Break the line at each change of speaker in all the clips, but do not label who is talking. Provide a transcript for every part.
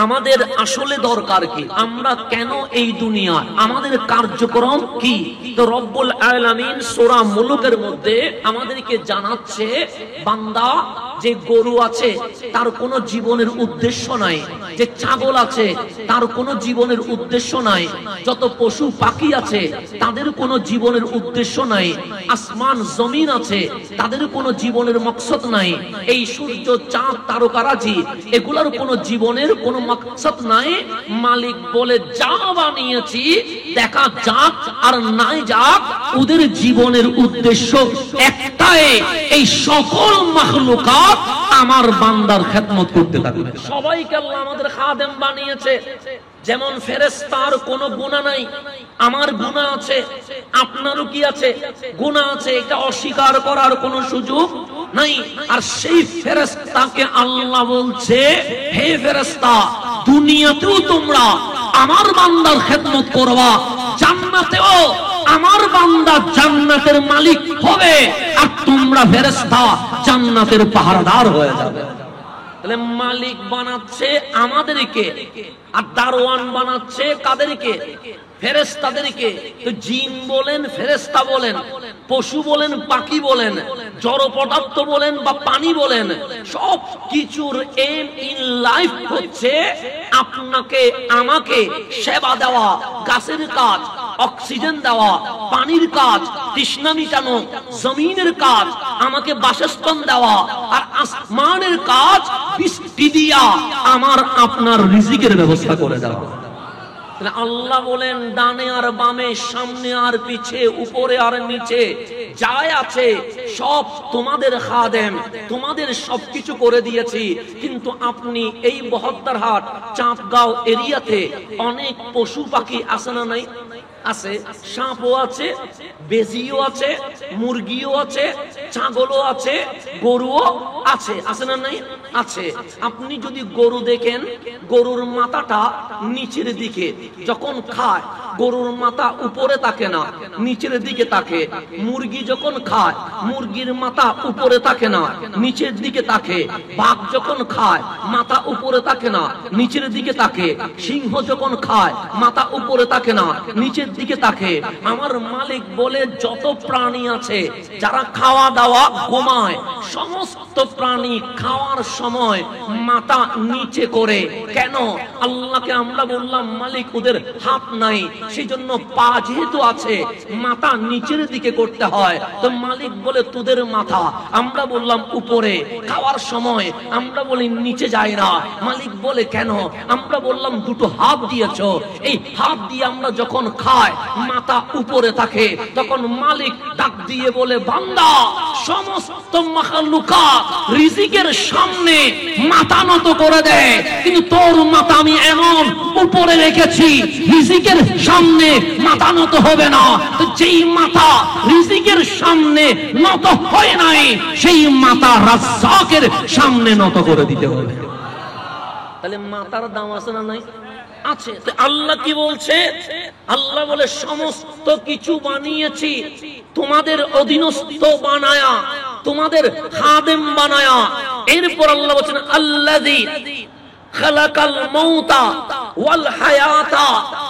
আমাদের আসলে দরকার কি, আমরা কেন এই দুনিয়া, আমাদের কার্যক্রম কি। তো রব্বুল আলামিন সূরা মুলুকের মধ্যে আমাদেরকে জানাচ্ছে, বান্দা যে গরু আছে তার কোনো জীবনের উদ্দেশ্য নাই, যে ছাগল আছে তার কোনো জীবনের উদ্দেশ্য নাই, যত পশু পাখি আছে তাদের কোনো জীবনের উদ্দেশ্য নাই, আসমান জমিন আছে তাদের কোনো জীবনের মকসদ নাই, এই সূর্য চাঁদ তারকারাজি এগুলোর কোনো জীবনের কোনো মকসদ নাই। মালিক বলে যা বানিয়েছি দেখা যাক আর নাই যাক, ওদের জীবনের উদ্দেশ্য একটাই, এই সকল মাখলুকাত আমার বান্দার খেদমত করতে থাকবে। সবাইকে আল্লাহ আমাদের খাদেম বানিয়েছে। যেমন ফেরেশতার কোনো গুনাহ নাই, আমার গুনাহ আছে, আপনারও কি আছে, গুনাহ আছে, এটা অস্বীকার করার কোনো সুযোগ নাই। আর সেই ফেরেশতাকে আল্লাহ বলছে, হে ফেরেশতা, দুনিয়াতেও তোমরা আমার বান্দার খেদমত করবা, জান্নাতেও আমার বান্দা জান্নাতের মালিক হবে, আর তোমরা ফেরেশতা জান্নাতের পাহারাদার হয়ে যাবে। তাহলে মালিক বানাচ্ছে আমাদেরকে, আর দারোয়ান বানাচ্ছে কাদেরকে, ফেরেশতাদেরকে। তো জিন বলেন, ফেরেশতা বলেন, পশু বলেন, পাখি বলেন, জড় পদার্থ বলেন বা পানি বলেন, সব কিছুর এম ইন লাইফ হচ্ছে আপনাকে আমাকে সেবা দেওয়া, গাছের কাজ অক্সিজেন দেওয়া, পানির কাজ তৃষ্ণা মিটানো, জমিনের কাজ আমাকে বাসস্থান দেওয়া, আর আসমানের কাজ বৃষ্টি দিয়া আমার আপনার রিজিকের ব্যবস্থা করে দেওয়া। আল্লাহ বলেন ডানে আর বামে, সামনে আর পিছে, উপরে আর নিচে যাই আছে সব তোমাদের খাদেম, তোমাদের সবকিছু করে দিয়েছি। কিন্তু আপনি এই বহদ্দারহাট চাঁদগাঁও এরিয়াতে অনেক পশু পাখি আছে না নাই? আছে, সাপও আছে, বেজিও আছে, মুরগিও আছে, ছাগলও আছে, গরুও আছে, আছে না নাই? আছে। আপনি যদি গরু দেখেন, গরুর মাথাটা নিচের দিকে, যখন খায় গরুর মাথা উপরে থাকে না, নিচের দিকে থাকে। মুরগি যখন খায় মুরগির মাথা উপরে থাকে না, নিচের দিকে থাকে। বাঘ যখন খায় মাথা উপরে থাকে না, নিচের দিকে থাকে। সিংহ যখন খায় মাথা উপরে থাকে না, নিচের দিকে থাকে। আমার মালিক বলে যত প্রাণী আছে যারা খাওয়া দাওয়া ঘুমায়, সমস্ত প্রাণী খাওয়ার সময় মাথা নিচে করে। কেন? আল্লাহকে আমরা বললাম মালিক ওদের হাত নাই, সেই জন্য পা যেহেতু আছে মাথা নিচের দিকে করতে হয়। তো মালিক বলে তোদের মাথা, আমরা বললাম উপরে। খাওয়ার সময় আমরা বলি নিচে যায় না। মালিক বলে কেন? আমরা বললাম দুটো হাত দিয়েছ, এই হাত দিয়ে আমরা যখন খাই মাথা উপরে থাকে। তখন মালিক ডাক দিয়ে বলে বান্দা, সমস্ত মাখলুকাত রিজিকের সামনে মাথা নত করে দেয়, কিন্তু তোর মাথা আমি এমন উপরে রেখেছি রিজিকের সামনে মাথা নত হবে না। তো যেই মাথা রিজিকের সামনে নত হয় নাই, সেই মাথা রাজ্জাকের সামনে নত করে দিতে হবে। তাহলে মাথার দাম আছে না নাই? আছে। আল্লাহ কি বলছে? আল্লাহ বলে সমস্ত কিছু বানিয়েছি তোমাদের অধীনস্থ বানায়া, তোমাদের খাদেম বানায়া। এরপর আল্লাহ বলছেন আল্লাযী খালাকাল মাউতা ওয়াল হায়াতা,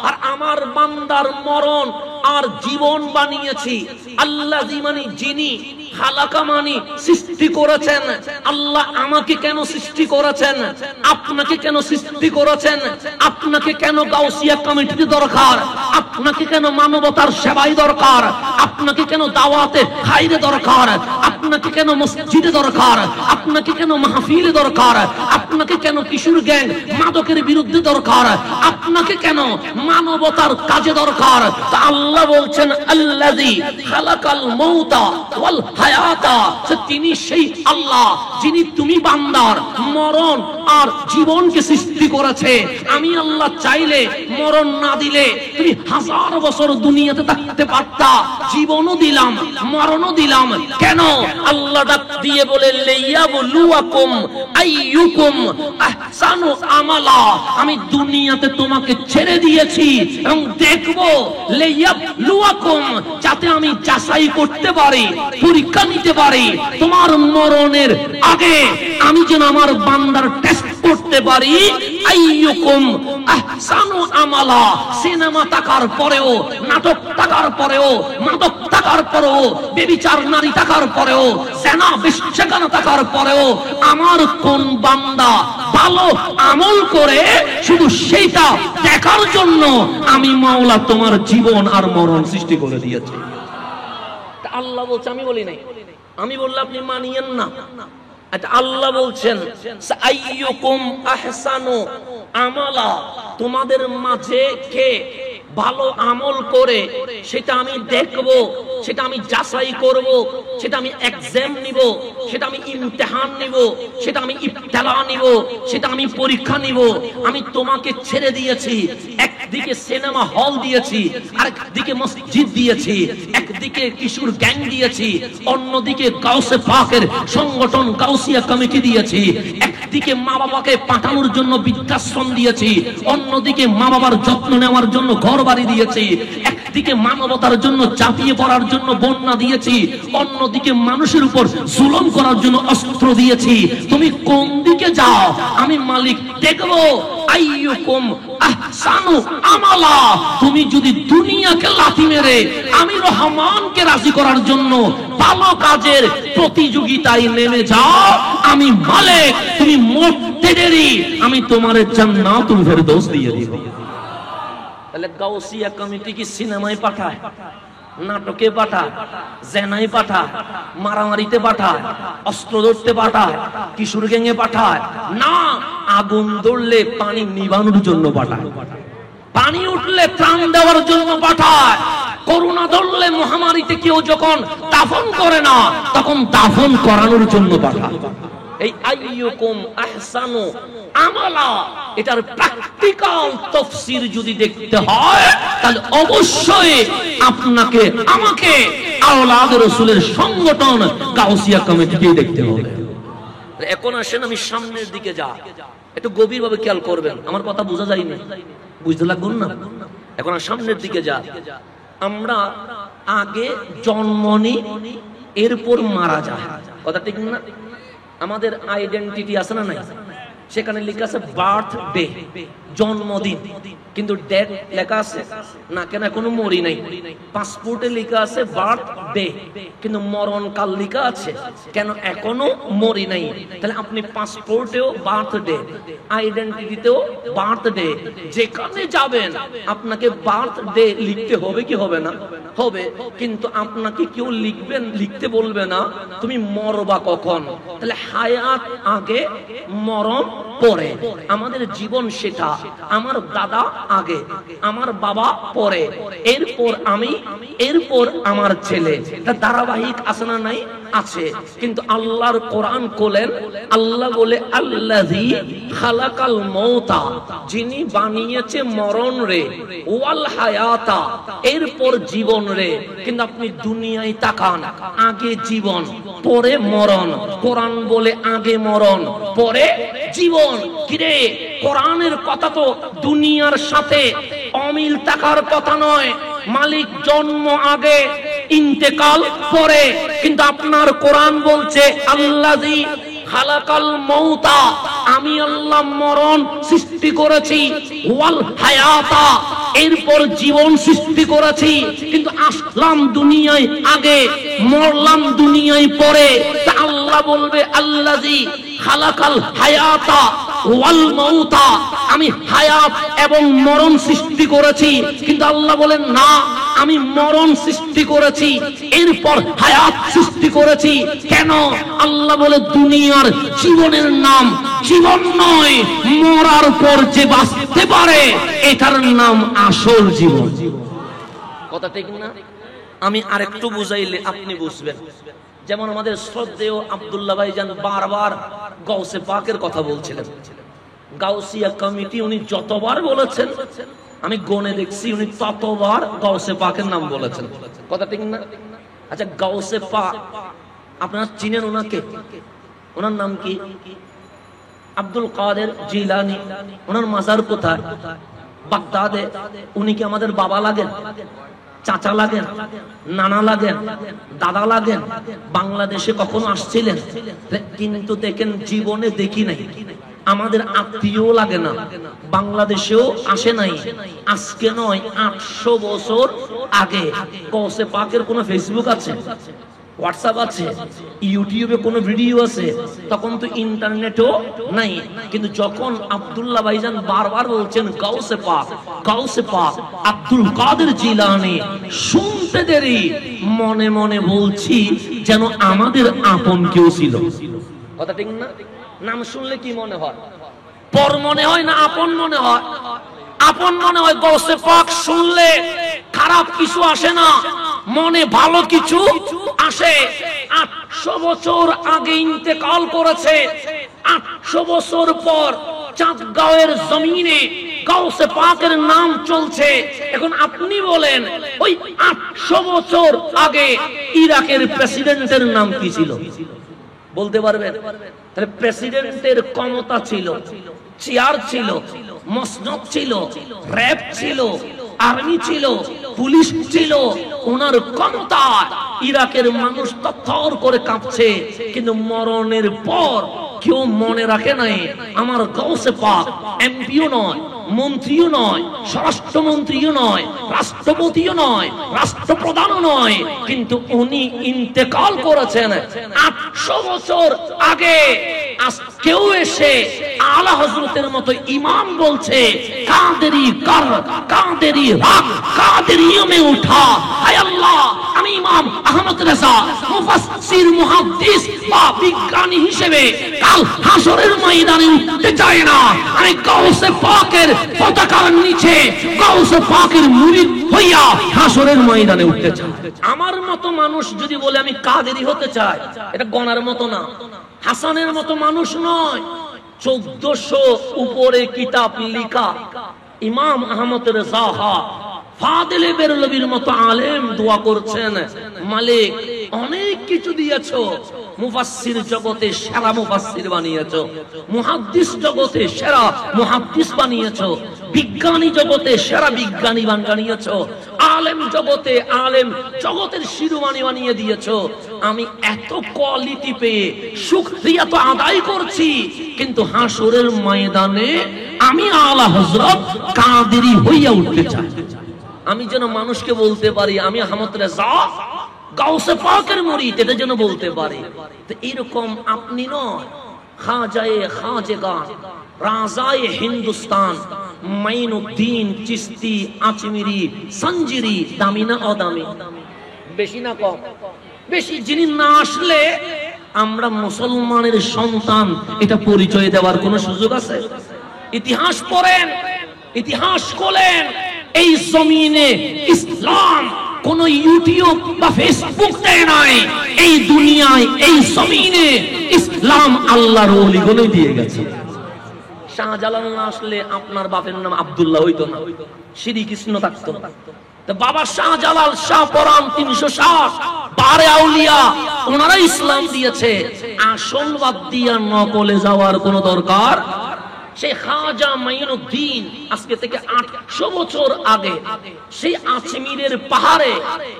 আর আমার বান্দার মরণ আর জীবন বানিয়েছি। আল্লাযী মানে যিনি, খালাকা মানে সৃষ্টি করেছেন। আল্লাহ আমাকে কেন সৃষ্টি করেছেন? আপনাকে কেন সৃষ্টি করেছেন? আপনাকে কেন গাউসিয়া কমিটিতে দরকার? আপনাকে কেন মানবতার সেবাই দরকার? আপনাকে কেন দাওয়াতে খাইরে দরকার? আপনাকে কেন মসজিদে দরকার? আপনাকে কেন মাহফিলে দরকার? আপনাকে কেন কিশোর গ্যাং মাদকের বিরুদ্ধে দরকার? আপনাকে কেন মানবতার কাজে দরকার? তা আল্লাহ বলছেন আল্লাযী খালাকাল মাউতা ওয়াল হায়াতা, তিনি সেই আল্লাহ যিনি তুমি বান্দার মরণ আর জীবনকে সৃষ্টি করেছে। আমি আল্লাহ চাইলে মরণ না দিলে তুমি 1000 বছর দুনিয়াতে থাকতে পারতা, জীবনও দিলাম মরণও দিলাম। কেন? আল্লাহ ডাক দিয়ে বলে লিয়াবলুয়াকুম আইয়ুকুম আহসানু আমালা, আমি দুনিয়াতে তোমাকে ছেড়ে দিয়েছি এবং দেখব লিয়াবলুয়াকুম, যাতে আমি যাচাই করতে পারি, পরীক্ষা নিতে পারি। তোমার মরণের আগে আমি যেন আমার বান্দার টেস্ট টেস্ট করতে পারি আইয়ুকুম আহসানু আমালা। সিনেমা তাকার পরেও, নাটক তাকার পরেও, মাদক তাকার পরেও, বেবিচার নারী তাকার পরেও, সেনা বিশ্বগান তাকার পরেও আমার কোন বান্দা ভালো আমল করে শুধু সেইটা দেখার জন্য আমি মাওলা তোমার জীবন আর মরণ সৃষ্টি করে দিয়েছি। আল্লাহ বলছে, আমি বলি নাই, আমি বললে আপনি মানিয়েন না। আল্লাহ বলছেন আইয়ুকুম আহসানু আমালা, তোমাদের মাঝে কে ভালো আমল করে সেটা আমি দেখব, সেটা আমি যাচাই করব, সেটা আমি এক্সাম নিব, সেটা আমি ইমতিহান নিব, সেটা আমি ইবতিলা নিব, সেটা আমি পরীক্ষা নিব। আমি তোমাকে ছেড়ে দিয়েছি, একদিকে সিনেমা হল দিয়েছি, আরেকদিকে মসজিদ দিয়েছি, একদিকে কিশোর গ্যাং দিয়েছি, অন্যদিকে গাউসে পাকের সংগঠন গাউসিয়া কমিটি দিয়েছি, একদিকে মা বাবাকে পাঠানোর জন্য বৃদ্ধাশ্রম দিয়েছি, অন্যদিকে মা বাবার যত্ন নেওয়ার জন্য ঘর বাড়ি দিয়েছি, একদিকে মানবতার জন্য চাপিয়ে পড়ার জন্য বন্যা দিয়েছি, অন্যদিকে মানুষের উপর জুলুম করার জন্য অস্ত্র দিয়েছি। তুমি কোন দিকে যাও, আমি মালিক দেখব। আইয়ুকুম আহসানু আমালা, তুমি যদি দুনিয়াকে লাথি মেরে আমি রহমানকে রাজি করার জন্য ভালো কাজের প্রতিযোগিতায় নেমে যাও, আমি মালিক, তুমি মরতে দেরি, আমি তোমার জান্নাতুল ফেরদৌস দিয়ে দিব। তাহলে গাউসিয়া কমিটি কি সিনেমায় পাঠায়, নাটকে পাঠায়, জেনায় পাঠায়, মারামারিতে পাঠায়, অস্ত্র ধরতে পাঠায়, কিশোর গ্যাংয়ে পাঠায় না, আগুন ধরলে পানি নিভানোর জন্য পাঠায়, পানি উঠলে ত্রাণ দেওয়ার জন্য পাঠায়, করোনা ধরলে মহামারীতে কেউ যখন দাফন করে না তখন দাফন করানোর জন্য পাঠায়। এই আইয়ুকুম আহসানু আমালা, এটার প্র্যাকটিক্যাল তাফসীর যদি দেখতে হয় তাহলে অবশ্যই আপনাকে আমাকে আওলাদ রাসূলের সংগঠন গাউসিয়া কমিটিকে দেখতে হবে। এখন আসেন আমি সামনের দিকে যা, একটু গভীরভাবে খেয়াল করবেন, আমার কথা বোঝা যায় না, বুঝতে লাগবে না। এখন সামনের দিকে যা, আমরা আগে জন্ম নিই, এরপর মারা যায়, কথা ঠিক না? আমাদের আইডেন্টিটি আছে না নাই, সেখানে লেখা আছে বার্থডে, জন্মদিন, কিন্তু ডেট লেখা আছে না, কেন এখনো মরি নাই। পাসপোর্টে লেখা আছে বার্থডে, কিন্তু মরণ কাল লেখা আছে, কেন এখনো মরি নাই। তাহলে আপনি পাসপোর্টেও বার্থডে, আইডেন্টিটিতেও বার্থডে, যেখানে যাবেন আপনাকে বার্থডে লিখতে হবে কি হবে না? হবে। কিন্তু আপনাকে কেউ লিখতে বলবে না তুমি মরবা কখন। তাহলে হায়াত আগে, মরণ পরে। আমাদের জীবন সেটা, আমার দাদা আগে, আমার বাবা পরে, এরপর আমি, এরপর আমার ছেলে। ধারাবাহিক আছে না নাই? আছে। কিন্তু আল্লাহর কোরআন কোলেন, আল্লাহ বলে আল্লাযী খালাকাল মাউতা, যিনি বানিয়েছে মরণ রে, ওয়াল হায়াতা, এরপর জীবন রে। কিন্তু আপনি দুনিয়ায় তাকান, আগে জীবন পরে মরণ। কোরআন বলে আগে মরণ পরে জীবন। কিরে, কোরআনের কথা তো দুনিয়ার সাথে অমিল থাকার কথা নয়। মালিক জন্ম আগে, ইন্তেকাল পরে, কিন্তু আপনার কোরআন বলছে আল্লাযী খালাকাল মাউতা, আমি আল্লাহ মরণ সৃষ্টি করেছি, ওয়াল হায়াতা, এরপর জীবন সৃষ্টি করেছি। কিন্তু আসলাম দুনিয়ায় আগে, মরলাম দুনিয়ায় পরে। তা আল্লাহ বলবে আল্লাযী খালাকাল হায়াতা ওয়াল মাউতা, আমি হায়াত এবং মরণ সৃষ্টি করেছি। কিন্তু আল্লাহ বলেন না, আমি মরণ সৃষ্টি করেছি, এরপর হায়াত সৃষ্টি করেছি। কেন? আল্লাহ বলে দুনিয়ার জীবনের নাম জীবন নয়, মরার পর যে বাঁচতে পারে এটার নাম আসল জীবন। কথা ঠিক না? আমি আরেকটু বুঝাইলে আপনি বুঝবেন। যেমন আমাদের শ্রদ্ধেয় আব্দুল্লাহ ভাইজান বারবার গাউসে পাকের কথা বলছিলেন। গাউসিয়া কমিটি উনি যতবার বলেছেন, আমি গনে দেখছি উনি ততবার গাউসে পাকের নাম বলেছেন। কথা ঠিক না? আচ্ছা, গাউসে পাক আপনারা চিনেন ওনাকে? ওনার নাম কি? আব্দুল কাদের জিলানী। ওনার মাজার কোথায়? বাগদাদে। উনি কি আমাদের বাবা লাগেন, চাচা লাগেন, নানা লাগেন, দাদা লাগেন? বাংলাদেশে কখনো আসছিলেন? কিন্তু দেখেন জীবনে দেখি নাই। আমাদের আত্মীয় লাগে না, বাংলাদেশেও আসে নাই, আজকে নয় 800 বছর আগে। গৌসে পাকের কোনো ফেসবুক আছে, হোয়াটসঅ্যাপ আছে, ইউটিউবে কোনো ভিডিও আছে? তখন তো ইন্টারনেটও নাই। কিন্তু যখন আব্দুল্লাহ ভাইজান বারবার বলছেন গাউসে পাক, গাউসে পাক, আব্দুল কাদের জিলানী, শুনতে দেরি, মনে মনে বলছি যেন আমাদের আপন কেউ ছিল। কথা ঠিক না? নাম শুনলে কি মনে হয়? পর মনে হয় না আপন মনে হয়? আপন মনে হয়। গাউসে পাক শুনলে খারাপ কিছু আসে না, মনে ভালো কিছু আসে। 800 বছর আগে ইন্তেকাল করেছে, 800 বছর পর চাঁদগাঁওয়ের জমিনে গাউসে পাকের নাম চলছে। এখন আপনি বলেন ওই 800 বছর আগে ইরাকের প্রেসিডেন্টের নাম কি ছিল? বলতে পারবেন? তাহলে প্রেসিডেন্টের ক্ষমতা ছিল, চেয়ার ছিল, মসনদ ছিল, র‍্যাব ছিল, আর্মি ছিল, পুলিশ ছিল, ওনার ক্ষমতা ইরাকের মানুষ তথ্যর করে কাঁপছে। কিন্তু মরণের পর কেউ মনে রাখে নাই আমার গাউসে পাক এমপিও নয়, মন্ত্রীও নয়, স্বরাষ্ট্রমন্ত্রীও নয়, রাষ্ট্রপতিও নয়, রাষ্ট্রপ্রধানও নয়, কিন্তু উনি ইন্তেকাল করেছেন 800 বছর আগে। কেউ এসে আলা হযরতের মতো ইমাম বলছে কাদেরি কর, কাদেরি রাখ, কাদেরিয়ো মে উঠা। হায় আল্লাহ, আমি ইমাম আহমদ রেজা মুফাসসির মুহাদ্দিস বা বিজ্ঞানী হিসেবে কাল হাসরের ময়দানে উঠতে চাই না। আমি গাউসে পাকের পতাকার নিচে গাউসে পাকের মুরিদ হইয়া হাসরের ময়দানে উঠতে চাই। আমার মতো মানুষ যদি বলে আমি কাদেরি হতে চাই, এটা গণার মতো না। হাসানের মতো মানুষ নয়, 1400 উপরে কিতাব লিখা ইমাম আহমদ রেজা ফাদিলে বেরলভির মতো আলেম দোয়া করছেন, মালিক অনেক কিছু দিয়েছো, মুফাসসির জগতে সেরা মুফাসসির বানিয়েছো, মুহাদ্দিস জগতে সেরা মুহাদ্দিস বানিয়েছো, বিজ্ঞানী জগতে সেরা বিজ্ঞানী বানিয়েছো, আলেম জগতে আলেম জগতের শিরোমণি বানিয়ে দিয়েছো। আমি এত কোয়ালিটি পেয়ে শুকরিয়া তো আদায় করছি, কিন্তু হাসরের ময়দানে আমি আলা হযরত কাদেরি হইয়া উঠতে চাই। আমি যেন মানুষকে বলতে পারি আমি আহমদ রেজা গাউসে পাকের মুরিদ, এটা যেন বলতে পারি। তো এরকম আপনি নয়, খাজায়ে খাজেগান, রাজায়ে হিন্দুস্তান, মাইনুদ্দিন চিশতি, আজমিরি, সঞ্জিরি, দামি না অদামি? বেশি না কম? বেশি। যিনি না আসলে আমরা মুসলমানের সন্তান এটা পরিচয় দেওয়ার কোন সুযোগ আছে? ইতিহাস পড়েন, ইতিহাস খোলেন। এই জমিনে ইসলাম কোন ইউটিউব বা ফেসবুক দেয় নাই, এই দুনিয়ায় এই জমিনে ইসলাম আল্লাহর ওলিগণই দিয়ে গেছে। শাহজালাল না আসলে আপনার বাপের নাম আব্দুল্লাহ হইতো না, শ্রীকৃষ্ণ থাকতো। তো বাবা শাহজালাল, শাহ পরাণ 360 বারে আউলিয়া, ওনারা ইসলাম দিয়েছে। আসল বাদ দিয়া নকলে যাওয়ার কোন দরকার। সেই খাজা মাইনুদ্দিন আজকে থেকে 800 বছর আগে সেই আজমিরের পাহাড়ে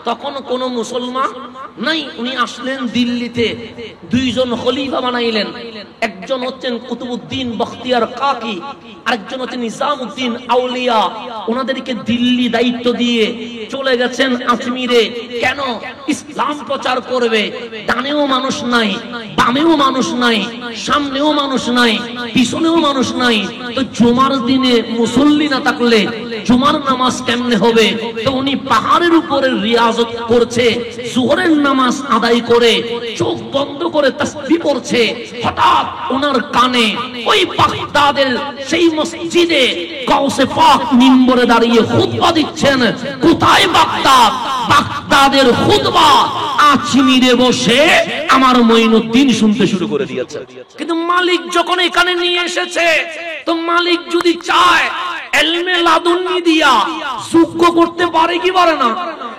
তখন কোন মুসলমান নাই। উনি আসলেন দিল্লিতে, দুইজন খলিফা বানাইলেন। একজন হচ্ছেন কুতুবউদ্দিন বখতিয়ার কাকি, আরেকজন হচ্ছেন নিজামউদ্দিন আউলিয়া। ওনাদেরকে দিল্লি দায়িত্ব দিয়ে চলে গেছেন আজমিরে। কেন? ইসলাম প্রচার করবে। ডানেও মানুষ নাই, বামেও মানুষ নাই, সামনেও মানুষ নাই, পিছনেও মানুষ নাই। তো জুমার দিনে মুসল্লি না থাকলে জুমার নামাজ কেমনে হবে? তো উনি পাহাড়ের উপরে রিয়াজত করছে, যোহরের নামাজ আদায় করে চোখ বন্ধ করে তাসবিহ পড়ছে। হঠাৎ ওনার কানে ওই বাগদাদের সেই মসজিদে গাউসে পাক মিম্বরে দাঁড়িয়ে খুতবা দিচ্ছেন। কোথায় বাগদাদ? বাগদাদের খুতবা আজমিরে বসে আমার মঈনুদ্দিন শুনতে শুরু করে দিয়েছে। কিন্তু মালিক যখন এখানে নিয়ে এসেছে, তো মালিক যদি চায় ইলমে লাদুন্নি দিয়া যোগ্য করতে পারে কি পারে না?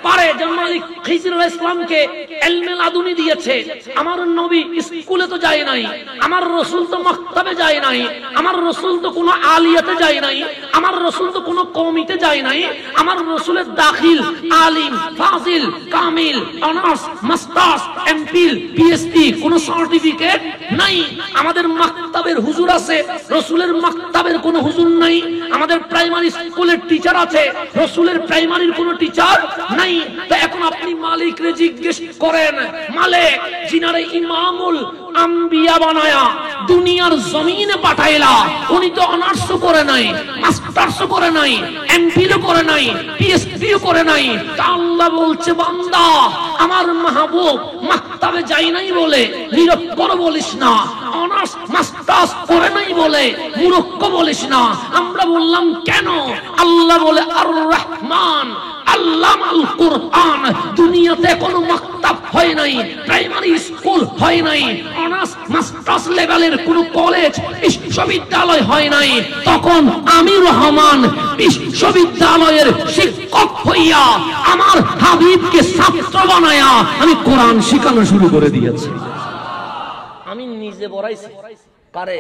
পারে। যে মালিক খিজির আলাইহিস সালামকে ইলমে লাদুন্নি দিয়েছে। আমার নবী স্কুলে তো যায় নাই, আমার রাসূল তো মাকতাবে যায় নাই, আমার রাসূল তো কোনো আলিয়াতে যায় নাই, আমার রাসূল তো কোনো কওমিতে যায় নাই, আমার রাসূলের Dakhil, Alim, Fazil, Kamil, honours, masters, MPhil, PhD কোন সার্টিফিকেট নাই। আমাদের মাকতাবের হুজুর আছে, রাসূলের মাকতাবের কোন হুজুর নাই। আমাদের প্রাইমারি স্কুলের টিচার আছে, রাসূলের প্রাইমারির কোন টিচার নাই। তো এখন আপনি মালিকরে জিজ্ঞেস করেন, মালিক যিনারে ইমামুল আম্বিয়া বানায়া দুনিয়ার জমিনে পাঠাইলা, উনি তো অনার্স করে নাই, মাস্টার্স করে নাই, এমফিল করে নাই, পিএইচডি করে নাই। তা আল্লাহ বলছে, বান্দা আমার মাহবুব মাকতাবে যাই নাই বলে নিরক্ষর বলিস না, অনার্স মাস্টার্স করে নাই বলে মূর্খ বলিস না। আমরা বললাম কেন? আল্লাহ বলে আর রহমান আল্লামাল কুরআন। দুনিয়াতে কোনো মাকতাব হয় নাই, প্রাইমারি স্কুল হয় নাই, অনার্স মাস্টার্স লেভেলের কোনো কলেজ বিশ্ববিদ্যালয় হয় নাই। তখন আমি রহমান বিশ্ববিদ্যালয়ের শিক্ষক হইয়া আমার হাবিবকে ছাত্র বানায়া আমি কোরআন শেখানো শুরু করে দিয়েছি। আমি নিজে পড়াইছি। কারে?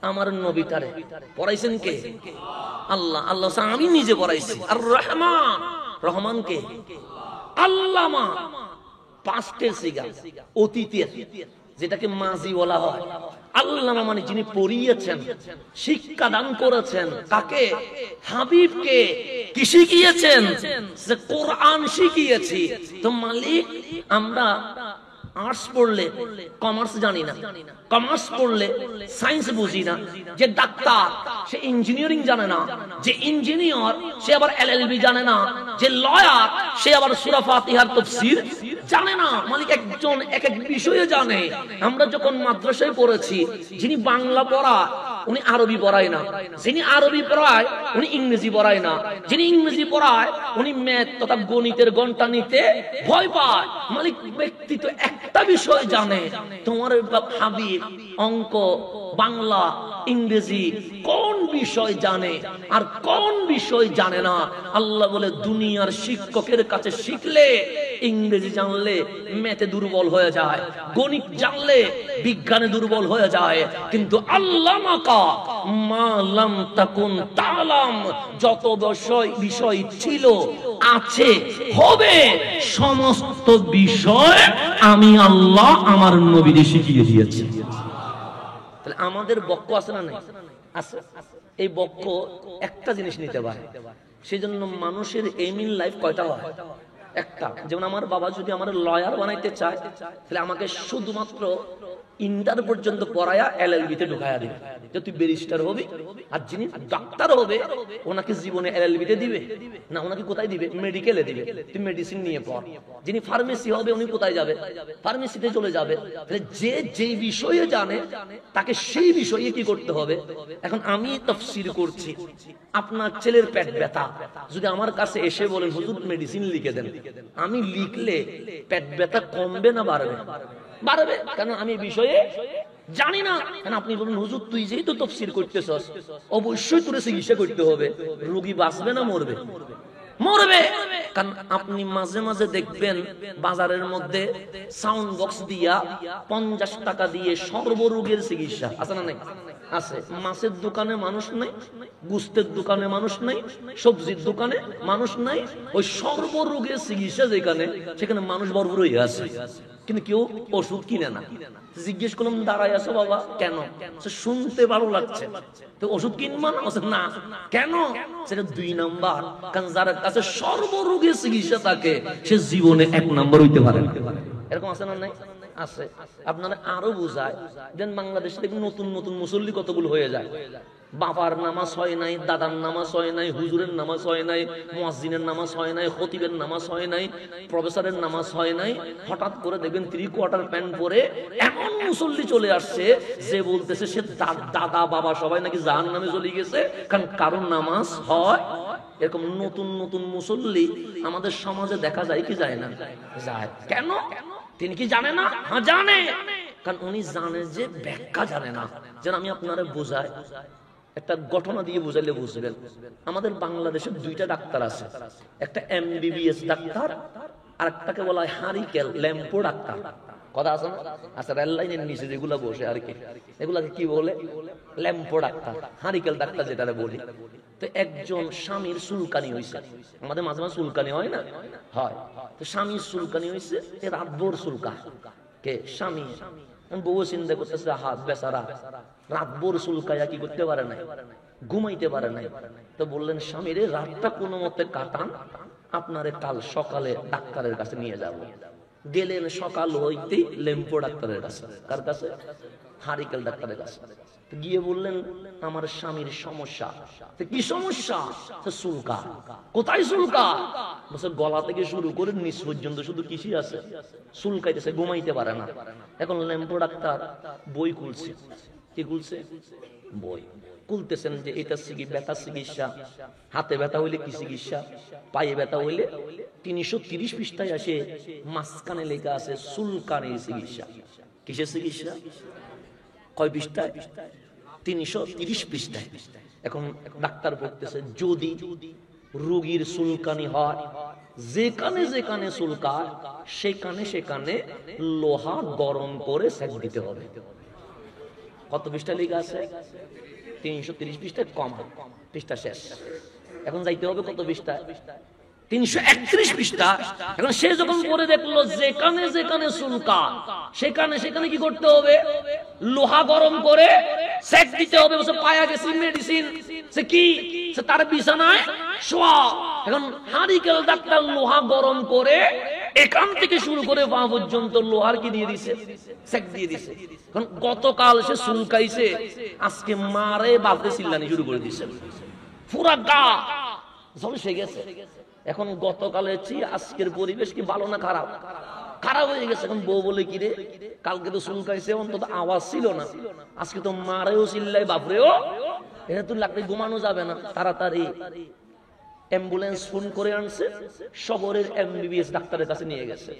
আমার নবীটারে পড়াইছেন কে? আল্লাহ। আল্লাহ আমি নিজে পড়াইছি। আর রহমান, রহমান কে? আল্লামা। পাস্টের সিগা, অতীতের, যেটাকে মাজি বলা হয়। আল্লামা মানে যিনি পড়িয়েছেন, শিক্ষা দান করেছেন। কাকে? হাবিবকে। কি শিখিয়েছেন? যে কোরআন শিখিয়েছি। তো মালিক, আমরা আর্টস পড়লে কমার্স জানি না, কমার্স পড়লে সায়েন্স বুঝি না। যে ডাক্তার সে ইঞ্জিনিয়ারিং জানে না, যে ইঞ্জিনিয়ার সে আবার এলএলবি জানে না, যে লয়ার সে আবার সূরা ফাতিহার তাফসীর জানে না। মালিক একজন এক এক বিষয়ে জানে। আমরা যখন মাদ্রাসায় পড়েছি, যিনি বাংলা পড়ায় উনি আরবি পড়ায় না, যিনি আরবি পড়ায় উনি ইংরেজি পড়ায় না, যিনি ইংরেজি পড়ায় উনি ম্যাথ তথা গণিতের ঘন্টা নিতে ভয় পায়। মালিক ব্যক্তি তো একটা বিষয় জানে, তোমার হাবিব অঙ্ক, বাংলা, ইংরেজি কোন বিষয় জানে আর কোন বিষয় জানে না। আল্লাহ বলে দুনিয়ার শিক্ষকের কাছে শিখলে, ইংরেজি জানলে ম্যাথে দুর্বল হয়ে যায়, গণিত জানলে বিজ্ঞানে দুর্বল হয়ে যায়। কিন্তু আল্লামাকা মা লাম তাকুন তালাম, যত বিষয় ছিল, আছে, হবে, সমস্ত বিষয় আমি আল্লাহ আমার নবীকে শিখিয়ে দিয়েছি। তাহলে আমাদের বক্ষ আছে না নাই? আছে। এই বক্ষ একটা জিনিস নিতে পারে। সেজন্য মানুষের এইম ইন লাইফ কয়টা হয়? একটা। যেমন আমার বাবা যদি আমার লয়ার বানাইতে চায়, তাহলে আমাকে শুধুমাত্র ইন্টার পর্যন্ত পড়ায়া এলএলবি তে ঢুকায়া দিবে, যে তুই ব্যারিস্টার হবি। আর যিনি ডাক্তার হবে ওনাকে জীবনে এলএলবি তে দিবে না, ওনাকে কোথায় দিবে? মেডিকেলে দিবে, তুই মেডিসিন নিয়ে পড়। যিনি ফার্মেসি হবে উনি কোথায় যাবে? ফার্মেসিতে চলে যাবে। তাহলে যে যেই বিষয়ে জানে তাকে সেই বিষয়ে কি করতে হবে। এখন আমি তাফসীর করছি, আপনার ছেলের পেট ব্যথা যদি আমার কাছে এসে বলেন হুজুর মেডিসিন লিখে দেন, আমি লিখলে পেট ব্যথা কমবে না বাড়বে? বাড়বে। কারণ আমি বিষয়ে জানি না। কারণ আপনি বলুন হুজুর তুই যেহেতু তাফসীর করতেছস, অবশ্যই তোর চিকিৎসা করতে হবে। রোগী বাঁচবে না মরবে? মরবে। কারণ আপনি মাঝে মাঝে দেখবেন বাজারের মধ্যে সাউন্ড বক্স দিয়া 50 টাকা দিয়ে সর্বরোগের চিকিৎসা আছে না নাই? আছে। মাছের দোকানে মানুষ নাই, গুস্তের দোকানে মানুষ নাই, সবজির দোকানে মানুষ নাই, ওই সর্বরোগের চিকিৎসা যেখানে, সেখানে মানুষ ভরপুর হয়ে আছে, কিন্তু কেউ ওষুধ কিনে না। জিজ্ঞেস করলাম দাঁড়াই আছো বাবা, কেন? শুনতে ভালো লাগছে, তো ওষুধ কিনবা না? কেন? সেটা 2 নাম্বার। কারণ যার কাছে সর্বরোগের চিকিৎসা থাকে সে জীবনে 1 নাম্বার হইতে পারে না। এরকম আছে না নাই? আছে। আপনারা আরো বুঝায় দেন, বাংলাদেশে দেখুন নতুন নতুন মুসল্লি কতগুলো হয়ে যায়। বাবার নামাজ হয় নাই, দাদার নামাজ হয় নাই, হুজুরের নামাজ হয় নাই, মুয়াজ্জিনের নামাজ হয় নাই, খতিবের নামাজ হয় নাই, প্রফেসরের নামাজ হয় নাই। হঠাৎ করে দেখবেন 3/4 প্যান্ট পরে এমন মুসল্লি চলে আসছে যে বলতেছে সে দাদা বাবা সবাই নাকি জাহান্নামে চলে গেছে, কারণ কারণ নামাজ হয়। এরকম নতুন নতুন মুসল্লি আমাদের সমাজে দেখা যায় কি যায় না? যায়। কেন? তিনি কি জানে না? হ্যাঁ জানে। কারণ উনি জানে যে ব্যাখ্যা জানে না। যেন আমি আপনারে বোঝাই, একটা ঘটনা দিয়ে বুঝাইলে বুঝবেন। আমাদের বাংলাদেশে 2টা ডাক্তার আছে, একটা এমবিবিএস ডাক্তার আর একটাকে বলা হয় হারিকেল ল্যাম্পো ডাক্তার। কথা আছে না? আচ্ছা, রেল লাইনের নিচে যেগুলা বসে আর কি, এগুলাকে কি বলে? ল্যাম্পো ডাক্তার, হারিকেল ডাক্তার যেটা বলি। তো একজন স্বামীর চুলকানি হয়েছে, আমাদের মাঝে মাঝে চুলকানি হয় না? হয়। তো স্বামীর চুলকানি হয়েছে, রাত ভোর চুলকা কে? স্বামী। বউ চিন্তা করতেছে, হাত বেচারা রাত ভোর চুলকায়া কি করতে পারে নাই, ঘুমাইতে পারে নাই। তো বললেন, স্বামীরে রাতটা কোনো মতে কাটান, আপনারে কাল সকালে ডাক্তারের কাছে নিয়ে যাব। গেলেন সকাল হইতেই ল্যাম্পো ডাক্তারের কাছে। কার কাছে? হারিকেল ডাক্তারের কাছে। গিয়ে বললেন, আমার স্বামীর সমস্যা। কি সমস্যা? চুলকা। কোথায় চুলকা? বলছে, গলা থেকে শুরু করে নিচ পর্যন্ত শুধু কিসি আছে, চুলকাইতেছে, ঘুমাইতে পারে না। এখন ল্যাম্পো ডাক্তার বই খুলছে। কি খুলছে? বই খুলতেছেন যে এটা ব্যথা চিকিৎসা, হাতে ব্যথা হইলে কি চিকিৎসা, পায়ে ব্যথা হইলে 330 পৃষ্ঠায় আসে, মাঝখানে লেখা আছে চুলকানির চিকিৎসা। কিসের চিকিৎসা? কয় পৃষ্ঠায়? 330 পৃষ্ঠায়। এখন ডাক্তার বলতেছে, যদি রোগীর চুলকানি হয়, যেখানে যেখানে চুলকায় সেখানে সেখানে লোহা গরম করে সেক দিতে হবে। কত পৃষ্ঠা লেখা আছে? 330 পৃষ্ঠায়, কমা, পৃষ্ঠা শেষ। এখন যাইতে হবে কত পৃষ্ঠা? 331 পৃষ্ঠা। এখন সে যখন পড়ে দেখলো যেখানে যেখানে চুলকা সেখানে সেখানে কি করতে হবে? লোহা গরম করে সেক দিতে হবে। বসে পায়া গেছে মেডিসিন, সে কি? সে তার বিছানায় শোয়া। এখন হারিকেল ডাক্তার লোহা গরম করে এখান থেকে শুরু করে পা পর্যন্ত লোহার কি দিয়ে দিছে? সেক দিয়ে দিছে। কারণ গতকাল সে চুলকাইছে, আজকে মারে বাপরে চিল্লানি শুরু করে দিছে, পুরা গা ঝলসে গেছে। এখন গতকালের চেয়ে আজকের পরিবেশ কি ভালো না খারাপ? খারাপ হয়ে গেছে। এখন বউ বলে, কি রে, কালকে তো চুলকাইছে, অন্তত আওয়াজ ছিল না, আজকে তো মারেও চিল্লাই বাপরেও। এটা তো লাগলে ঘুমানো যাবে না, তাড়াতাড়ি অ্যাম্বুলেন্স ফোন করে আনছে, শহরের এমবিবিএস ডাক্তারের কাছে নিয়ে গেছে।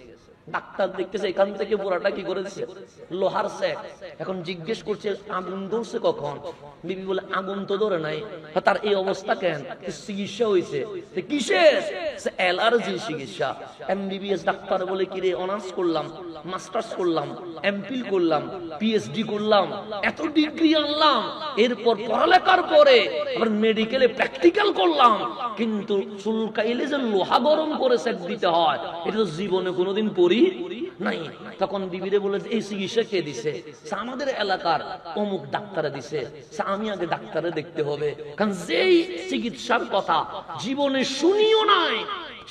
ডাক্তার দেখতেছে এখান থেকে পুরাটা কি করে দিচ্ছে, লোহার সেক। এখন জিজ্ঞেস করছে, আগুন ধরছে কখন? বিবি বলে, আগুন তো ধরে নাই। তার এই অবস্থা কেন? চিকিৎসা হয়েছে। কিসের? অ্যালার্জি চিকিৎসা। এমবিবিএস ডাক্তার বলে, কি রে, অনার্স করলাম, মাস্টার্স করলাম, এমফিল করলাম, পিএইচডি করলাম, এত ডিগ্রি আনলাম, এরপর পড়ালেখার পরে আবার মেডিকেলে প্র্যাকটিক্যাল করলাম, কিন্তু চুলকাইলে যে লোহা গরম করে সেক দিতে হয় এটা তো জীবনে কোনোদিন পড়ি নাই। তখন বিবিরে বলে, এই চিকিৎসা কে দিছে? আমাদের এলাকার অমুক ডাক্তারে দিছে। আমি আগে ডাক্তারে দেখতে হবে, কারণ যেই চিকিৎসার কথা জীবনে শুনিও নাই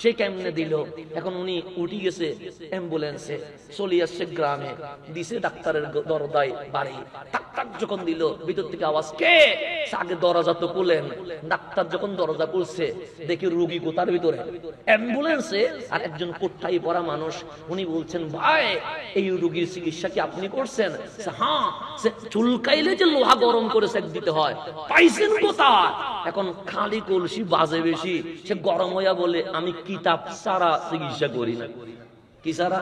সে কেমনে দিল। এখন উনি উঠি গেছে অ্যাম্বুলেন্সে, চলে আসছে গ্রামে, দিছে ডাক্তারের দরজায় বাড়ি। ডাক্তার যখন দিল, ভিতর থেকে আওয়াজ, কে? আগে দরজা তো খুলেন। ডাক্তার যখন দরজা খুলছে, দেখি রোগী কোথার ভিতরে? অ্যাম্বুলেন্সে। আর একজন কোঠায় পড়া মানুষ, উনি বলছেন, ভাই এই রোগীর চিকিৎসা কি আপনি করছেন? হ্যাঁ। সে চুলকাইলে যে লোহা গরম করে সেক দিতে হয়, পাইছেন কোথায়? এখন খালি কলসি বাজে বেশি, সে গরম হইয়া বলে, আমি কিতাব ছাড়া চিকিৎসা করি না। কি ছাড়া?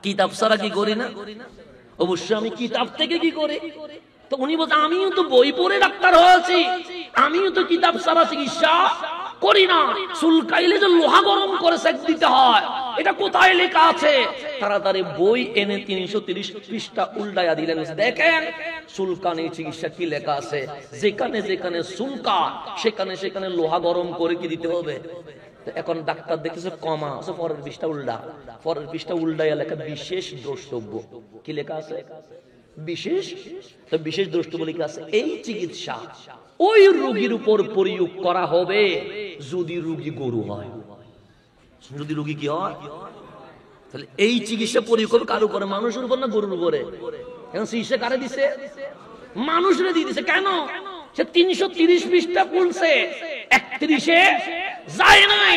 কিতাব ছাড়া কি করি না? অবশ্যই আমি কিতাব থেকে কি করি। তো উনি বলছে, আমিও তো বই পড়ে ডাক্তার হয়েছি, আমিও তো কিতাব ছাড়া চিকিৎসা করি না। চুলকাইলে যে লোহা গরম করে সেক দিতে হয় এটা কোথায় লেখা আছে? তাড়াতাড়ি বই এনে 330 পৃষ্ঠা উল্টাইয়া দিলেন। দেখেন চুলকানি চিকিৎসা কি লেখা আছে। যেখানে যেখানে চুলকা সেখানে সেখানে লোহা গরম করে কি দিতে হবে। এখন ডাক্তার দেখতেছে, কমা, পরের পৃষ্ঠা উল্টা। পরের পৃষ্ঠা উল্টাইয়া লেখা বিশেষ দ্রষ্টব্য। কি লেখা আছে? বিশেষ। তো বিশেষ দ্রষ্টব্য লেখা আছে, এই চিকিৎসা ওই রোগীর উপর প্রয়োগ করা হবে যদি রোগী গরু হয়। যদি রোগী কি হয়, তাহলে এই চিকিৎসা প্রয়োগ করবে কার উপরে? মানুষের উপর না গরুর উপরে? এখন চিকিৎসা কারে দিছে? মানুষরে দিয়ে দিছে। কেন? সে 330 পৃষ্ঠা খুলছে, 31-এ যায় নাই।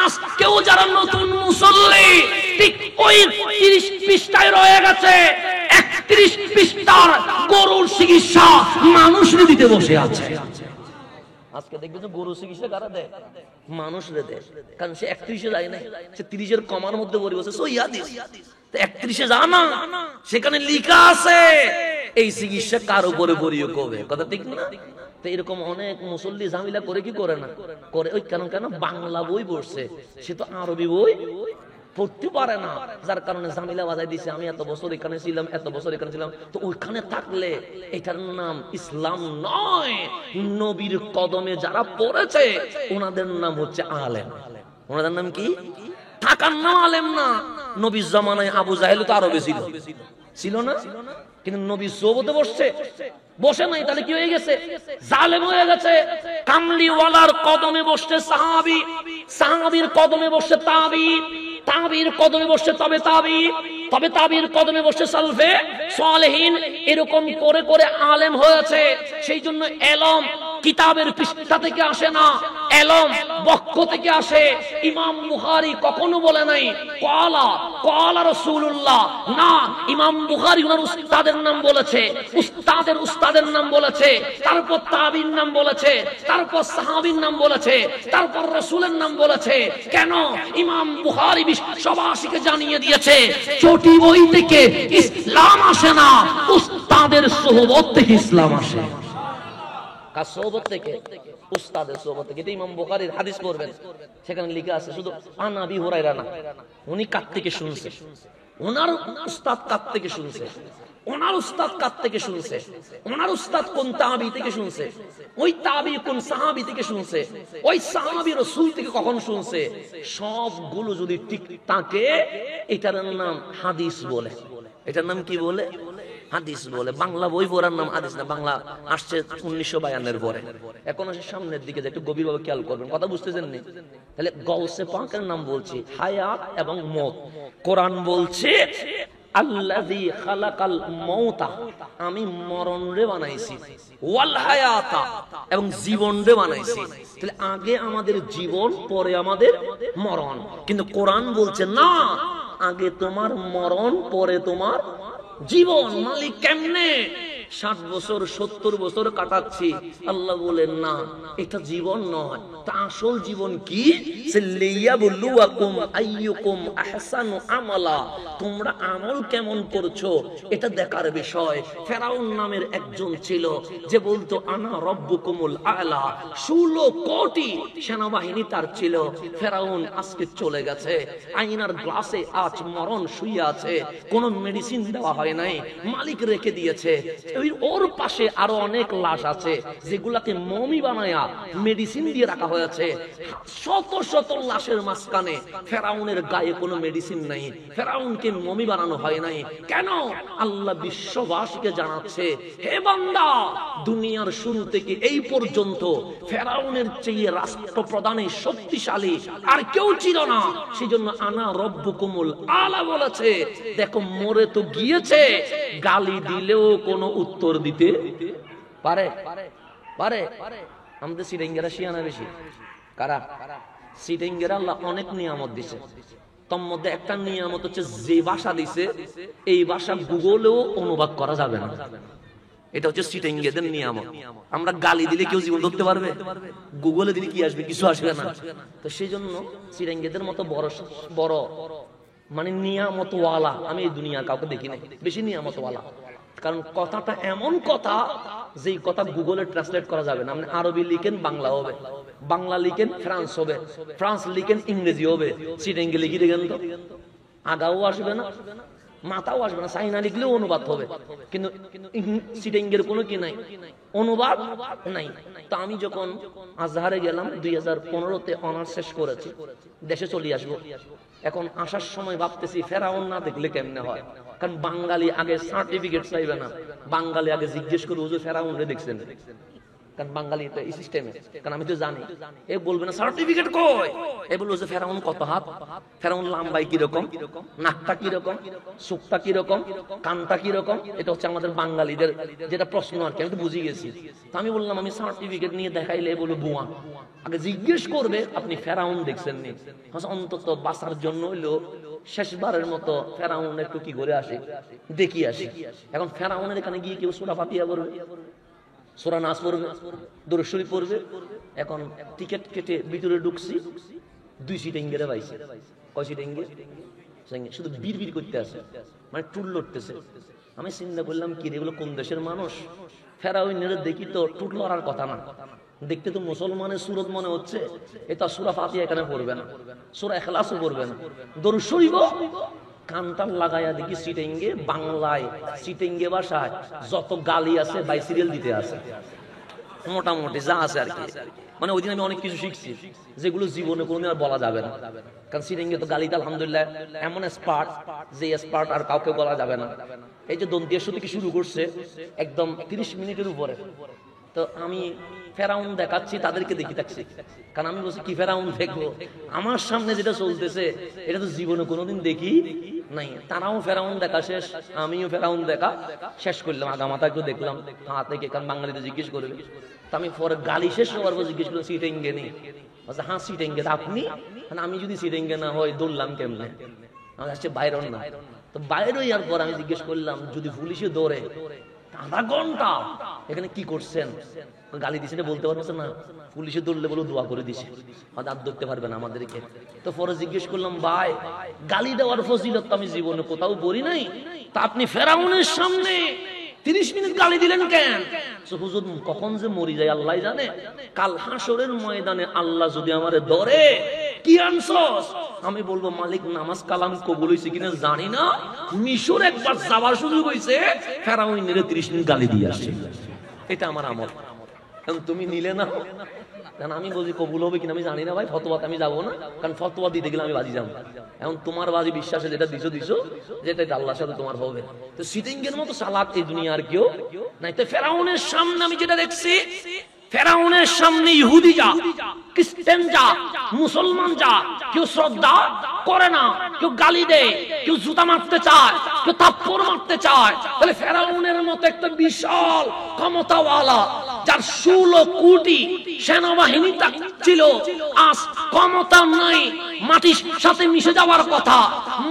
আজকেও যারা নতুন মুসল্লি, ঠিক ওই 30 পৃষ্ঠায় রয়ে গেছে। 31 পৃষ্ঠার গরুর চিকিৎসা মানুষরে দিতে বসে আছে। আজকে দেখবে যে গরু চিকিৎসা কারা দেয়? মানুষরে দেয়। কারণ সে 31-এ যায় নাই, সে 30-এর কমার মধ্যে বলি বসে সই হাদিস। 31-এ যা না, সেখানে লেখা আছে এই চিকিৎসা কার উপরে প্রয়োগ হবে। কথা ঠিক না? তো এরকম অনেক মুসল্লি ঝামেলা করে কি করে না করে? ওই কেন বাংলা বই পড়ছে, সে তো আরবি বই পড়তে পারে না, যার কারণে ঝামেলা বাজাই দিছে। আমি এত বছর এখানে ছিলাম, এত বছর এখানে ছিলাম, তো ওইখানে থাকলে এটার নাম ইসলাম নয়। নবীর কদমে যারা পড়েছে ওনাদের নাম হচ্ছে আলেম। ওনাদের নাম কি? থাকার নাম আলেম না। নবীর জামানায় আবু জাহেল তো আরো বেশি ছিল না, কিন্তু নবী সোহবতে বসে নাই, তাহলে কি হয়ে গেছে? জালেম হয়ে গেছে। কামলিওয়ালার কদমে বসছে সাহাবী, সাহাবীর কদমে বসছে তাবী, তাবীর কদমে বসছে তবে তাবী, তবে তাবীর কদমে বসছে সালফে সালেহিন। এরকম করে করে আলেম হয়েছে। সেই জন্য এলম কিতাবের পৃষ্ঠা থেকে আসে না, এলম বক্ষ থেকে আসে। ইমাম বুখারী কখনো বলে নাই ক্বালা ক্বালা রাসূলুল্লাহ, না, ইমাম বুখারী ওনার উস্তাদের নাম বলেছে, উস্তাদের উস্তাদের নাম বলেছে, তারপর তাবির নাম বলেছে, তারপর সাহাবীর নাম বলেছে, তারপর রাসূলের নাম বলেছে। কেন? ইমাম বুখারী বিশ্ববাসীকে জানিয়ে দিয়েছে চটি বই থেকে ইসলাম আসে না, উস্তাদের সোহবত থেকে ইসলাম আসে। কার সোহবত থেকে? উস্তাদের সোহবত থেকে। এটা ইমাম বুখারীর হাদিস পড়বেন, সেখানে লেখা আছে শুধু আন আবি হুরায়রা না, উনি কার থেকে শুনছে, ওনার উস্তাদ কার থেকে শুনছে, ওনার উস্তাদ কার থেকে শুনছে, ওনার উস্তাদ কোন তাবী থেকে শুনছে, ওই তাবী কোন সাহাবী থেকে শুনছে, ওই সাহাবী রাসূল থেকে কখন শুনছে, সবগুলো যদি ঠিক থাকে এটার নাম হাদিস বলে। এটার নাম কি বলে? হাদিস বলে। বাংলা বই পড়ার নাম হাদিস না, বাংলা আসছে 1952 পরে। এখন আসে সামনের দিকে, একটু গভীরভাবে খেয়াল করবেন, কথা বুঝতেছেন নি? তাহলে গাউসে পাকের নাম বলছি হায়াত এবং মওত। কোরআন বলছে আল্লাযী খালাকাল মাউতা, আমি মরণ রে বানাইছি, ওয়াল হায়াতা, এবং জীবন রে বানাইছি। তাহলে আগে আমাদের জীবন, পরে আমাদের মরণ। কিন্তু কোরআন বলছে না, আগে তোমার মরণ, পরে তোমার জীবন। মালিক কেমনে? 60 বছর 70 বছর কাটাচ্ছি, আল্লাহ বলেন না, এটা জীবন নয়। তা আসল জীবন কি? লিয়াবলুয়াকুম আইয়ুকুম আহসানু আমালা, তোমরা আমল কেমন করছো এটা দেখার বিষয়। ফেরাউন নামের একজন ছিল যে বলতো আনা রব্বুকুমুল আলা, 16 কোটি সেনাবাহিনী তার ছিল। ফেরাউন আজকে চলে গেছে, আয়নার গ্লাসে আজ মরণ শুয়ে আছে, কোনো মেডিসিন দেওয়া হয় নাই, মালিক রেখে দিয়েছে। ওর পাশে আরো অনেক লাশ আছে যেগুলাকে মমি বানায়া মেডিসিন দিয়ে রাখা হয়েছে। শত শত লাশের মাঝখানে ফেরাউনের গায়ে কোনো মেডিসিন নাই, ফেরাউনকে মমি বানানো হয় নাই। কেন? আল্লাহ বিশ্ববাসীকে জানাচ্ছে, হে বান্দা, দুনিয়ার শুরু থেকে এই পর্যন্ত ফেরাউনের চেয়ে রাষ্ট্রপ্রধানে শক্তিশালী আর কেউ ছিল না। সেজন্য আনা রব্বুকুমুল আলা বলেছে। দেখো, মরে তো গিয়েছে, গালি দিলেও কোনো উত্তর দিতে পারে পারে আমাদের সিটিংগেরা শিয়ানা বেশি। কারা? সিটিংগেরা আল্লাহ অনেক নিয়ামত দিছে, তার মধ্যে একটা নিয়ামত হচ্ছে যে ভাষা দিছে এই ভাষা গুগলেও অনুবাদ করা যাবে না। এটা হচ্ছে সিটিংগেদের নিয়ামত। আমরা গালি দিলে কেউ জীবন ধরতে পারবে? গুগলে দিলে কি আসবে? কিছু আসবে না। তো সেই জন্য সিটিংগেদের মতো বড় বড় মানে নিয়ামতওয়ালা আমি এই দুনিয়া কাউকে দেখি নাই, বেশি নিয়ামতওয়ালা। কারণ কথাটা এমন কথা যেই কথা গুগলে ট্রান্সলেট করা যাবে না। আপনি আরবি লিখেন বাংলা হবে, বাংলা লিখেন ফ্রান্স হবে, ফ্রান্স লিখেন ইংরেজি হবে, সিটিংগে লিখে দেখেন তো আগাও আসবে না, মাথাও আসবে না। চাইনা লিখলেও অনুবাদ হবে, কিন্তু সিটিংয়ের কোনো কি নাই, অনুবাদ নাই। তো আমি যখন আজহারে গেলাম 2015-তে অনার্স শেষ করেছি, দেশে চলে আসবো। এখন আসার সময় ভাবতেছি ফেরাউন না দেখলে কেমনে হয়। কারণ বাঙালি আগে সার্টিফিকেট চাইবে না, বাঙালি আগে জিজ্ঞেস করবে হুজুর ফেরাউন রে দেখছেন? কারণ বাঙালি তো এই সিস্টেমে, কারণ আমি তো জানি এ বলবে না সার্টিফিকেট কই, এ বলবো যে ফেরাউন কত হাত, ফেরাউন লাম্বাই কিরকম, নাকটা কিরকম, চোখটা কিরকম, কানটা কিরকম। এটা হচ্ছে আমাদের বাঙালিদের যেটা প্রশ্ন আর কি, আমি তো বুঝে গেছি। তো আমি বললাম আমি সার্টিফিকেট নিয়ে দেখাইলে এ বলবো বুয়া। আগে জিজ্ঞেস করবে আপনি ফেরাউন দেখছেন নি, অন্তত বাঁচার জন্য হইলো শেষবারের মতো ফেরাউন একটু কি করে আসে, দেখি আসি। এখন ফেরাউনের এখানে গিয়ে কেউ সূরা ফাতিহা পড়বে, সূরা নাস পড়বে, দরুদ শরীফ পড়বে। এখন টিকেট কেটে ভিতরে ঢুকছি, 2 সিটিংগেরে পাইছে। কয় সিটিংগে? শুধু বিড়বিড় করতে আছে, মানে টুল লড়তেছে। আমি চিন্তা করলাম কি রে, এগুলো কোন দেশের মানুষ? ফেরাউনের দেখি তো টুট লড়ার কথা না, দেখতে তো মুসলমানের সুরত মনে হচ্ছে, এটা সূরা ফাতিহা এখানে পড়বে না, সূরা ইখলাসও পড়বে না, দরুদ শরীফ কানটান লাগাইয়া দেখি সিটেঙ্গে বাংলায়, সিটেঙ্গে ভাষায় যত গালি আছে বাই সিরিয়াল দিতে আছে, মোটামুটি যা আছে আর কি। মানে ওই দিন আমি অনেক কিছু শিখছি যেগুলো জীবনে কোনোদিন আর বলা যাবে না, কারণ সিটেঙ্গে তো গালিটা আলহামদুলিল্লাহ এমন স্পার্ট যে স্পার্ট আর কাউকে বলা যাবে না। এই যে দন্তিয়া থেকে শুরু করছে একদম 30 মিনিটের উপরে, তো আমি ফেরাউন দেখাচ্ছি, তাদেরকে দেখি থাকছি, কারণ আমি বলছি কি ফেরাউন দেখবো, আমার সামনে যেটা চলতেছে এটা তো জীবনে কোনোদিন দেখি নাই। তারাও ফেরাউন দেখা শেষ, আমিও ফেরাউন দেখা শেষ করলাম, আগামাতা একটু দেখলাম হাত থেকে, কারণ বাঙালিতে জিজ্ঞেস করবে। তো আমি পরে গালি শেষ হওয়ার পর জিজ্ঞেস করলাম সিটেঙ্গে নেই, হ্যাঁ সিটেঙ্গে আপনি, আমি যদি সিটেঙ্গে না হয় দৌড়লাম কেমনে, আমার হচ্ছে বাইরেও না। তো বাইরে ইয়ার পর আমি জিজ্ঞেস করলাম যদি পুলিশে দৌড়ে আধা ঘন্টা এখানে কি করছেন, গালি দিছে বলতে পারছে না, পুলিশে ধরলে বলো দোয়া করে দিছে, আর ধরতে পারবে না আমাদেরকে। তো পরে জিজ্ঞেস করলাম ভাই গালি দেওয়ার ফজিলত তো আমি জীবনে কোথাও বলি নাই, তা আপনি ফেরাউনের সামনে 30 মিনিট গালি দিলেন কেন? হুজুর কখন যে মরি যায় আল্লাহ জানে, কাল হাসরের ময়দানে আল্লাহ যদি আমারে ধরে কি আনছস, আমি বলবো মালিক নামাজ কালাম কবুল হইছে কিনা জানি না, মিশর একবার যাওয়ার সুযোগ হইছে, ফেরাউনের 30 মিনিট গালি দিয়ে আসছে, এটা আমার আমল। কারণ তুমি নিলে না, কারণ আমি বলছি কবুল হবে কিনা আমি জানি না ভাই, ফতোয়াতে আমি যাবো না, কারণ ফতোয়া দিতে গেলে আমি বাজি যাবো। এখন তোমার বাজি বিশ্বাসে যেটা দিছো যেটা আল্লাহর সাথে তোমার হবে। তো সিটিংয়ের মতো সালাত এই দুনিয়া আর কেউ নাই। তো ফেরাউনের সামনে আমি যেটা দেখছি, ফেরাউনের সামনে ইহুদি যা, খ্রিস্টান যা, মুসলমান যা, কেউ শ্রদ্ধা করে না, কেউ গালি দেয়, কেউ জুতা মারতে চায়, কেউ থাপ্পড় মারতে চায়। তাহলে ফেরাউনের মতো একটা বিশাল ক্ষমতাওয়ালা যার 16 কোটি সেনাবাহিনী ছিল, আজ ক্ষমতা নাই, মাটির সাথে মিশে যাওয়ার কথা,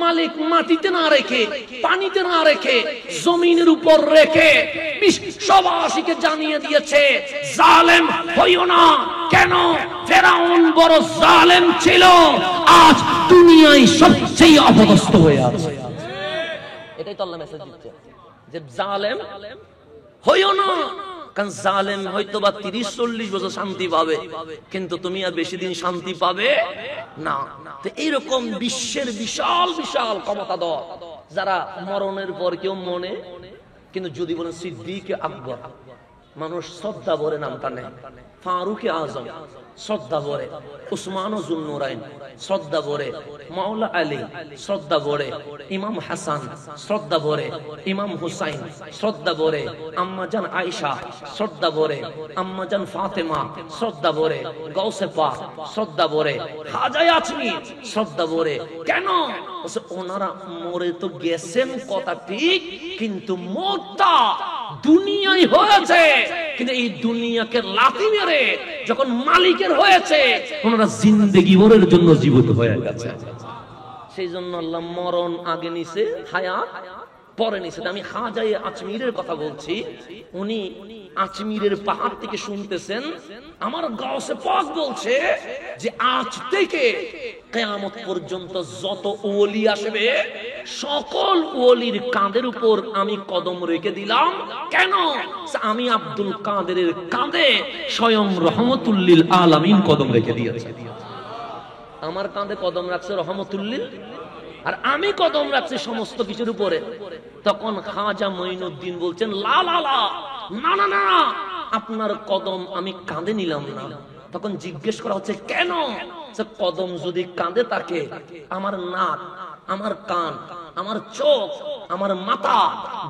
মালিক মাটিতে না রেখে, পানিতে না রেখে, জমিনের উপর রেখে বিশ্ববাসীকে জানিয়ে দিয়েছে জালেম হইও না। কেন? ফেরাউন বড় জালেম ছিল, আজ দুনিয়ায় সবচেয়ে অপদস্থ হয়ে আছে। এটাই তো আল্লাহ মেসেজ দিচ্ছে যে জালেম হইও না, কারণ জালেম হয়তো বা 30-40 বছর শান্তি পাবে, কিন্তু তুমি আর বেশি দিন শান্তি পাবে না। তো এইরকম বিশ্বের বিশাল বিশাল ক্ষমতাধর যারা মরণের পর কেউ মনে, কিন্তু যদি বলেন সিদ্দিক আকবর, মানুষ শ্রদ্ধা ভরে নামটা নেয়, ফারুক আজম শ্রদ্ধা ভরে, উসমান জুন্নুরাইন শ্রদ্ধা ভরে, মাওলা আলী শ্রদ্ধা ভরে, ইমাম হাসান শ্রদ্ধা ভরে, ইমাম হুসাইন শ্রদ্ধা ভরে, আম্মাজান আয়েশা শ্রদ্ধা ভরে, আম্মাজান ফাতেমা শ্রদ্ধা ভরে, গাউসে পাক শ্রদ্ধা ভরে, খাজা আজমি শ্রদ্ধা ভরে। কেন? ওনারা মরে তো গেছেন কথা ঠিক, কিন্তু মরটা দুনিয়ায় হয়েছে, কিন্তু এই দুনিয়াকে লাথি মেরে যখন মালিকের হয়েছে, ওনারা জিন্দেগি ভরের জন্য জীবিত হয়ে গেছে। সেই জন্য আল্লাহ মরণ আগে নিছে, হায়াত পরে নিছে। আমি খাজা আজমিরের কথা বলছি, উনি আজমিরের পাহাড় থেকে শুনতেছেন, আমার গাউসে পাক বলছে যে আজ থেকে কিয়ামত পর্যন্ত যত ওলি আসবে, সকল ওলির কাঁধের উপর আমি কদম রেখে দিলাম। কেন? আমি আব্দুল কাদেরের কাঁধে স্বয়ং রহমতুল্লিল আলামিন কদম রেখে দিয়েছে। আমার কাঁধে কদম রাখছে রহমতুল্লিল, আর আমি কদম রাখছি সমস্ত কিছুর উপরে। তখন খাজা মঈনুদ্দিন বলছেন লা লা লা, না না না, আপনার কদম আমি কাঁধে নিলাম না। তখন জিজ্ঞেস করা হচ্ছে কেন? কদম যদি কাঁধে থাকে, আমার নাক, আমার কান, আমার চোখ, আমার মাথা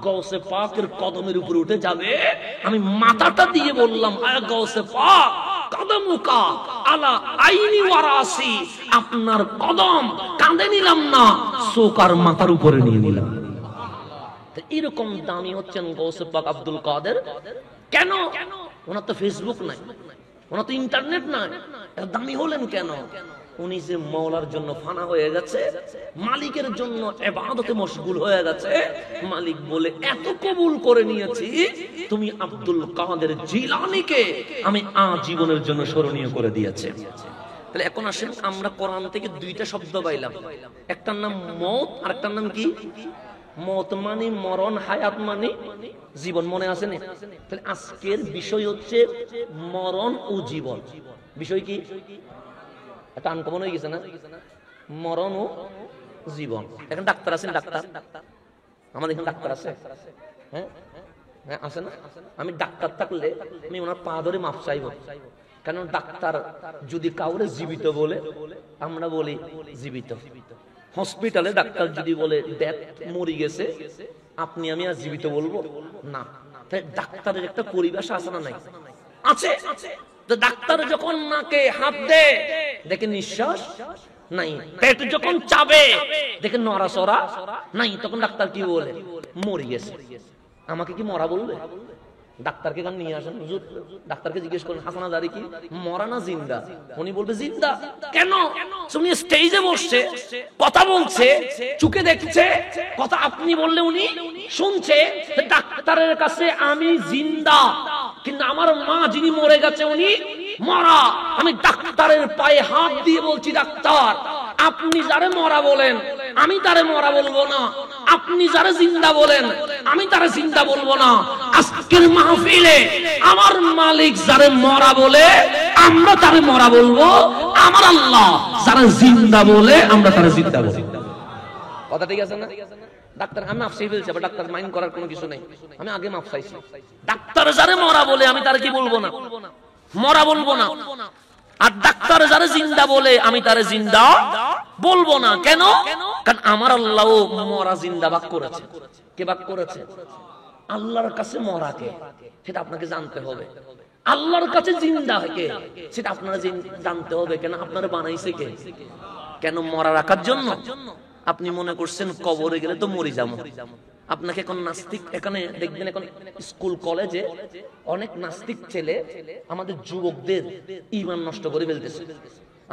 গাউসে পাকের কদমের উপরে উঠে যাবে। আমি মাথাটা দিয়ে বললাম আয় গাউসে পাক, কদমুকা আলা আইনি ওয়ারাসি, আপনার কদম কাঁধে নিলাম না, চোখ আর মাথার উপরে নিয়ে নিলাম। এরকম দামি হচ্ছেন গাউসে পাক আব্দুল কাদের। কেন? ওনার তো ফেসবুক নাই, ওনার তো ইন্টারনেট নাই, এত দামি হলেন কেন? উনি যে মওলার জন্য ফানা হয়ে গেছে, মালিকের জন্য ইবাদতে মশগুল হয়ে গেছে। মালিক বলে এত কবুল করে নিয়েছি, তুমি আব্দুল কাদের জিলানীকে আমি আজীবনের জন্য স্মরণীয় করে দিয়েছে। তাহলে এখন আসেন, আমরা কোরআন থেকে দুইটা শব্দ পাইলাম, একটার নাম মওত আর একটার নাম কি? মত মানে মরণ, হায়াত মানে জীবন। মনে আছে না? তাহলে আজকের বিষয় হচ্ছে মরণ ও জীবন। বিষয় কি? এটা আনকমন হয়ে গেছে না? মরণ ও জীবন। এখন ডাক্তার আছেন? ডাক্তার আমাদের এখানে ডাক্তার আছে? হ্যাঁ হ্যাঁ আছে না? আমি ডাক্তার থাকলে আমি ওনার পা ধরে মাফ চাইব। কারণ ডাক্তার যদি কাউরে জীবিত বলে, আমরা বলি জীবিত। হসপিটালে ডাক্তার যদি বলে ডেথ, মরে গেছে, আপনি আমি আর জীবিত বলবো না। তাই ডাক্তারের একটা পরিবেশ আছে না? নাই? আছে। ডাক্তার যখন নাকে হাত দেয় দেখে নিঃশ্বাস নাই, পেট যখন চাবে দেখে নড়াচড়া নাই, তখন ডাক্তার কি বলে? মরে গেছে। আমাকে কি মরা বলবে? ডাক্তারকে গান নিয়ে আসেন, হুজুর ডাক্তারকে জিজ্ঞেস করেন হাসানা দাঁড়ি কি মরা না জিন্দা? উনি বলবে জিন্দা। কেন? উনি স্টেজে বসছে, কথা বলছে, চোখে দেখছে, কথা আপনি বললে উনি শুনছে। ডাক্তারের কাছে আমি জিন্দা, কিন্তু আমার মা যিনি মরে গেছে উনি মরা। আমি ডাক্তারের পায়ে হাত দিয়ে বলছি, ডাক্তার আপনি যারে মরা বলেন আমি তারে মরা বলবো না, আপনি যারে জিন্দা বলেন আমি তারে জিন্দা বলবো না। আজকের মাহফিলে আমার মালিক যারে মরা বলে আমরা তারে মরা বলবো, আমার আল্লাহ যারা জিন্দা বলে আমরা তারে জিন্দা বলবো। কথা ঠিক আছে না? ডাক্তার আমি মাফ চাই বলছি, ডাক্তার মাইন্ড করার কোনো কিছু নেই, আমি আগে মাফ চাইছি। ডাক্তার যারে মরা বলে আমি তারে কি বলবো না? মরা বলবো না। আর ডাক্তার যারা জিন্দা বলে আমি তারে জিন্দা বলবো না। কেন? কারণ আমার আল্লাহ মরা জিন্দা ভাগ করেছে। কে ভাগ করেছে? আল্লাহর কাছে মরা কে সেটা আপনাকে জানতে হবে, আল্লাহর কাছে জিন্দা কে সেটা আপনারা জানতে হবে। কেন? আপনারা বানাইছে কে? কেন? মরা রাখার জন্য। আপনি মনে করছেন কবরে গেলে তো মরে যাবো। আপনাকে এখন নাস্তিক, এখানে দেখবেন এখন স্কুল কলেজে অনেক নাস্তিক ছেলে আমাদের যুবকদের ঈমান নষ্ট করে ফেলতেছে।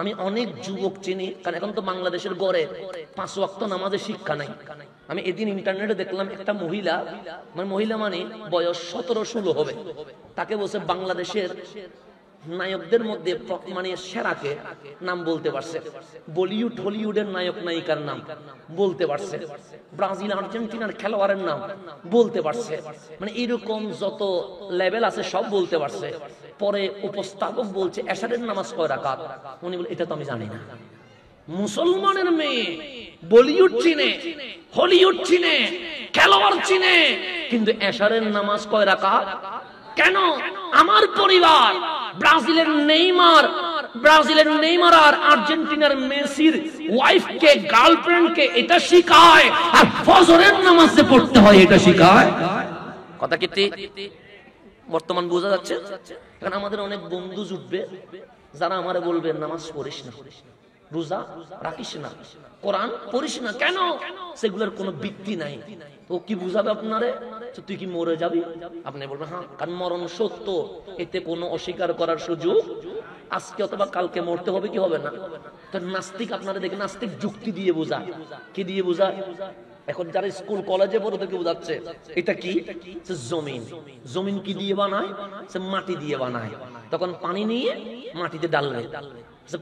আমি অনেক যুবক চিনি, কারণ এখন তো বাংলাদেশের গড়ে 5 ওয়াক্ত নামাজের শিক্ষা নাই। আমি এদিন ইন্টারনেটে দেখলাম একটা মহিলা, মানে বয়স 17-16 হবে, তাকে বলছে বাংলাদেশের নায়কদের মধ্যে মানে সেরাকে নাম বলতে পারছে, বলিউড হলিউডের নায়ক নায়িকার নাম বলতে পারছে, ব্রাজিল আর্জেন্টিনার খেলোয়াড়ের নাম বলতে পারছে, মানে এরকম যত লেভেল আছে সব বলতে পারছে। পরে উপস্থাপক বলছে এশারের নামাজ কয় রাকাত? উনি বলে এটা তো আমি জানি না। মুসলমানের মেয়ে বলিউড চিনে, হলিউড চিনে, খেলোয়াড় চিনে, কিন্তু এশারের নামাজ কয় রাকাত? কেন? আমার পরিবার ব্রাজিলের নেইমার আর আর্জেন্টিনার মেসির ওয়াইফকে, গার্লফ্রেন্ডকে এটা শিখায়, আর ফজরের নামাজ যে পড়তে হয় এটা শিখায়। কথা কি ঠিক? বর্তমান বোঝা যাচ্ছে? কারণ আমাদের অনেক বন্ধু জুটবে যারা আমারে বলবে নামাজ পড়িস না, রোজা রাখিস না, কোরআন পড়িস না। কেন? সেগুলোর কোনো ভিত্তি নাই। তো কি বুঝাবে আপনারে? তুই কি মরে যাবি? আপনি বলবেন হ্যাঁ, কারণ মরণ সত্য, এতে কোনো অস্বীকার করার সুযোগ আজকে অথবা কালকে মরতে হবে, কি হবে না? তো নাস্তিক আপনারা দেখেন, নাস্তিক যুক্তি দিয়ে বোঝায়। কি দিয়ে বোঝায়? এখন যারা স্কুল কলেজে পড়ে তাকে বোঝাচ্ছে এটা কি? জমিন। জমিন কি দিয়ে বানায়? সে মাটি দিয়ে বানায়। তখন পানি নিয়ে মাটিতে ডালবে,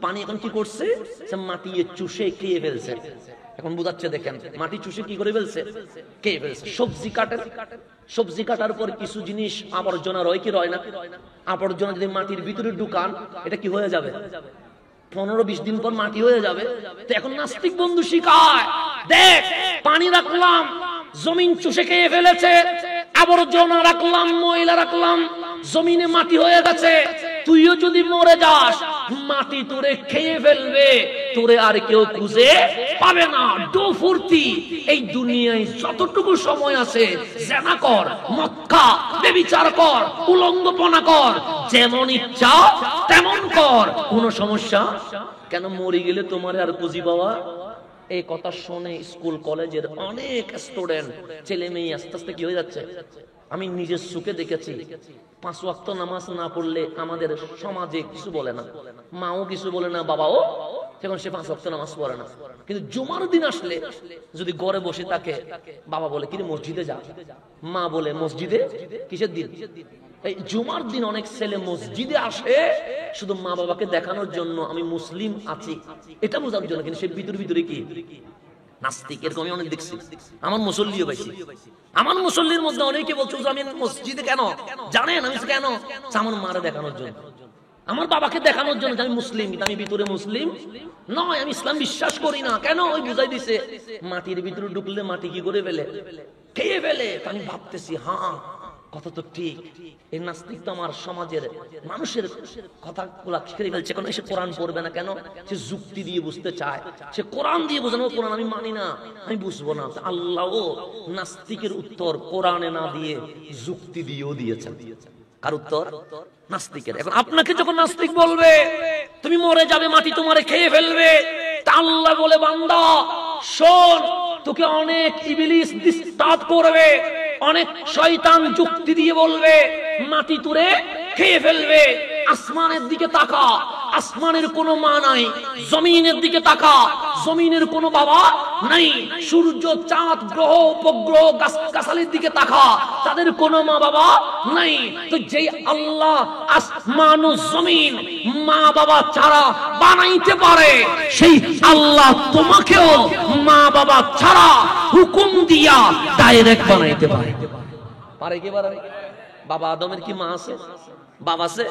পানি এখন কি করছে? সে মাটি চুষে খেয়ে ফেলছে। এখন বুঝাচ্ছে দেখেন, মাটি চুষে কি করে ফেলছে? খেয়ে ফেলছে। সবজি কাটার পর কিছু জিনিস আবর্জনা রয় কি রয় না? আবর্জনা যদি মাটির ভিতরে ঢুকান এটা কি হয়ে যাবে? 15-20 দিন পর মাটি হয়ে যাবে। তো এখন নাস্তিক বন্ধু শিখায়, দেখ পানি রাখলাম, জমিন চুষে খেয়ে ফেলেছে, আবর্জনা রাখলাম, ময়লা রাখলাম, জমিনে মাটি হয়ে গেছে। তুইও যদি মরে যাস মাটি তোরে খেয়ে ফেলবে, তোরে আর কেউ খুঁজে পাবে না। ডো ফুর্তি, এই দুনিয়ায় যতটুকু সময় আছে জেনা কর, মদ খা, ব্যভিচার কর, উলঙ্গপনা কর, যেমন ইচ্ছা তেমন কর, কোনো সমস্যা। কেন? মরে গেলে তোমার আর পুঁজি পাওয়া। এই কথা শুনে স্কুল কলেজের অনেক স্টুডেন্ট, ছেলে মেয়ে আস্তে আস্তে কি হয়ে যাচ্ছে? আমি নিজের চোখে দেখেছি, 5 ওয়াক্ত নামাজ না পড়লে আমাদের সমাজে কিছু বলে না, মাও কিছু বলে না, বাবাও, তখন সে 5 ওয়াক্ত নামাজ পড়ে না। কিন্তু জুমার দিন আসলে যদি ঘরে বসে থাকে, বাবা বলে কি মসজিদে যা, মা বলে মসজিদে কিসের দিন? এই জুমার দিন অনেক ছেলে মসজিদে আসে শুধু মা বাবাকে দেখানোর জন্য আমি মুসলিম আছি এটা বোঝার জন্য, কিন্তু সে ভিতরে কি নাস্তিক এরকম আমি অনেক দেখছি, আমার মুসল্লিও পাইছি। আমার মুসল্লির মধ্যে অনেকে বলছে আমি মসজিদে কেন জানেন, আমি কেন আমার মারে দেখানোর জন্য, আমার বাবাকে দেখানোর জন্য আমি মুসলিম, কিন্তু আমি ভিতরে মুসলিম নয়, আমি ইসলাম বিশ্বাস করি না। কেন? ওই বুঝাই দিছে মাটির ভিতরে ঢুকলে মাটি কি করে ফেলে, খেয়ে ফেলে। আমি ভাবতেছি হ্যাঁ কত তো ঠিক। এই নাস্তিক তো আমার সমাজের মানুষের কথাগুলা খেয়ে ফেলছে। কারণ সে কোরআন পড়বে না, কেন? সে যুক্তি দিয়ে বুঝতে চায়, সে কোরআন দিয়ে বোঝানো। কোরআন আমি মানি না, আমি বুঝবো না। আল্লাহ নাস্তিকের উত্তর কোরআনে না দিয়ে যুক্তি দিয়েও দিয়েছেন। কার উত্তর? নাস্তিকের। এখন আপনাকে যখন নাস্তিক বলবে তুমি মরে যাবে, মাটি তোমারে খেয়ে ফেলবে, তা আল্লাহ বলে বান্দা শোন, তোকে অনেক ইবলিস ডিস্টার্ব করবে, অনেক শয়তান যুক্তি দিয়ে বলবে মাটি তুরে খেয়ে ফেলবে। আসমানের দিকে তাকা, আসমানের কোনো মা নাই। জমিনের দিকে তাকা, জমিনের কোনো বাবা নাই। সূর্য, চাঁদ, গ্রহ, উপগ্রহ, গাছগাছালির দিকে তাকা, তাদের কোনো মা বাবা নাই। তো যেই আল্লাহ আসমান ও জমিন মা বাবা ছাড়া বানাইতে পারে, সেই আল্লাহ তোমাকেও মা বাবা ছাড়া হুকুম দিয়া ডাইরেক্ট বানাইতে পারে। পারে কি পারে? বাবা আদমের কি মা আছে? বাবা আছে?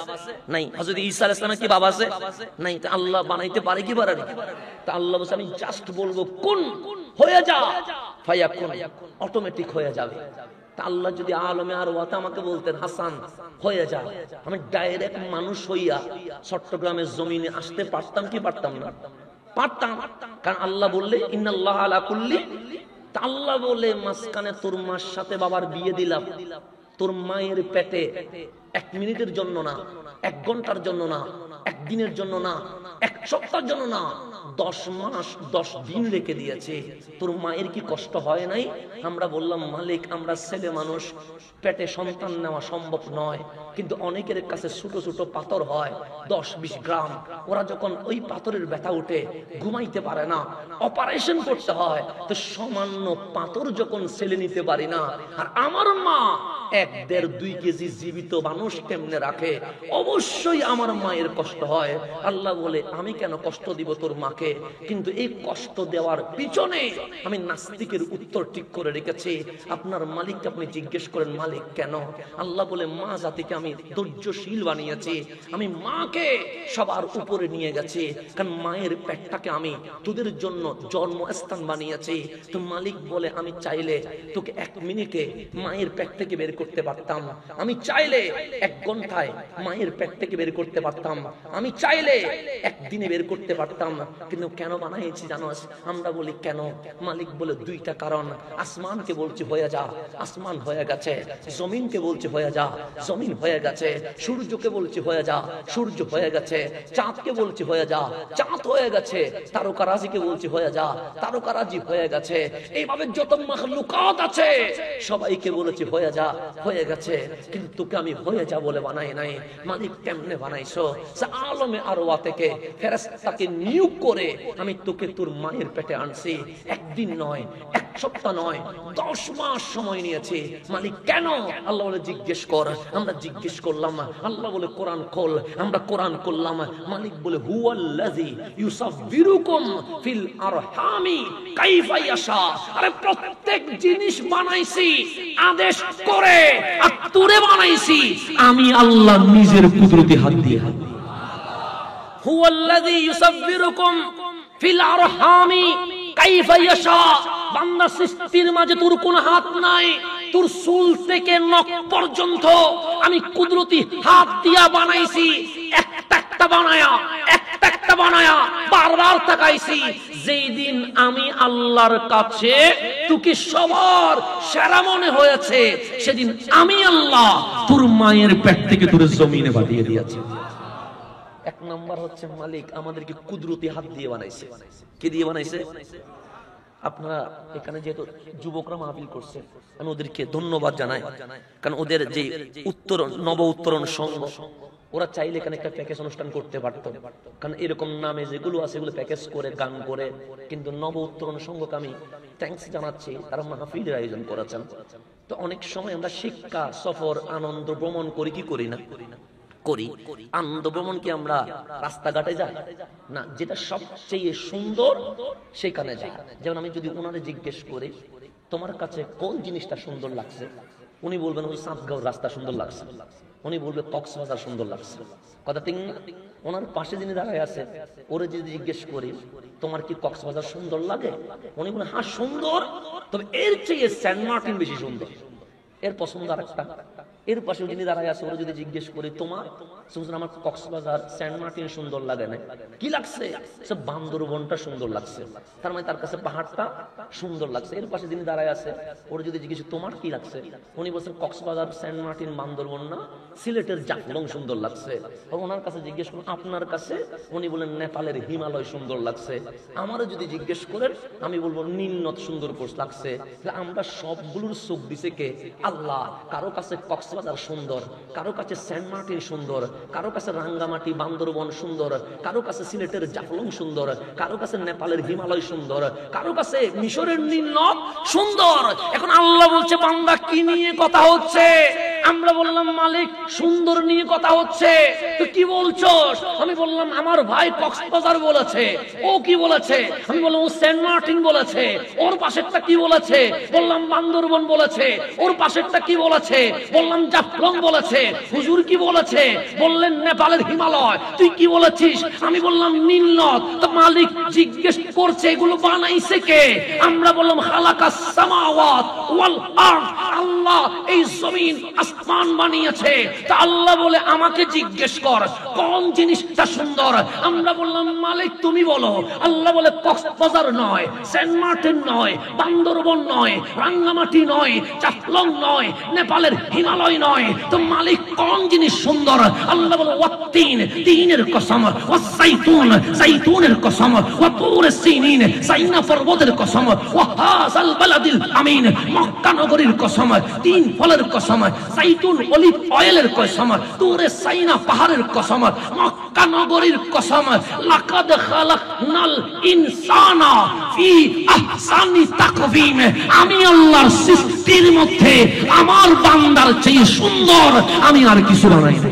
নাই। হযরত ঈসা আলাইহিস সালামের কি বাবা আছে? নাই। তা আল্লাহ বানাইতে পারে কি পারে না? তা আল্লাহ বলে আমি জাস্ট বলবো কুন হয়ে যা, ফায়াকুন, অটোমেটিক হয়ে যাবে। তা আল্লাহ যদি আলমে আর ওয়াতে আমাকে বলতেন হাসান হয়ে যা, আমি ডাইরেক্ট মানুষ হইয়া চট্টগ্রামের জমিনে আসতে পারতাম কি পারতাম না? পারতাম। কারণ আল্লাহ বললে ইন্নাল্লাহ আলা কুল্লি, তা আল্লাহ বলে মাঝখানে তোর মার সাথে বাবার বিয়ে দিলাম, তোর মায়ের পেটে 1 মিনিটের জন্য না, 1 ঘন্টার জন্য না, 1 দিনের জন্য না, 1 সপ্তাহের জন্য না, 10 মাস 10 দিন রেখে দিয়েছে। তোর মায়ের কি কষ্ট হয় নাই? আমরা বললাম মালিক আমরা ছেলে মানুষ, পেটে সন্তান নেওয়া সম্ভব নয়, কিন্তু অনেকের কাছে ছোট ছোট পাথর হয় 10-20 গ্রাম। ওরা যখন ওই পাথরের ব্যথা উঠে ঘুমাইতে পারে না, অপারেশন করতে হয়। তো সামান্য পাথর যখন ছেলে নিতে পারি না, আর আমার মা 1-1.5-2 কেজি জীবিত মানুষ কেমনে রাখে, অবশ্যই আমার মায়ের কষ্ট হয়। আল্লাহ বলে আমি কেন কষ্ট দিব তোর মাকে? কিন্তু এই কষ্ট দেওয়ার পিছনে আমি নাস্তিকের উত্তর ঠিক করে রেখেছি। আপনার মালিককে আপনি জিজ্ঞেস করেন মালিক কেন? আল্লাহ বলে মা জাতিকে আমি ধৈর্যশীল বানিয়েছি, আমি মাকে সবার উপরে নিয়ে গেছি, কারণ মায়ের পেটটাকে আমি তোদের জন্য জন্মস্থান বানিয়েছি। তো মালিক বলে আমি চাইলে তোকে 1 মিনিটে মায়ের পেট থেকে বের করতে পারতাম, আমি চাইলে 1 ঘন্টায় মায়ের পেট থেকে বের করতে পারতাম, আমি চাইলে 1 দিনে বের করতে পারতাম। কিন্তু কেন বানাইছি জানো? আমরা বলি কেন? মালিক বলে 2টা কারণ। আসমানকে বলছি হয়ে যা, আসমান হয়ে গেছে। জমিনকে বলছি হয়ে যা, জমিন হয়ে গেছে। সূর্যকে বলছি হয়ে যা, সূর্য হয়ে গেছে। চাঁদকে বলছি হয়ে যা, চাঁদ হয়ে গেছে। তারকারাজিকে বলছি হয়ে যা, তারকারাজি হয়ে গেছে। এইভাবে যত মাখলুকাত আছে সবাইকে বলেছি হয়ে যা, হয়ে গেছে। কিন্তু তোকে আমি হয়ে যা বলে বানাই নাই। মালিক কেমনে বানাইছো? আলমে আরওয়া থেকে ফেরেশতাকে নিয়োগ করে আমি তোকে তোর মায়ের পেটে আনছি। 1 দিন নয়, 1 সপ্তাহ নয়, 10 মাস সময় নিয়েছে। মালিক কেন? আল্লাহ বলে জিজ্ঞেস কর। আমরা জিজ্ঞেস করলাম, আল্লাহ বলে কোরআন খোল। আমরা কোরআন করলাম। মালিক বলে হুয়াল্লাযী ইউসাফফিরুকুম ফিল আরহামি কাইফা ইয়াশা। আরে প্রত্যেক জিনিস বানাইছি আদেশ করে, আর তোরে বানাইছি আমি আল্লাহ নিজের কুদরতি হাত দিয়ে। হুয়াল্লাযী ইউসাফফিরুকুম ফিল আরহামি কাইফা ইয়াশা। বান্দা সৃষ্টির মাঝে তোর কোনো হাত নাই, তোর চুল থেকে নখ পর্যন্ত আমি কুদরতি হাত দিয়া বানাইছি। একটা একটা বানায়া, একটা একটা বানায়া বারবার তাকাইছি। যেই দিন আমি আল্লাহর কাছে তোকে সবার সেরা মনে হয়েছে, সেদিন আমি আল্লাহ তোর মায়ের পেট থেকে তোর জমিনে পাঠিয়ে দিয়েছি। 1 নাম্বার হচ্ছে মালিক আমাদেরকে কুদরতি হাত দিয়ে বানাইছে। কি দিয়ে বানাইছে? আপনারা এখানে যেহেতু যুবকরা মাহফিল করছে, আমি ওদেরকে ধন্যবাদ জানাই। কারণ ওদের যে নব উত্তরণ সংঘ, ওরা চাইলে এখানে একটা প্যাকেজ অনুষ্ঠান করতে পারত। কারণ এরকম নামে যেগুলো আছে এগুলো প্যাকেজ করে গান করে। কিন্তু নব উত্তরণ সংঘকে আমি থ্যাঙ্কস জানাচ্ছি, তারা মাহফিলের আয়োজন করেছেন। তো অনেক সময় আমরা শিক্ষা সফর আনন্দ ভ্রমণ করি কি করি না? করি, আনন্দ ভ্রমণ কি আমরা রাস্তাঘাটে যাই না, যেটা সবচেয়ে সুন্দর সেখানে যাই। যেমন আমি যদি ওনারে জিজ্ঞেস করি তোমার কাছে কোন জিনিসটা সুন্দর লাগছে, উনি বলবেন ওই সাতগাঁও রাস্তা সুন্দর লাগছে, উনি বলবে কক্সবাজার সুন্দর লাগছে। কথা ঠিক না? ওনার পাশে যিনি দাঁড়ায় আছে ওরে যদি জিজ্ঞেস করি তোমার কি কক্সবাজার সুন্দর লাগে, উনি বলেন হ্যাঁ সুন্দর, তবে এর চেয়ে সেন্ট মার্টিন বেশি সুন্দর। এর পছন্দ আর একটা। এর পাশে যিনি দাঁড়ায় আছে ওরা যদি জিজ্ঞেস করি তোমার, আমার কক্সবাজার সেন্ট মার্টিন সুন্দর লাগে না, কি লাগছে, সব বান্দরবনটা সুন্দর লাগছে, তার মানে তার কাছে পাহাড়টা সুন্দর লাগছে। এর পাশে যিনি দাঁড়ায় আছে ওরা যদি জিজ্ঞেস তোমার কি লাগছে, উনি বলছেন কক্সবাজার সেন্ট মার্টিন বান্দরবন না, সিলেটের জাফলং সুন্দর লাগছে। ওনার কাছে জিজ্ঞেস করুন আপনার কাছে, উনি বলেন নেপালের হিমালয় সুন্দর লাগছে। আমারও যদি জিজ্ঞেস করেন আমি বলবো নীলনদ সুন্দর লাগছে। আমরা সবগুলোর চোখ দিছে কে? আল্লাহ। কারো কাছে কক্সবাজার সুন্দর, কারো কাছে সেন্ট মার্টিন সুন্দর, কারো কাছে রাঙ্গামাটি বান্দরবন সুন্দর, কারো কাছে সিলেটের জাফলং সুন্দর, কারো কাছে নেপালের হিমালয় সুন্দর, কারো কাছে মিশরের নীলনদ সুন্দর। এখন আল্লাহ বলছে বান্দা কি নিয়ে কথা হচ্ছে? আমরা বললাম মালিক সুন্দর নিয়ে কথা হচ্ছে। তো কি বলছো? আমি বললাম আমার ভাই কক্সবাজার বলেছে। ও কি বলেছে? আমি বললাম ও সেন্ট মার্টিন বলেছে। ওর পাশেরটা কি বলেছে? বললাম বান্দরবন বলেছে। ওর পাশেরটা কি বলেছে? বললাম জাফলং বলেছে। হুজুর কি বলেছে? বললেন নেপালের হিমালয়। তুই কি বলেছিস? আমি বললাম নীলনদ। তো মালিক জিজ্ঞেস করছে এগুলো বানাইছে কে? আমরা বললাম খালাকাস সামাওয়াত ওয়াল আরদ, আল্লাহ এই জমিন আসমান বানিয়েছে। তা আল্লাহ বলে আমাকে জিজ্ঞেস কর কোন জিনিসটা সুন্দর। আমরা বললাম মালিক তুমি বলো। আল্লাহ বলে কক্সবাজার নয়, সেন্ট মার্টিন নয়, বান্দরবন নয়, রাঙ্গামাটি নয়, জাফলং নয়, নেপালের হিমালয় নয়। তো মালিক কোন জিনিস সুন্দর? আল্লাহ বলে ওয়াত্তিন, তিনের কসম, ওয়াসাইতুন, জাইতুনের কসম, ওয়াতুর সিনিন, সাইনা পর্বতের কসম, ওয়াহাযাল বালাদিল আমিন, মক্কা নগরীর কসম, তিন ফলের কসম, জাইতুন অলিভ অয়েলের কসম, তুরে সাইনা পাহাড়ের কসম, মক্কা নগরীর কসম। লাকাদ খালাকনাল ইনসানা ফি আহসানি তাকওয়িম। আমি আল্লাহর সৃষ্টির মধ্যে আমার বান্দার চেয়ে সুন্দর আমি আর কিছু বানাই না।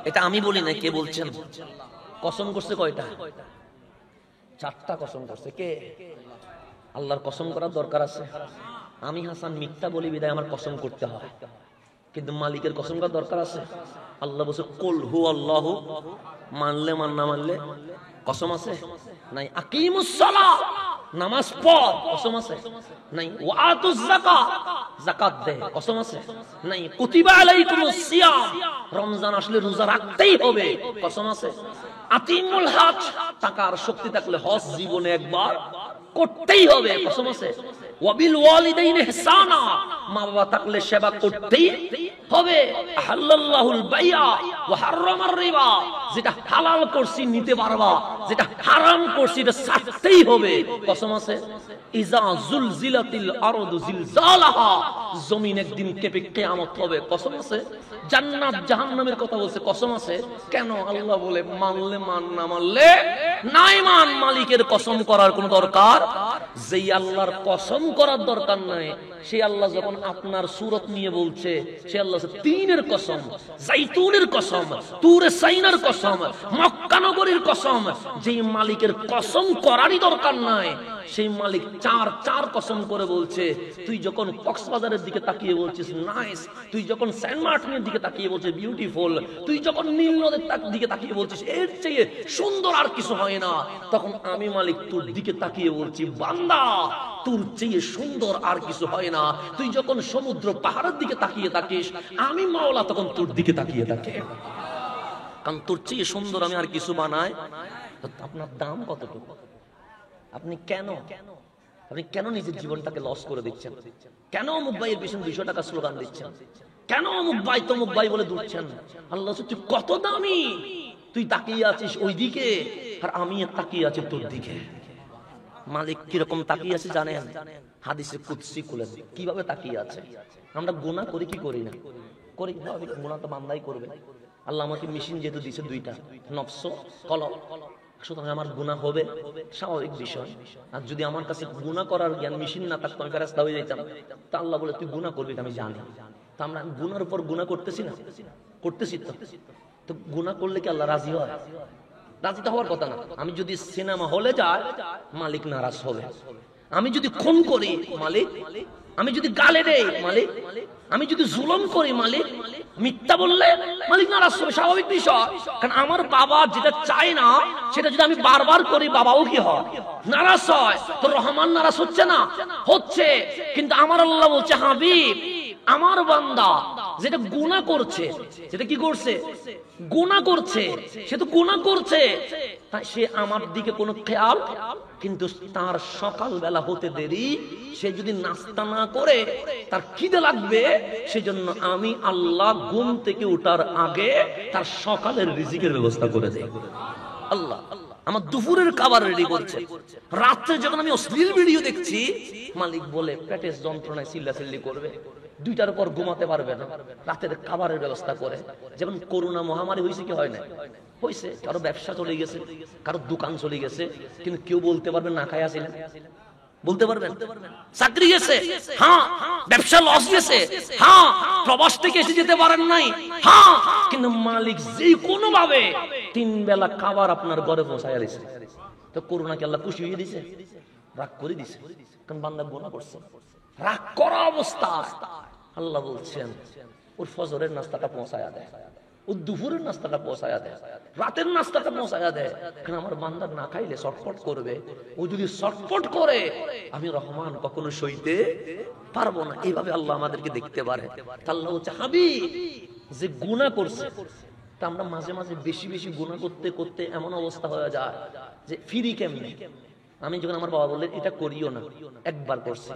এটা আমি বলি না, কে বলছেন? কসম করছে কয়টা? 4টা কসম করছে। কে? আল্লাহর কসম করার দরকার আছে? আমি হাসান মিথ্যা বলি বিদায় আমার কসম করতে হয়, কিন্তু মালিকের কসম করার দরকার আছে। আল্লাহ বলছে কুল হু আল্লাহু, মানলে মান না মানলে কসম আছে নাই? আকিমুস সালাত, নামাজ পড়, কসম আছে নাই? ওয়াতুজ যাকাত, যাকাত দে, কসম আছে নাই? কুতিবা আলাইকুমুস সিয়াম, রমজান আসলে রোজা রাখতেই হবে, কসম আছে? আতিমুল হজ, টাকার শক্তি থাকলে হজ জীবনে একবার করতেই হবে, কসম আছে? ওয়াবিল ওয়ালিদাইনি ইহসানা, মা বাবা থাকলে সেবা করতেই হবে। আহাল্লাল্লাহুল বাইআ ওয়া হারামার রিবা, যেটা হালাল করছি নিতে পারবা, যেটা হারাম করছি এটা ছাড়তেই হবে, কসম আছে? ইজা জুলজিলাতিল আরদু জিলজালাহা, জমিন একদিন কেঁপে কিয়ামত হবে, কসম আছে? জান্নাত জাহান্নামের কথা বলছে, কসম আছে? কেন? আল্লাহ বলে মানলে মান, না মানলে নাই মান। মালিকের কসম করার কোনো দরকার? যেই আল্লাহর কসম করার দরকার নাই সেই আল্লাহ যখন আপনার সূরত নিয়ে বলছে, সে আল্লাহ তিনের কসম, জাইতুনের কসম, তুরে সাইনার কসম, মক্কা নগরীর কসম। যেই মালিকের কসম করারই দরকার নাই সেই মালিক চার কসম করে বলছে। তুই যখন কক্সবাজারের দিকে তাকিয়ে বলছিস নাইস, তুই যখন সেন্ট মার্টিনের দিকে তাকিয়ে বলছিস বিউটিফুল, তুই যখন নীল নদের দিকে তাকিয়ে বলছিস এর চেয়ে সুন্দর আর কিছু হয় না, তখন আমি মালিক তোর দিকে তাকিয়ে বলছি বান্দা তোর চেয়ে সুন্দর আর কিছু হয় না। তুই যখন সমুদ্র পাহাড়ের দিকে তাকিয়ে থাকিস আমি মাওলা তখন তোর দিকে তাকিয়ে থাকি, কারণ তোর চেয়ে সুন্দর আমি আর কিছু বানাই। আপনার দাম কতটুকু? আপনি কেন নিজের জীবনটাকে লস করে দিচ্ছেন? কেন অমুক ভাইয়ের পিছনে 200 টাকা স্লোগান দিচ্ছেন? কেন অমুক ভাই তমুক ভাই বলে দৌড়ছেন? আল্লাহ তুই কত দামি, তুই তাকিয়ে আছিস ওই দিকে আর আমি তাকিয়ে আছি তোর দিকে। মালিক কিরকম তাকিয়ে আছে জানেন? হাদিসে কুদসি খুলেন কিভাবে তাকিয়ে আছে। আমরা গুনাহ করি কি করি না? করি। গুনাহ তো বান্দাই করবে। আল্লাহ আমাকে মেশিন যেহেতু দিয়েছে 2টা, নফস কলব।
সুতরাং আমার গুনাহ হবে স্বাভাবিক বিষয়। আর যদি আমার কাছে গুনাহ করার জ্ঞান মেশিন না থাকতো, আমি ফেরেশতা হয়ে যেতাম। তা আল্লাহ বলে তুই গুনাহ করবি, আমি জানি। তা আমরা গুনার উপর গুনাহ করতেছি না, করতেছি তো। তো গুনাহ করলে কি আল্লাহ রাজি হয়? রাজি তো হওয়ার কথা না। আমি যদি সিনেমা হলে যাই, মালিক নারাজ হবে। আমি যদি খুন করি, মালিক। আমি যদি গালে দেই, মালিক। আমি যদি জুলুম করি, মালিক। মিথ্যা বললে মালিক নারাজ হবে, স্বাভাবিক বিষয়। কারণ আমার বাবা যেটা চায় না, সেটা যদি আমি বারবার করি, বাবাও কি হয়? নারাজ হয়। তো রহমান নারাজ হচ্ছে না? হচ্ছে। কিন্তু আমার আল্লাহ বলছে, হাবিব, আমার বান্দা যেটা গুনাহ করছে, যেটা কি করছে? গুনাহ করছে। সে তো গুনাহ করছে, তাই সে আমার দিকে কোনো খেয়াল, কিন্তু তার সকালবেলা হতে দেরি, সে যদি নাস্তা না করে তার খিদে লাগবে, সেজন্য আমি আল্লাহ ঘুম থেকে ওঠার আগে তার সকালের রিজিকের ব্যবস্থা করে দেই। আল্লাহ আমার দুপুরের খাবার রেডি করছে। রাত্রে যখন আমি অশ্লীল ভিডিও দেখছি, মালিক বলে পেটের যন্ত্রণায় চিল্লাচিল্লি করবে, 2টার পর ঘুমাতে পারবে না, রাতের খাবারের ব্যবস্থা করে। যেমন করোনা মহামারী হয়েছে কি হয় না? হয়েছে। কারো ব্যবসা চলে গেছে, কারো দোকান চলে গেছে, কিন্তু কেউ বলতে পারবে না খায় আসিলেন? বলতে পারবেন? চাকরি গেছে, হ্যাঁ। ব্যবসা লস গেছে, হ্যাঁ। প্রবাস থেকে এসে যেতে পারেন নাই, হ্যাঁ। কিন্তু মালিক যে কোনো ভাবে 3 বেলা খাবার আপনার ঘরে পৌঁছায় দিয়েছে। তো করোনাকে আল্লাহ খুশি হয়ে দিয়েছে? রাগ করে দিছে, কারণ বান্দা গুনাহ করছে। রাগ করা অবস্থা আল্লাহ বলছেন ওর ফজরের নাস্তাটা পৌঁছায়া দেয়, ও দুপুরের নাস্তাটা পৌঁছায়া দেয়, রাতের নাস্তাটা পৌঁছায়া দেয়। কারণ আমার বান্দা না খাইলে শর্টফট করবে। ও যদি শর্টফট করে, আমি রহমান কখনো সইতে পারবো না। এইভাবে আল্লাহ আমাদেরকে দেখতে পারে। আল্লাহ বলছে, হাবিব, যে গুনাহ করছে, তা আমরা মাঝে মাঝে বেশি বেশি গুনাহ করতে করতে এমন অবস্থা হয়ে যায় যে ফিরি কেমনে। আমি যখন আমার বাবা বললেন এটা করিও না, একবার করছি,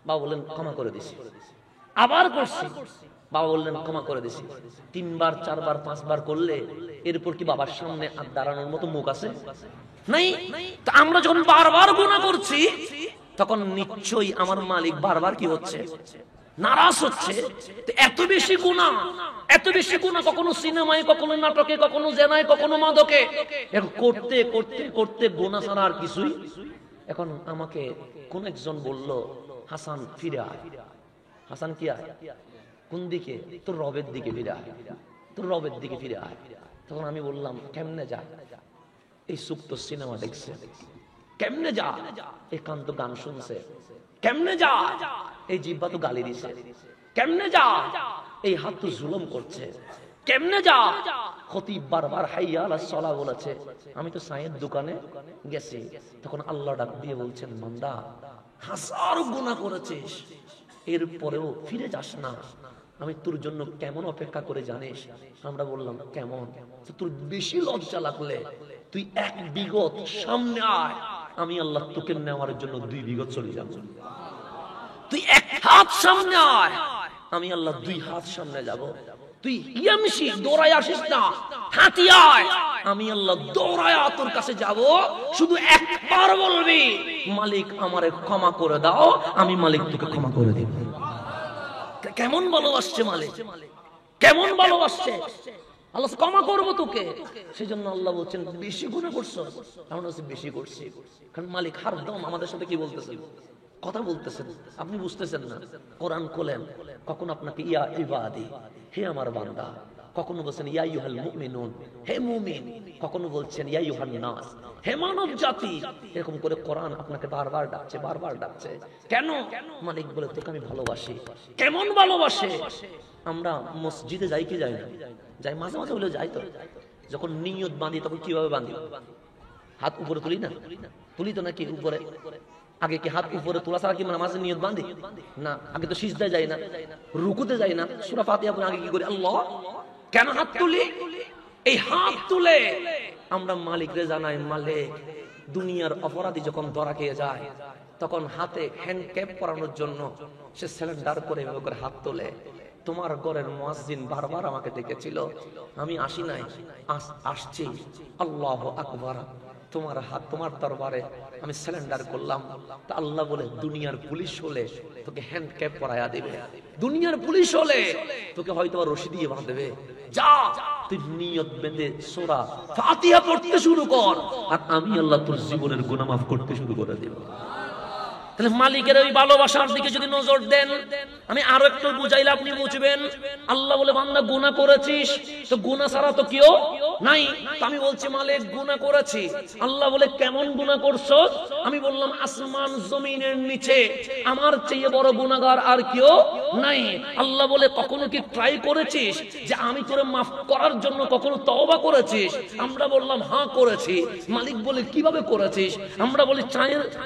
বাবা বললেন ক্ষমা করে দিছি। আবার করছি, বাবা বললেন ক্ষমা করে দিছি। 3বার 4বার 5বার করলে এরপর কি বাবার সামনে আর দাঁড়ানোর মতো মুখ আছে? নাই। তা আমরা যখন বারবার গুনাহ করছি, তখন নিশ্চয়ই আমার মালিক বারবার কি হচ্ছে? নারাজ হচ্ছে। এত বেশি গুনাহ, এত বেশি গুনাহ, কখনো সিনেমায়, কখনো নাটকে, কখনো জেনায়, কখনো মাদকে, করতে করতে করতে গুনাহ ছাড়া আর কিছুই। এখন আমাকে কোন একজন বলল, হাসান ফিরে আয়। হাসান কি আয়? কোন দিকে? তোর রবের দিকে ফিরে আয়, তোর রবের দিকে ফিরে আয়। তখন আমি বললাম, কেমনে যা? এই সুপ্ত সিনেমা দেখছে। কেমনে যা? এই কান তো গান শুনছে। কেমনে যা? এই জিহ্বা তো গালি দিছে। কেমনে যা? এই হাত তো জুলুম করছে। কেমনে যা? খতিব বারবার হাইয়া আলাস সালাহ বলেছে। আমি তো সাইয়ের দোকানে গেছি। তখন আল্লাহ ডাক দিয়ে বলছেন, বান্দা, হাজার গুনাহ করেছিস, এরপরেও ফিরে যাস না। আমি তোর জন্য কেমন অপেক্ষা করে জানিস? আমরা বললাম, কেমন? তোর বেশি লজ্জা লাগলে তুই 1 বিগত সামনে আয়, আমি আল্লাহ তোকে নেওয়ার জন্য 2 বিগত চলে যাব। তুই 1 হাত সামনে আয়, আমি আল্লাহ 2 হাত সামনে যাব। তুই ইয়ামশি দৌড়ায় আসিস না, হাঁটি আয়, আমি আল্লাহ দৌড়ায় তোর কাছে যাব। শুধু একবার বলবি, মালিক আমারে ক্ষমা করে দাও, আমি মালিক তোকে ক্ষমা করে দেব। কেমন ভালোবাসছে মালিক, কেমন ভালোবাসছে। আল্লাহ ক্ষমা করবো তোকে। সেজন্য আল্লাহ বলছেন, বেশি গুনাহ করছো? আমরা বলছি বেশি করছি। কারণ মালিক হরদম আমাদের সাথে কি বলতেছেন? কথা বলতেছেন, আপনি বুঝতেছেন না। কোরআন খোলেন, কখন আপনাকে ইয়া ইবাদি, হে আমার বান্দা, কখনো বলছেন ইয়া আইয়ুহাল মুমিনুন, হে মুমিন, কখনো বলছেন ইয়া আইয়ুহান নাস, হে মানব জাতি। এরকম করে কোরআন আপনাকে বারবার ডাকছে, বারবার ডাকছে। কেন? মালিক বলে, তোকে আমি ভালোবাসি। কেমন ভালোবাসে? আমরা মসজিদে যাই কি যাই না? যাই, মাঝে মাঝে হলেও যাই। তো যখন নিয়ত বাঁধি, তখন কিভাবে বাঁধি? হাত উপরে তুলি না? তুলি তো নাকি উপরে? আগে কি হাত উপরে তোলা ছাড়া কি নামাজে নিয়ত বাঁধি? না। আগে তো সিজদায় যাই না, রুকুতে যাই না, সূরা ফাতিহা পড়ে আগে কি করি? আল্লাহ। কেন হাত তুলি? এই হাত তুলে আমরা মালিকরে জানাই, মালিক, দুনিয়ার অপরাধী যখন ধরা খেয়ে যায়, তখন হাতে হ্যান্ডক্যাপ পরানোর জন্য সে সিলিন্ডার করে এভাবে করে হাত তোলে। তোমার ঘরের মুয়াজ্জিন বারবার আমাকে ডেকেছিল, আমি আসি নাই, আসছি। আল্লাহু আকবার। তোমার হাত, তোমার দরবারে আমি সিলিন্ডার করলাম। তা আল্লাহ বলে, দুনিয়ার পুলিশ হলে তোকে হ্যান্ডক্যাপ পরায়া দেবে, দুনিয়ার পুলিশ হলে তোকে হয়তো রশি দিয়ে বাঁধবে। যা, তুই তুই নিয়ত বেঁধে সূরা ফাতিহা পড়তে শুরু কর, আর আমি আল্লাহ তোর জীবনের গুনাহ মাফ করতে শুরু করে দেব।
তাহলে মালিকের ওই ভালোবাসার দিকে যদি নজর দেন, আমি আরো একটু বুঝাইলে আপনি বুঝবেন। আল্লাহ বলে বান্দা গুনাহ করেছিস, তো গুনাহ ছাড়া তো কেউ নাই। তো আমি বলছি মালিক গুনাহ করেছি। আল্লাহ বলে কেমন গুনাহ করছস? আমি বললাম আসমান জমিনের নিচে আমার চেয়ে বড় গুনাহগার আর কেউ নাই। আল্লাহ বলে কখনো কি ট্রাই করেছিস যে আমি তোরে মাফ করার জন্য কখনো তওবা করেছিস? আমরা বললাম হ্যাঁ করেছি। মালিক বলে কিভাবে করেছিস? আমরা বলি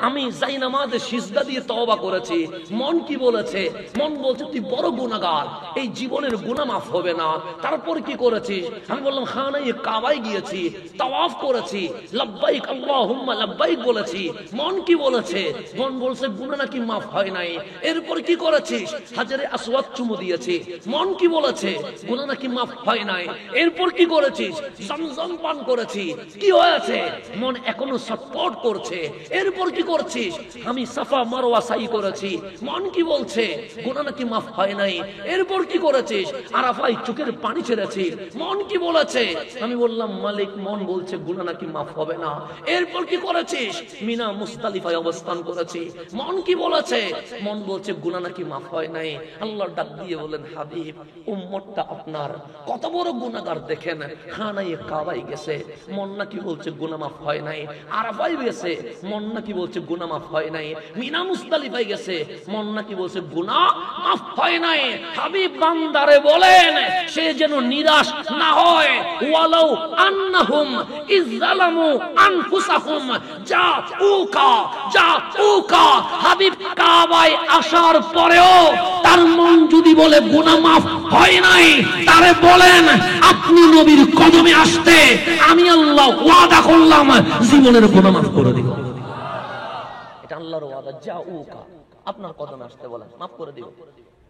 আমি যাই নামাজে সিজদা দিয়ে তওবা করেছি। মন কি বলেছে? মন বলছে তুই বড় গুনাহগার, এই জীবনের গুনাহ মাফ হবে না। তারপর কি করেছিস? আমি বললাম হ্যাঁ না, কাবায় গিয়েছি, তাওয়াফ করেছি, লাব্বাইক আল্লাহুম্মা লাব্বাইক বলেছি। মন কি বলেছে? মন বলছে গুনাহ নাকি মাফ হয় নাই। এরপর কি করেছিস? হাজারে আসওয়াদ চুমু দিয়েছি। মন কি বলেছে? গুনাহ নাকি মাফ হয় নাই। এরপর কি করেছিস? জমজম পান করেছি। কি হয়েছে? মন এখনো সাপোর্ট করছে। এরপর কি করছিস? আমি সাফা মারওয়া সাই করেছি। মন কি বলছে? গুনাহ নাকি মাফ হয় নাই। এরপর কি করেছিস? আরাফায় চোখের পানি ছেড়েছি। মন কি বলেছে? আমি বললাম মালিক মন বলছে গুনাহ নাকি মাফ হবে না। এরপর কি করেছিস? মিনা মুজদালিফায় অবস্থান করেছি। মন কি বলেছে? মন বলছে গুনাহ নাকি মাফ হয় নাই। আল্লাহ ডাক দিয়ে বলেন হাবিব, উম্মতটা আপনার কত বড় গুনাহগার দেখেন। খানায় কাবায় গেছে, মন নাকি বলছে গুনাহ মাফ হয় নাই। আরাফায় গেছে, মন নাকি বলছে গুনাহ মাফ হয় নাই। মিনা মুজদালিফায় গেছে, মন নাকি বলছে গুনাহ মাফ হয় নাই। হাবিব বান্দারে বলেন সে যেন নিরাশ না হয়। ওয়ালাউ আন্নাহুম ইযলামু আনফুসাহুম জাউকা। হাবিব কাবায় আসার পরেও তার মন যদি বলে গুনাহ মাফ হয় নাই, তারে বলেন আপনি নবীর কদমে আসতে আমি আল্লাহ ওয়াদা করলাম জীবনের গুনাহ মাফ করে দিব।
এটা আল্লাহর ওয়াদা, জাউকা, আপনার কদমে আসতে বলেন, মাফ করে দিব।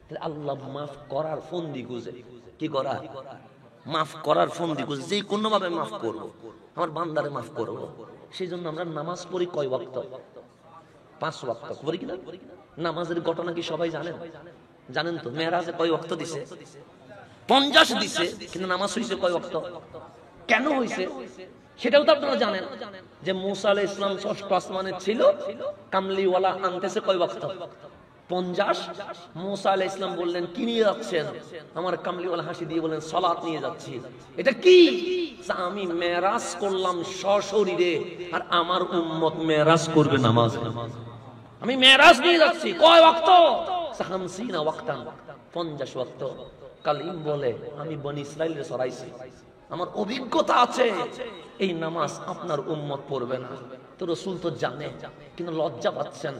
তাহলে আল্লাহ মাফ করার ফন্দি খুঁজে, কি করা? মাফ করার ফন্দি খুঁজে, যে কোনো ভাবে মাফ করব, আমার বান্দারে মাফ করব। সেই জন্য আমরা নামাজ পড়ি কয় ওয়াক্ত? 5 ওয়াক্ত পড়ি কিনা? নামাজের ঘটনা কি সবাই জানেন? জানেন তো? মেরাজে কয় ওয়াক্ত দিছে? 50 দিছে, কিন্তু নামাজ হইছে কয় ওয়াক্ত? কেন হইছে সেটাও তো আপনারা জানেন। যে মুসা আলাইহিস সালাম 6ষ্ঠ আসমানে ছিল, কামলিওয়ালা আনতেছে কয় ওয়াক্ত? 50। মুসা আলাইহিস সালাম বললেন কি নিয়ে যাচ্ছেন? আমার কামলিওয়ালা হাসি দিয়ে বলেন সালাত নিয়ে যাচ্ছি। এটা কি? আমি মেরাজ করলাম সশরীরে, আর আমার উম্মত মেরাজ করবে নামাজে।
আমি মেরাজ নিয়ে যাচ্ছি। কয় ওয়াক্ত?
50 ওয়াক্তান, 50 ওয়াক্ত। কালিম বলে আমি বনি ইসরাইলের সরাইছি, আমার অভিজ্ঞতা আছে, এই নামাজ আপনার উম্মত পড়বে না। তো রাসূল তো জানে, কিন্তু লজ্জা পাচ্ছেন,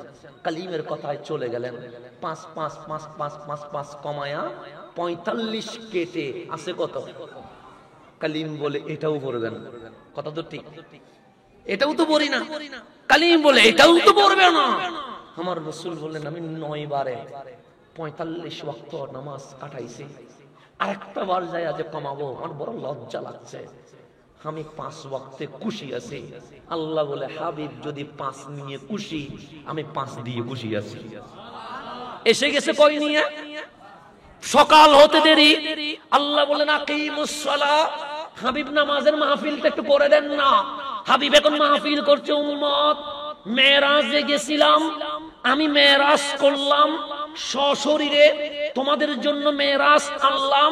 কালিমের কথায় চলে গেলেন। 5 5 5 5 5 5 কমায়া 45 কেটে আছে কত? কালিম বলে এটাও পড়বেন। কথা তো ঠিক,
এটাও তো পড়ি না। কালিম বলে এটাও তো পড়বে না।
আমার রাসূল বললেন আমি 9 বারে 45 ওয়াক্ত নামাজ কাটাইছি, আরেকটা বার যায় আজ কমাবো, আমার বড় লজ্জা লাগছে। আমি 5 ওয়াক্তে খুশি আছি। আল্লাহ বলে হাবিব যদি 5 নিয়ে খুশি, আমি 5 দিয়ে খুশি আছি।
এসে গেছে কয় নিয়ে? সকাল হতে দেরি। আল্লাহ বলেন আকিমুস সালাহ। হাবিব নামাজের মাহফিলটা একটু করে দেন না। হাবিব এখন মাহফিল করছে উম্মত। মেরাজে গেছিলাম, আমি মেরাজ করলাম সশরীরে, তোমাদের জন্য মেরাজ আনলাম।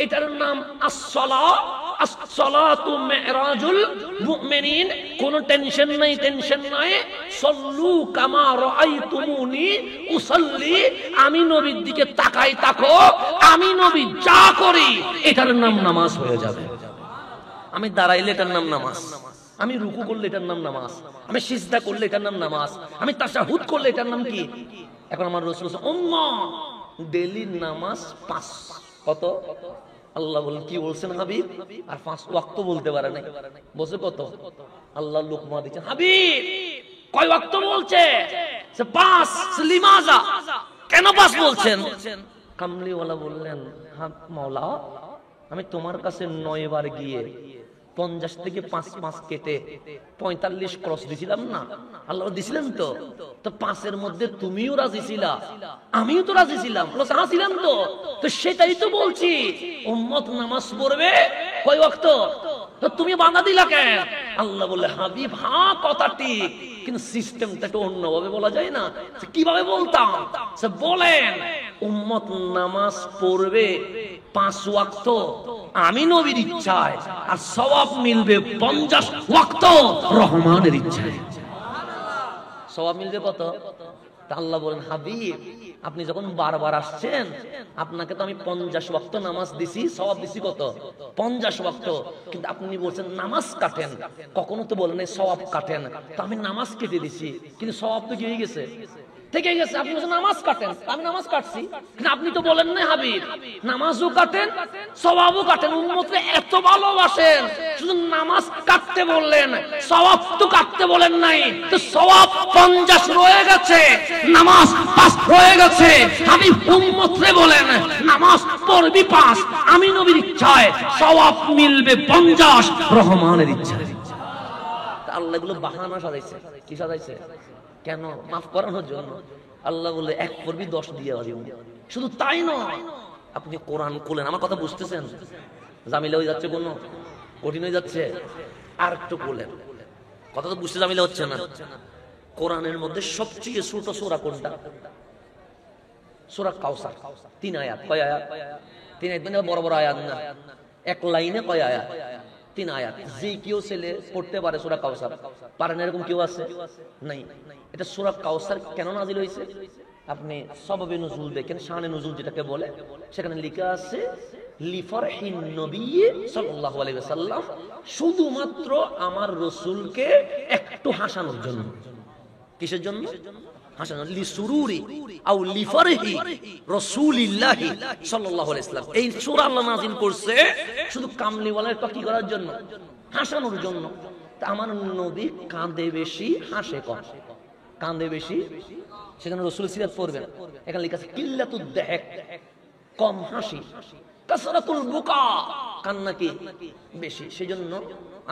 এটার নাম আসসালাহ। আসসালাতু মিরাজুল মুমিনিন। কোনো টেনশন নাই, টেনশন নাই। সল্লু কামা রাআইতুমুনি উসাল্লি। আমি নবীর দিকে তাকাই থাকো, আমি নবী যা করি এটার নাম নামাজ হয়ে যাবে।
আমি দাঁড়াইলে এটার নাম নামাজ, আমি রুকু করলে এটার নাম নামাজ, আমি সিজদা করলে এটার নাম নামাজ, আমি তাশাহুদ করলে এটার নাম কি? এখন আমার রাসূল উম্মত ডেইলি নামাজ 5। কত? আল্লাহ বলেন কি বলছেন হাবিব? আর 5 ওয়াক্ত বলতে পারে নাই, বলছে কত? আল্লাহ লোকমা দিচ্ছেন হাবিব
কয় ওয়াক্ত বলছে? 5। লিমাজা, কেন 5 বলছেন?
কামলিওয়ালা বললেন হ্যাঁ মাওলা, আমি তোমার কাছে 9 বার গিয়ে 50 থেকে 5 5 কেটে 45 ক্রস দিছিলাম না? আল্লাহ দিছিলেন তো। তো 5 এর মধ্যে তুমিও রাজি ছিলা, আমিও তো রাজি ছিলাম, ছিলাম তো। তো সেটাই তো বলছি, উম্মত নামাজ পড়বে কয় ওয়াক্ত? তো তুমি বাধা দিলা কেন? আল্লাহ বলে, হাবিব হ্যাঁ কথা ঠিক, কিন্তু সিস্টেমটা একটু অন্যভাবে বলা যায় না? কিভাবে বলতাম? বলেন, উম্মত নামাজ পড়বে 5 ওয়াক্ত আমি নবীর ইচ্ছায়, আর সওয়াব মিলবে 50 ওয়াক্ত রহমানের ইচ্ছায়। সওয়াব মিলবে কত? আল্লাহ বলেন, হাবিব আপনি যখন বারবার আসছেন, আপনাকে তো আমি 50 ওয়াক্ত নামাজ দিছি, সওয়াব দিছি কত? 50 ওয়াক্ত। কিন্তু আপনি বলছেন নামাজ কাটেন, কখনো তো বলেন সওয়াব কাটেন। তো আমি নামাজ কেটে দিছি, কিন্তু সওয়াব তো কি হয়ে গেছে? থেকে গেছে। আপনি বলছেন নামাজ কাটেন, আমি নামাজ কাটছি, কিন্তু আপনি তো বলেন না হাবিব নামাজও কাটেন সওয়াবও কাটেন। উম্মতকে এত ভালোবাসেন, শুধু নামাজ কাটতে বললেন, সওয়াব তো কাটতে বলেন নাই। তো সওয়াব 50 রয়ে গেছে, নামাজ 5 রয়ে গেছে। হাবিব উম্মতকে বলেন নামাজ পড়বি 5, আমি নবীর ইচ্ছায় সওয়াব মিলবে 50 রহমানের ইচ্ছায়। আল্লাহ এগুলো বাহানা সাজাইছে। কি সাজাইছে? কেন? মাফ করানোর জন্য। আল্লাহ বলে 1 পড়বি 10 দিয়ে দিব। শুধু তাই নয়, আপনি কোরআন খুলেন, আমার কথা বুঝতেছেন? জামিলা হয়ে যাচ্ছে, কোনো কঠিন হয়ে যাচ্ছে? আর একটু খুলেন, কথা তো বুঝতে জামিলা হচ্ছে না। কোরআনের মধ্যে সবচেয়ে ছোট সূরা কোনটা? সূরা কাউসার। 3 আয়াত। কয় আয়াত? 3 আয়াত। মানে বড় বড় আয়াত না, এক লাইনে কয় আয়াত? 3 আয়াত। যে কেউ ছেলে পড়তে পারে সূরা কাউসার, পারেন এরকম কেউ আছে? নাই। এটা সূরা কাউসার কেন নাজিল হয়েছে? আপনি সবাবে নুজুল দেখেন, শানে নুজুল যেটাকে বলে, সেখানে লেখা আছে লিফারহিন নবী সাল্লাল্লাহু আলাইহি ওয়াসাল্লাম, শুধুমাত্র আমার রাসূলকে একটু হাসানোর জন্য। কিসের জন্য? হাসানো। লিসুরুরি আও লিফারহি রাসূলিল্লাহি সাল্লাল্লাহু আলাইহি ওয়াসাল্লাম। এই সূরা আল্লাহ নাযিল করছে শুধু কামলিওয়ালার একটু কি করার জন্য? হাসানোর জন্য। তা আমার নবী কাঁদে বেশি, হাসে কম। কাঁদে বেশি, সেখানে রাসূল সিরাত পড়বেন, এখানে লেখা আছে কিল্লাতুদ দাহক, কম হাসি। কাসরাতুল বুকা, কান্না কি বেশি। সেজন্য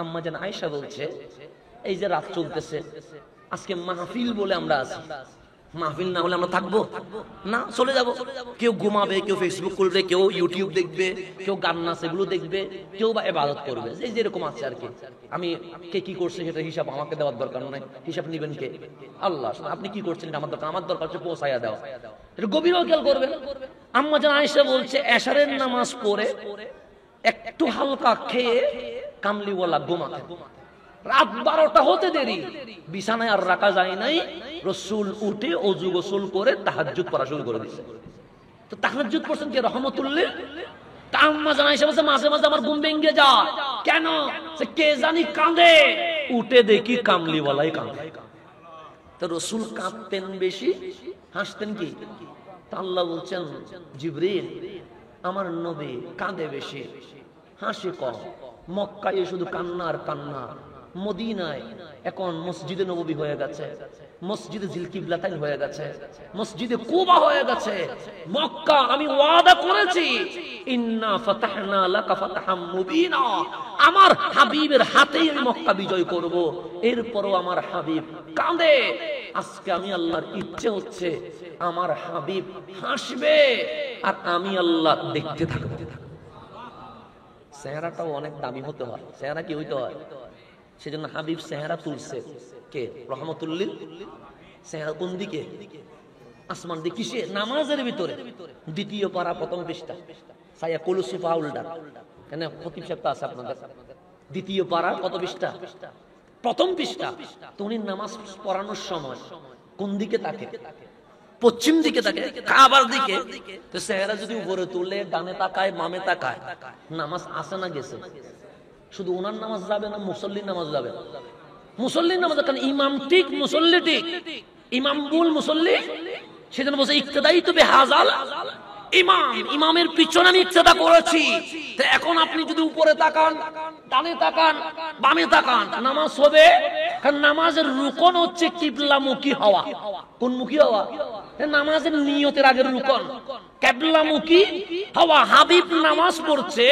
আম্মা জান আয়েশা বলছে, এই যে রাত চলতেছে, আজকে মাহফিল বলে আমরা আছি, মাহফিল না হলে আমরা থাকবো না, চলে যাব। কেউ ঘুমাবে, কেউ ফেসবুক করবে, কেউ ইউটিউব দেখবে, কেউ গান নাচ এগুলো দেখবে, কেউ বা ইবাদত করবে, এই যেরকম আছে আর কি। আমি কে কি করছে সেটা হিসাব আমাকে দেওয়ার দরকার নাই, হিসাব নেবেন কে? আল্লাহ। আপনি কি করছেন এটা আমার দরকার, আমার দরকার হচ্ছে পৌঁছায়া দেওয়া। এটা গভীর খেয়াল করবেন। আম্মা জান আয়েশা বলছে, এশারের নামাজ পড়ে একটু হালকা খেয়ে কামলিওয়ালা ঘুমাতে, রাত 12টা হতে দেরি, বিছানায় আর রাখা যায় নাই, রাসূল উঠে ওযু গোসল করে তাহাজ্জুদ পড়া শুরু করে দিয়েছে। তো তাহাজ্জুদ পড়ছেন কে? রহমাতুল্লিল। তা আম্মা জান আয়েশা বলছে, মাঝে মাঝে আমার ঘুম ভেঙে যায়। কেন? সে কে জানি কাঁদে, উঠে দেখি কামলিওয়ালাই কাঁদে। তো রাসূল কাঁদতেন বেশি, হাসতেন কি? তা আল্লাহ বলছেন, জিবরিল আমার নবী কাঁদে বেশি, হাসি কম। মক্কায় শুধু কান্না আর কান্না, মদিনায় এখন মসজিদে নববী হয়ে গেছে, মসজিদে জিলকিবলাতাইন হয়ে গেছে, মসজিদে কুবা হয়ে গেছে। মক্কা আমি ওয়াদা করেছি, ইন্না ফাতাহনা লাকা ফাতহাম মুবিনা, আমার হাবিবের হাতেই আমি মক্কা বিজয় করব। এরপরও আমার হাবিব কাঁদে। আজকে আমি আল্লাহর ইচ্ছে হচ্ছে আমার হাবিব হাসবে আর আমি আল্লাহ দেখতে থাকবো। চেহারাটাও অনেক দামি হতে হয়, চেহারা কি হইতে হয়? সেজন্য হাবিব চেহারা তুলছে কে? রহমতুল্লিল। চেহারা কোন দিকে? আসমান দিকে। কিসে? নামাজের ভিতরে। 2য় পারা 1ম পৃষ্ঠা, সায়া কুলুসি ফাউলডা, কেন খতিব সাহেব আছে আপনাদের? 2য় পারা কত পৃষ্ঠা? 1ম পৃষ্ঠা। তো উনি নামাজ পড়ানোর সময় কোন দিকে তাকে? পশ্চিম দিকে তাকে, কাবার দিকে। তো চেহারা যদি উপরে তুলে, ডানে তাকায়, বামে তাকায়, নামাজ আসে না গেছে? শুধু ওনার নামাজ যাবে না, মুসল্লির নামাজ যাবে? মুসল্লির নামাজ। কারণ ইমাম ঠিক, মুসল্লি ঠিক। ইমাম ভুল, মুসল্লি। সেজন্য বলছে ইক্তেদাই তো বেহাজাল ইমাম, ইমামের পিছনে আমি ইক্তেদা করেছি। তো এখন আপনি যদি উপরে তাকান, ডানে তাকান, বামে তাকান, নামাজ হবে। কারণ নামাজের রুকন হচ্ছে কিবলামুখী হওয়া। কোন মুখী হওয়া? নামাজের নিয়তের আগের রুকন কিবলামুখী হওয়া। হাবিব নামাজ পড়ছে,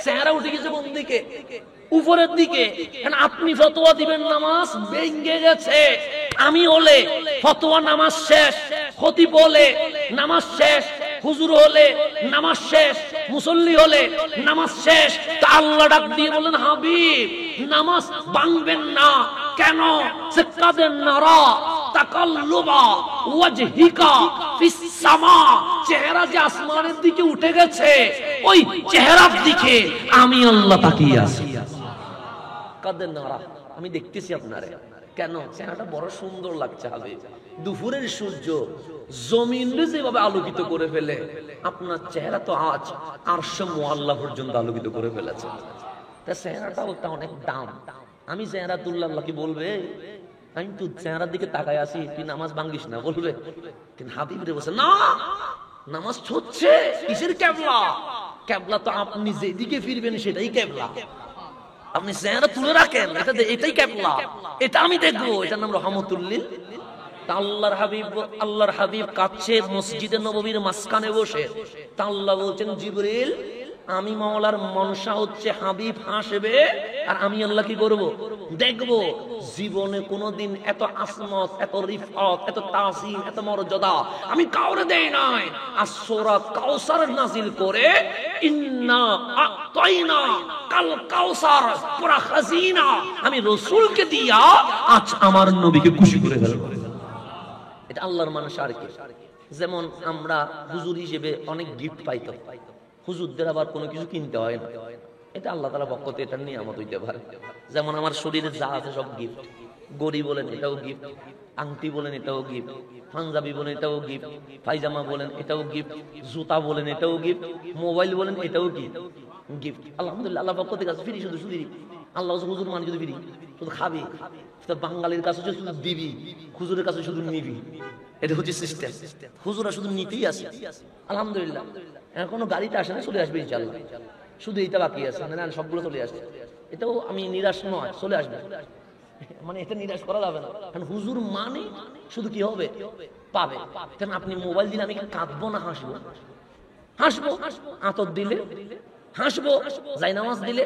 চেহারা উঠে গেছে কোন দিকে? উপরের দিকে। আপনি ফতোয়া দিবেন নামাজ ভেঙে গেছে, আমি হলে ফতোয়া নামাজ শেষ, খতিব হলে নামাজ শেষ, হুজুর হলে নামাজ শেষ,
মুসল্লি হলে নামাজ শেষ, তা আল্লাহ ডাক দিয়ে বলেন হাবিব নামাজ ভাঙবেন না কেন? সে কাদের নারা তাকাল্লুবা ওয়াজহিকা ফিস সামা, চেহারা যে আসমানের দিকে উঠে গেছে, ওই চেহারার দিকে আমি আল্লাহ তাকিয়ে আছি।
কাদের নারা, আমি দেখতেছি আপনারে। কেন? চেহারাটা বড় সুন্দর লাগছে হাবিব। দুপুরের সূর্য জমিনে যেভাবে আলোকিত করে ফেলে, আপনার চেহারা তো আজ আরশে মুআল্লা পর্যন্ত আলোকিত করে ফেলেছে। তা চেহারাটাও তা অনেক দাম। আমি চেহারা তুল্লাহ কি বলবে? আমি তো চেহারার দিকে তাকায় আছি, তুই নামাজ ভাঙিস না বলবে। কিন্তু হাবিব রে বলছে না, নামাজ হচ্ছে কিসের কেবলা? কেবলা তো আপনি যেদিকে ফিরবেন সেটাই কেবলা। আপনি চেহারা তুলে রাখেন, এটাই কেবলা, এটা আমি দেখবো। এটার নাম রহমতুল্লিল। আল্লাহর হাবিব কাছে মসজিদে নববীর মাঝখানে বসে তা আল্লাহ বলছেন জিবরিল, আমি মাওলার মনসা হচ্ছে হাবিব হাসবে, আর আমি আল্লাহ কি করব? দেখবো। জীবনে কোনোদিন এত আসমত, এত রিফাত, এত তাসিম, এত মর্যাদা আমি কাউরে দেই নাই। আর সূরা কাউসার নাজিল করে ইন্না আতাইনা কাল কাউসার পুরা খাজিনা আমি রাসূলকে দিয়া আজ আমার নবীকে খুশি করে ফেলবো। এটা আল্লাহর মানসা। আর কি? যেমন আমরা হুজুর হিসেবে অনেক গিফট পাইতাম, হুজুরদের আবার কোনো কিছু কিনতে হয় না। এটা আল্লাহ তাআলার পক্ষ থেকে এটা নিয়ামত হইতে পারে। যেমন আমার শরীরে যা আছে সব গিফট। গড়ি বলেন এটাও গিফট, আংটি বলেন এটাও গিফট, পাঞ্জাবি বলেন এটাও গিফট, পায়জামা বলেন এটাও গিফট, জুতা বলেন এটাও গিফট, মোবাইল বলেন এটাও গিফট। আলহামদুলিল্লাহ আল্লাহর পক্ষ থেকে ফ্রি, শুধু শুধু আল্লাহ হুজুর মানে যদি ফ্রি, শুধু খাবি। বাঙালির কাছে শুধু দিবি, হুজুরের কাছে শুধু নিবি। এটা হচ্ছে সিস্টেম। হুজুরা শুধু নিতেই আসে। আলহামদুলিল্লাহ এখনো গাড়িতে আসে না, চলে আসবে ইনশাআল্লাহ। শুধু এইটা বাকি আছে, না সবগুলো চলে আসছে। এটাও আমি নিরাশ নয়, চলে আসবে। মানে এটা নিরাশ করা যাবে না, কারণ হুজুর মানে শুধু কি হবে? পাবে। কেন আপনি মোবাইল দিলে আমি কাঁদবো না হাসবো? হাসবো। আতর দিলে হাসবো, জায়নামাজ দিলে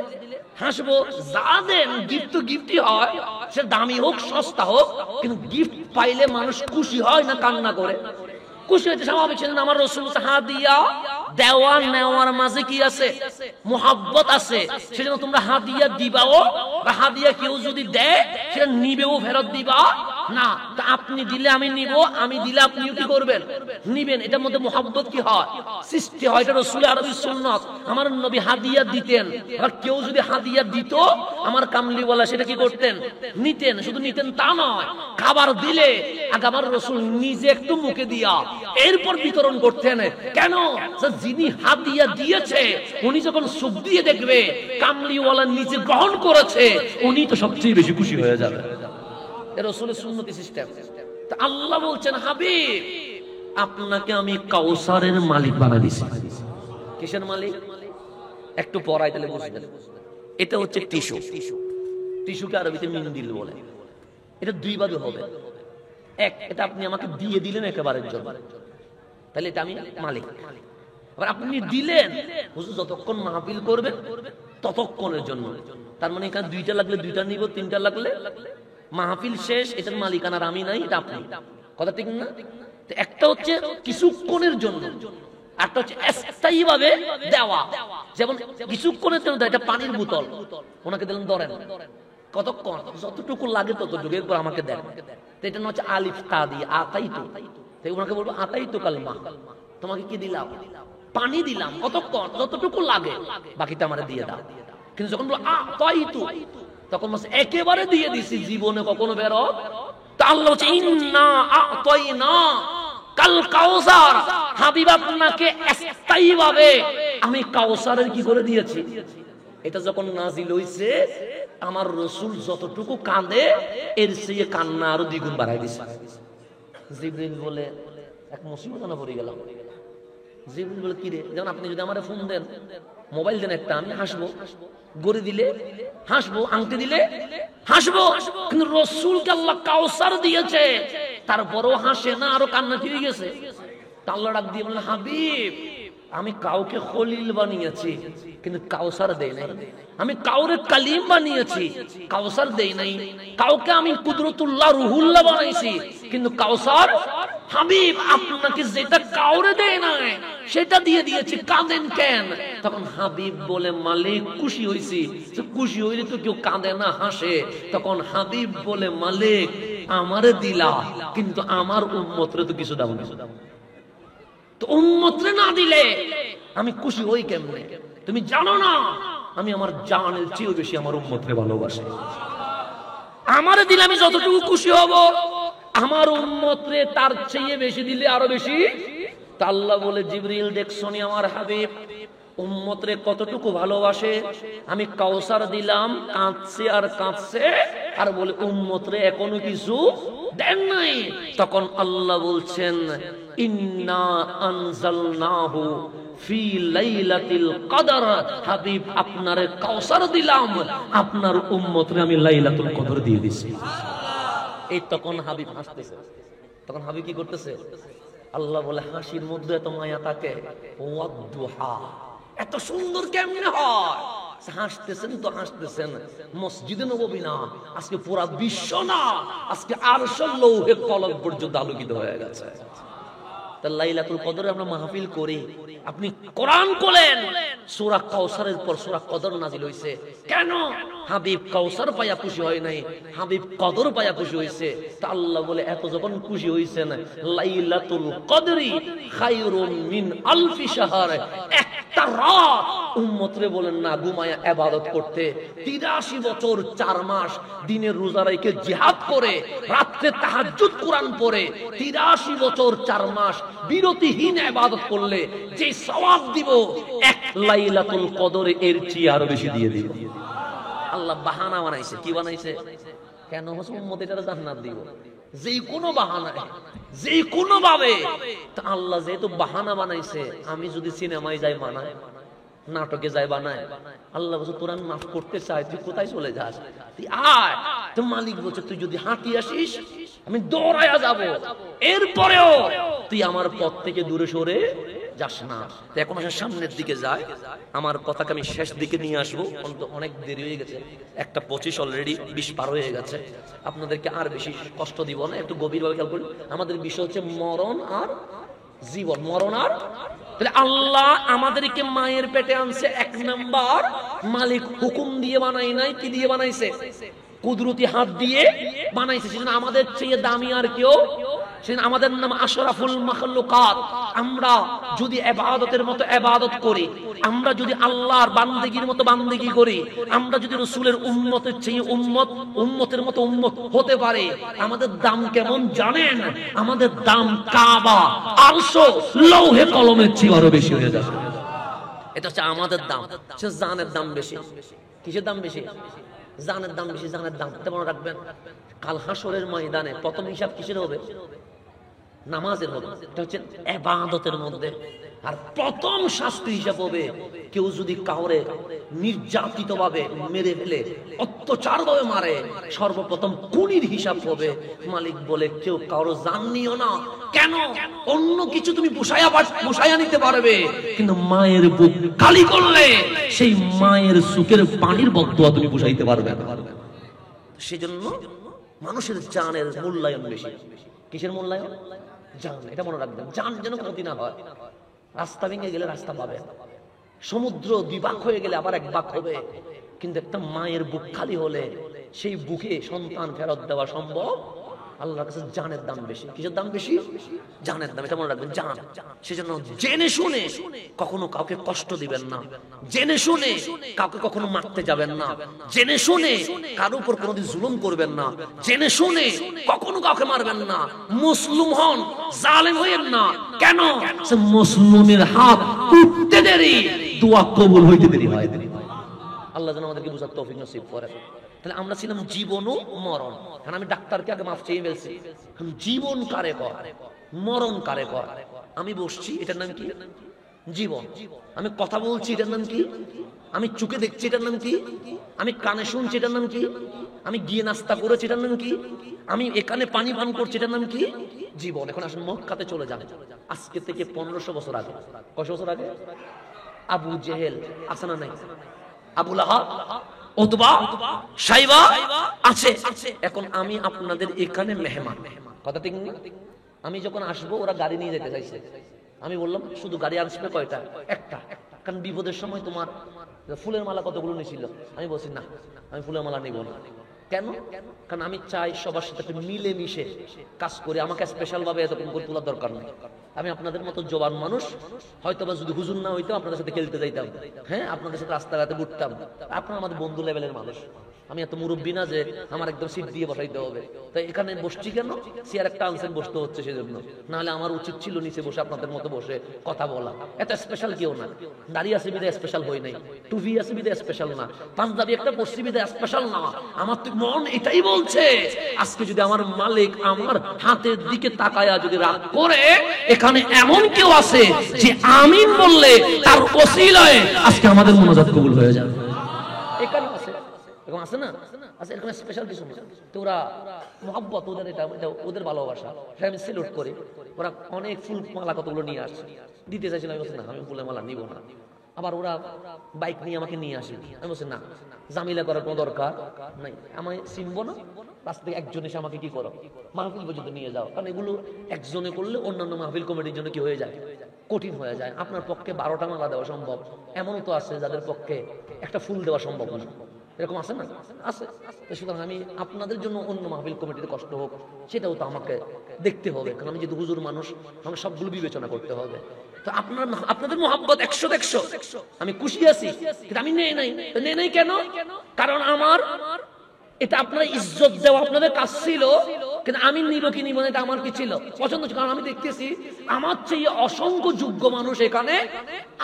হাসবো। যা দেন গিফট তো গিফটই হয়, সে দামি হোক সস্তা হোক, কিন্তু গিফট পাইলে মানুষ খুশি হয় না কান্না করে? খুশি হইতে স্বাভাবিক। সেদিন আমার রাসূল হাদিয়া দেওয়া নেওয়ার মাঝে কি আছে? মুহাব্বত আছে। সেজন্য তোমরা হাদিয়া দিবাও, বা হাদিয়া কেউ যদি দেয় সেটা নিবেও, ফেরত দিবা না। তা আপনি দিলে আমি নিব, আমি দিলে আপনিও কি করবেন? নিবেন। এটার মধ্যে মুহাব্বত কি হয়? সৃষ্টি হয়। এটা রাসূলের আরবি সুন্নাত। আমার নবী হাদিয়া দিতেন, আর কেউ যদি হাদিয়া দিত আমার কামলিওয়ালা সেটা কি করতেন? নিতেন। শুধু নিতেন তা নয়, খাবার দিলে আগে আমার রাসূল নিজে একটু মুখে দিয়া এরপর বিতরণ করতেন। কেন? যিনি হাদিয়া দিয়েছে উনি যখন সুখ দিয়ে দেখবে কামলিওয়ালা নিজে গ্রহণ করেছে, উনি তো সবচেয়ে বেশি খুশি হয়ে যাবে। রাসূলের সুন্নতি সিস্টেম। তা আল্লাহ বলছেন হাবিব আপনাকে আমি কাউসারের মালিক বানাই দিয়েছি। কিসের মালিক? একটু পড়াই তাহলে বুঝবেন। এটা হচ্ছে টিস্যু। টিস্যুকে আরবিতে মিন্দিল বলে। এটা দুই ভাবে হবে। এক, এটা আপনি আমাকে দিয়ে দিলেন একেবারের জন্য, তাহলে এটা আমি মালিক। আবার আপনি দিলেন হুজুর যতক্ষণ মাহফিল করবেন ততক্ষণের জন্য, তার মানে এখানে দুইটা লাগলে দুইটা নিব, তিনটা লাগলে মাহফিল শেষ, এটার মালিকানার আমি নাই, এটা আপনি। কথা ঠিক না? একটা হচ্ছে কিছুক্ষণের জন্য, একটা হচ্ছে স্থায়ী ভাবে দেওয়া। যেমন কিছুক্ষণের জন্য এটা পানির বোতল, ওনাকে দিলেন ধরেন, কতক্ষণ? যতটুকু লাগে ততটুকু, এরপর আমাকে দেন। এটা হচ্ছে আলিফ তা দিয়ে আতাইতু। তাই ওনাকে বলবো আতাইতু কালমা, তোমাকে কি দিলাম? পানি দিলাম। কতক্ষণ? যতটুকু লাগে, বাকিটা আমারে দিয়ে দাও। কিন্তু যখন বলো আতাইতু, তখন বলছে একেবারে দিয়ে দিছি, জীবনে কখনো বেরো। তা আল্লাহ বলছে ইন্না আতাইনা কাল কাউসার, হাবিব আপনাকে স্থায়ী ভাবে আমি কাউসারের কি করে দিয়েছি। এটা যখন নাজিল হইছে আমার রাসূল যতটুকু কাঁদে এর চেয়ে কান্না আরো দ্বিগুণ বাড়াই দিছে। জিবরিল বলে এক মুসিবত না পড়ে গেলাম। জিবরিল বলে কি রে? যেমন আপনি যদি আমারে ফোন দেন, মোবাইল দেন একটা, আমি হাসবো। গড়ি দিলে হাসবো, আংটি দিলে হাসবো। কিন্তু রাসূলকে আল্লাহ কাউসার দিয়েছে, তারপরেও হাসে না, আরো কান্না ফিরে গেছে। আল্লাহ ডাক দিয়ে বলেন হাবিব আমি কাউকে খলিল বানিয়েছি কিন্তু কাউসার দেই নাই। আমি কাউরে কালিম বানিয়েছি, কাউসার দেই নাই। কাউকে আমি কুদরতুল্লাহ রুহুল্লাহ বানাইছি, কিন্তু কাউসার হাবিব আপনাকে যেটা কাউরে দেয় নাই
সেটা দিয়ে দিয়েছি, কাঁদেন কেন? তখন হাবিব বলে মালিক খুশি হইছি। খুশি হইলে তো কেউ কাঁদে না, হাসে। তখন হাবিব বলে মালিক আমারে দিলা, কিন্তু আমার উম্মতরে তো কিছু দাও না। তো উম্মতরে না দিলে আমি খুশি হই কেমনে? তুমি জানো না আমি আমার জানের চেয়েও বেশি আমার উম্মতরে ভালোবাসি। আমারে দিলে আমি যতটুকু খুশি হব, আমার উম্মতরে তার চেয়ে বেশি দিলে আরো বেশি। তা আল্লাহ বলে জিবরিল দেখছনি আমার হাবিব উম্মতরে কতটুকু ভালোবাসে। আমি কাউসার দিলাম, কাঁদছে আর কাঁদছে, আর বলে উম্মতরে এখনো কিছু দেন নাই। তখন আল্লাহ বলছেন ইন্না আনজালনাহু ফি লাইলাতিল কদর, হাবিব আপনারে কাউসার দিলাম, আপনার উম্মতরে আমি লাইলাতুল কদর দিয়ে দিছি। এই তখন হাবিব হাসতেছে। তখন হাবিব কি করতেছে? আল্লাহ বলে হাসির মধ্যে এত মায়া থাকে, ওয়াদুহা, এত সুন্দর কেমনে হয়? হাসতেছেন তো হাসতেছেন, মসজিদে নববী না, আজকে পুরা বিশ্ব না, আজকে আরশ লৌহে কলম পর্যন্ত আলোকিত হয়ে গেছে। তা লাইলাতুল কদরে আমরা মাহফিল করি। আপনি কোরআন খোলেন, সূরা কাউসারের পর সূরা কদর নাজিল হইছে। কেন? হাবিব কাউসার পায়া খুশি হয় নাই, হাবিব কদর পায়া খুশি হইছে। তা আল্লাহ বলে এত যখন খুশি হইছেন, লাইলাতুল কদরি খায়রুম মিন আলফি শাহর, একটা রাত উম্মতরে বলেন না ঘুমায়া ইবাদত করতে, 83 বছর 4 মাস দিনে রোজা রেখে জিহাদ করে, রাতে তাহাজ্জুদ কোরআন পড়ে, 83 বছর 4 মাস বিরতিহীন ইবাদত করলে যে সওয়াব দিব, এক লাইলাতুল কদরে এর চেয়ে আরো বেশি দিয়ে দিব। আল্লাহ বাহানা বানাইছে। কি বানাইছে? কেন উম্মতের জান্নাত দিব, যে কোনো বাহানায়, যে কোনো ভাবে। তা আল্লাহ যেহেতু বাহানা বানাইছে, আমি যদি সিনেমায় যাই বানায়, নাটকে যাই বানায়, আল্লাহ বলছে তোর আমি মাফ করতে চাই, তুই কোথায় চলে যাস? তুই আয়। তো মালিক বলছে তুই যদি হাঁটি আসিস আমি দৌড়ায়া যাব, এরপরেও তুই আমার পথ থেকে দূরে সরে যাস না। তো এখন আসলে সামনের দিকে যায়, আমার কথাকে আমি শেষ দিকে নিয়ে আসবো, অনেক দেরি হয়ে গেছে, 1:25 অলরেডি, 20 পার হয়ে গেছে। আপনাদেরকে আর বেশি কষ্ট দিব না, একটু গভীরভাবে খেয়াল করুন। আমাদের বিষয় হচ্ছে মরণ আর জীবন, মরণ আর। তাহলে আল্লাহ আমাদেরকে মায়ের পেটে আনছে, 1 নাম্বার মালিক হুকুম দিয়ে বানাই নাই, কি দিয়ে বানাইছে? কুদরতি হাত দিয়ে বানাইছে। সেজন্য আমাদের চেয়ে দামি আর কেউ, সেজন্য আমাদের নাম আশরাফুল মাখলুকাত। আমরা যদি ইবাদতের মতো ইবাদত করি, আমরা যদি আল্লাহর বান্দেগীর মতো বান্দেগী করি, আমরা যদি রাসূলের উম্মতের চেয়ে উম্মতের মতো উম্মত হতে পারে, আমাদের দাম কেমন জানেন? আমাদের দাম কাবা, আরশ, লৌহে কলমের চেয়ে আরো বেশি হয়ে যাবে। এটা হচ্ছে আমাদের দাম। সে জানের দাম বেশি। কিসের দাম বেশি? জানের দাম বেশি। জানের দাম মনে রাখবেন, কাল হাসরের ময়দানে প্রথম হিসাব কিসের হবে? নামাজের হবে। এটা হচ্ছে ইবাদতের মধ্যে। আর প্রথম শাস্তি হিসাব হবে, কেউ যদি কাউরে নির্যাতিত ভাবে মেরে ফেলে, অত্যাচার ভাবে মারে, সর্বপ্রথম খুনির হিসাব হবে। মালিক বলে কেউ কারো জান নিও না। কেন? অন্য কিছু তুমি বসায়া নিতে পারবে, কিন্তু মায়ের বুক খালি করলে সেই মায়ের সুখের পানির বদদুয়া তুমি বসাইতে পারবে না। সেজন্য মানুষের জানের মূল্যায়ন বেশি। কিসের মূল্যায়ন? জান। এটা মনে রাখবেন, জান যেন ক্ষতি না হয়। রাস্তা ভেঙে গেলে রাস্তা পাবে, সমুদ্র 2 ভাগ হয়ে গেলে আবার 1 ভাগ হবে, কিন্তু একটা মায়ের বুক খালি হলে সেই বুকে সন্তান ফেরত দেওয়া সম্ভব। আল্লাহর কাছে জানের দাম বেশি। কিসের দাম বেশি? জানের দাম। এটা মনে রাখবেন, জান। সেজন্য জেনে শুনে কখনো কাউকে কষ্ট দিবেন না, জেনে শুনে কাউকে কখনো মারতে যাবেন না, জেনে শুনে কারো উপর কোনোদিন জুলুম করবেন না, জেনে শুনে কখনো কাউকে মারবেন না। মুসলিম হন, জালেম হইেন না। কেন? সে মুসলিমের হাত উঠতে দেরি, দোয়া কবুল হইতে দেরি হয়। আল্লাহ যেন আমাদেরকে বুঝার তৌফিক নসিব করে। তাহলে আমরা ছিলাম জীবন ও মরণ। কারণ আমি ডাক্তারকে আগে মাফ চেয়ে ফেলছি, জীবন কারে কর, মরণ কারে কর। আমি বসছি, এটার নাম কি? জীবন। আমি কথা বলছি, এটার নাম কি? আমি চোখে দেখছি, এটার নাম কি? আমি কানে শুনছি, এটার নাম কি? আমি গিয়ে নাস্তা করেছি, এটার নাম কি? আমি এখানে পানি পান করছি, এটার নাম কি? জীবন। এখন আসুন মক্কাতে চলে যান। আজকে থেকে 1500 বছর আগে, কত বছর আগে? আবু জেহেল আছে না নাই? আবু লাহাব, উতবা, সাইবা আছে। এখন আমি আপনাদের এখানে মেহমান। কথা ঠিক না? আমি যখন আসবো ওরা গাড়ি নিয়ে যেতে চাইছে,
আমি বললাম শুধু গাড়ি আসবে কয়টা? একটা। কারণ বিপদের সময় তোমার ফুলের মালা কতগুলো নিয়েছিল? আমি বলছি না, আমি ফুলের মালা নিব না। কেন? কারণ আমি চাই সবার সাথে মিলে মিশে কাজ করে, আমাকে স্পেশাল ভাবে এরকম করে তোলার দরকার নেই। আমি আপনাদের মতো জবান মানুষ, হয়তো বা যদি হুজুর না হইতো আপনাদের সাথে খেলতে যাইতাম, হ্যাঁ, আপনাদের সাথে রাস্তাঘাটে ঘুরতাম। আপনারা আমাদের বন্ধু লেভেলের মানুষ। আমি এত মুরব্বী না যে আমার একদম সিট দিয়ে বসাইতে হবে। তাই এখানে বসছি কেন? চেয়ার একটা আনসেন বসতে হচ্ছে সেজন্য, নাহলে আমার উচিত ছিল নিচে বসে আপনাদের মতো বসে কথা বলা। এত স্পেশাল কেউ না। দাড়ি আছে বিদায় স্পেশাল হই নাই, টুপি আছে বিদায় স্পেশাল না, পাঞ্জাবি একটা পশ্চিম বিদায় স্পেশাল না। আমার তো মন এটাই বলছে, আজকে যদি আমার মালিক আমার হাতের দিকে তাকায়া যদি রাগ করে, এখানে এমন কেউ আছে যে আমিন বললে তার ওসিলায় আজকে আমাদের মুনাজাত কবুল হয়ে যাবে। এখানে আছে, এরকম আছে না? আচ্ছা, এরকম স্পেশাল কিছু না। তো ওরা মহব্বত, ওদের এটা ওদের ভালোবাসা, সেটা আমি সেলুট করি। ওরা অনেক ফুল মালা কতগুলো নিয়ে আসছে, দিতে চাইছিল। আমি বলছি না, আমি ফুলের মালা নিব না। আবার ওরা বাইক নিয়ে আমাকে নিয়ে আসে, আমি বলছি না, জামিলা করার কোনো দরকার নাই। আমায় চিনবো না, রাস্তা থেকে একজন এসে আমাকে কি করো, মাহফিল পর্যন্ত নিয়ে যাও। কারণ এগুলো একজনে করলে অন্যান্য মাহফিল কমিটির জন্য কি হয়ে যায়, কঠিন হয়ে যায়। আপনার পক্ষে 12টা মালা দেওয়া সম্ভব, এমনও তো আছে যাদের পক্ষে একটা ফুল দেওয়া সম্ভব না। এরকম আছে না? আছে। সুতরাং আমি আপনাদের জন্য অন্য মাহফিল কমিটিতে কষ্ট হোক সেটাও তো আমাকে দেখতে হবে, কারণ আমি যেহেতু হুজুর মানুষ, আমাকে সবগুলো বিবেচনা করতে হবে। তো আপনাদের মোহাব্বত 100 আমি খুশি আছি, কিন্তু আমি নেই নাই কেন? কারণ আমার এটা আপনার ইজ্জত দেওয়া আপনাদের কাজ ছিল, কিন্তু আমি নিব কি নিব না এটা আমার কি ছিল, পছন্দ ছিল। কারণ আমি দেখতেছি আমার চেয়ে অসংখ্য যোগ্য মানুষ এখানে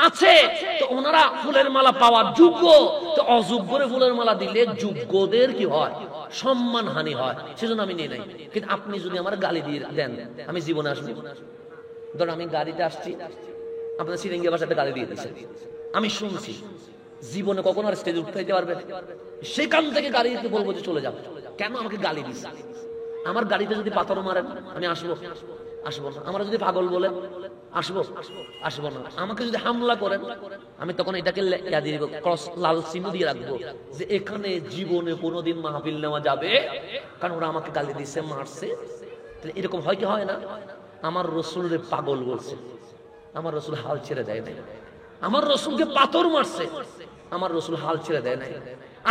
আছে, তো ওনারা ফুলের মালা পাওয়ার যোগ্য। তো অযোগ্যরে ফুলের মালা দিলে যোগ্যদের কি হয়, সম্মান হানি হয়। সেজন্য আমি নিয়ে নাই। কিন্তু আপনি যদি আমার গালি দিয়ে দেন, আমি জীবনে আসবো। ধরুন আমি গাড়িতে আসছি, আপনার সিরিঙ্গি ভাষাতে গালি দিয়ে দিচ্ছেন, আমি শুনছি, জীবনে কখনো আর স্টেজে উঠতে পারবে? সেখান থেকে গাড়িতে বলবো যে চলে যাও, কেন আমাকে গালি দিচ্ছে? আমার গাড়িতে যদি পাথর মারেন আমি আসবো না। আমার যদি পাগল বলেন আসবো না। আমাকে যদি হামলা করেন আমি তখন এটাকে ক্রস লাল চিহ্ন দিয়ে রাখবো যে এখানে জীবনে কোনোদিন মাহফিল নেওয়া যাবে, কারণ ওরা আমাকে গালি দিচ্ছে, মারছে। এরকম হয় কি হয় না? আমার রসুলের পাগল বলছে, আমার রসুল হাল ছেড়ে দেয় নাই। আমার রসুলকে পাথর মারছে, আমার রসুল হাল ছেড়ে দেয় নাই।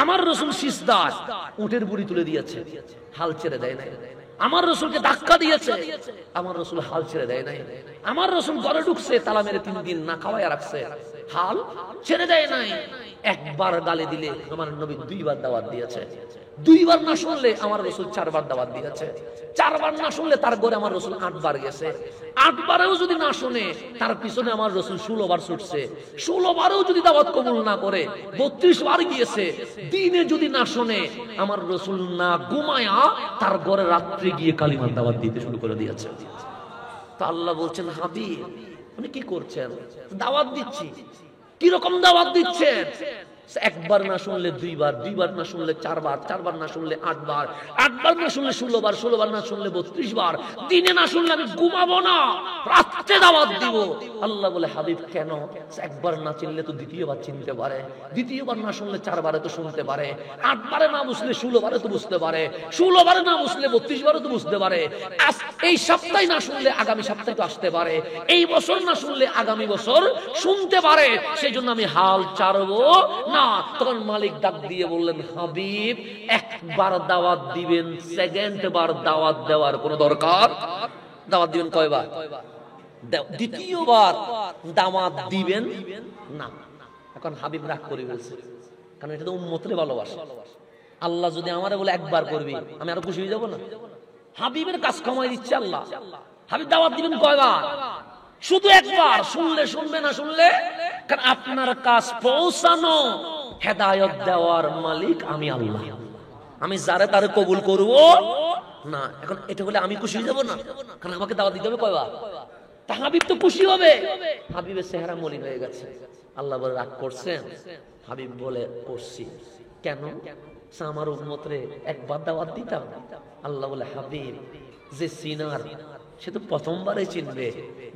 আমার রসুল সিজদায় উটের বুড়ি তুলে দিয়েছে, হাল ছেড়ে দেয় নাই। আমার রসুলকে ধাক্কা দিয়েছে, আমার রসুল হাল ছেড়ে দেয় নাই। আমার রসুল ঘরে ঢুকছে, তালা মেরে 3 দিন না খাওয়ায় রাখছে, হাল ছেড়ে দেয় নাই। একবার গালি দিলে আমার নবী 2 বার দাওয়াত দিয়েছে, 2 বার না শুনলে আমার রসুল 4 বার দাওয়াত দিয়েছে, 4 বার না শুনলে তার ঘরে আমার রসুল 8 বার গেছে, 8 বারেও যদি না শুনে তার পিছনে আমার রসুল 16 বার ছুটছে, 16 বারেও যদি দাওয়াত কবুল না করে 32 বার গিয়েছে। দিনে যদি না শুনে আমার রসুল না ঘুমায়া তার ঘরে রাত্রে গিয়ে কালিমার দাওয়াত দিতে শুরু করে দিয়েছে। তা আল্লাহ বলছেন, হাবিব আপনি কি করছেন? দাওয়াত দিচ্ছি। কিরকম দাওয়াত দিচ্ছেন? একবার না শুনলে 2 বার, 2 বার না শুনলে 4 বার, 4 বার না শুনলে 8 বার, 8 বার না শুনলে 16 বার, 16 বার না শুনলে 32 বার। দিনে না শুনলে আমি ঘুমাবো না, রাতে দাওয়াত দিব। আল্লাহ বলে, হাবিব কেন? একবার না চিনলে তো দ্বিতীয়বার চিনতে পারে, দ্বিতীয়বার না শুনলে 4 বারে তো শুনতে পারে, 8 বারে না বুঝলে 16 বারে তো বুঝতে পারে, 16 বারে না বুঝলে 32 বারে তো বুঝতে পারে। এই সপ্তাহে না শুনলে আগামী সপ্তাহে তো আসতে পারে, এই বছর না শুনলে আগামী বছর শুনতে পারে। সেই জন্য আমি হাল ছাড়বো না। তখন মালিক ডাক দিয়ে বললেন, হাবিব একবার দাওয়াত দিবেন, সেকেন্ড বার দাওয়াত দেওয়ার কোনো দরকার? দাওয়াত দিবেন কয়বার? দ্বিতীয়বার দাওয়াত দিবেন না। এখন হাবিব রাগ করে বলছে, কারণ এটা তো উম্মতের ভালোবাসা। আল্লাহ যদি আমারে বলে একবার করবি, আমি আরো খুশি হয়ে যাবো না? হাবিবের কাজ কমাই দিচ্ছে আল্লাহ। হাবিব দাওয়াত দিবেন কয়বার? শুধু একবার। শুনলে শুনবে, না শুনলে, কারণ আপনার কাজ পৌঁছানো, হেদায়েত দেওয়ার মালিক আমি আল্লাহ। আমি যারে তারে কবুল করব না। এখন এটা বলে আমি খুশি হয়ে যাব না? কারণ আমাকে দাওয়াত দিতে হবে কয়বার? তা হাবিব তো খুশি হবে। হাবিবের চেহারা মলিন হয়ে গেছে। আল্লাহ বলে, রাগ করছেন? হাবিব বলে, করছি। কেন? আমার উম্মতরে একবার দাওয়াত দিতাম। আল্লাহ বলে, হাবিব যে চিনার সে তো প্রথমবারে চিনবে,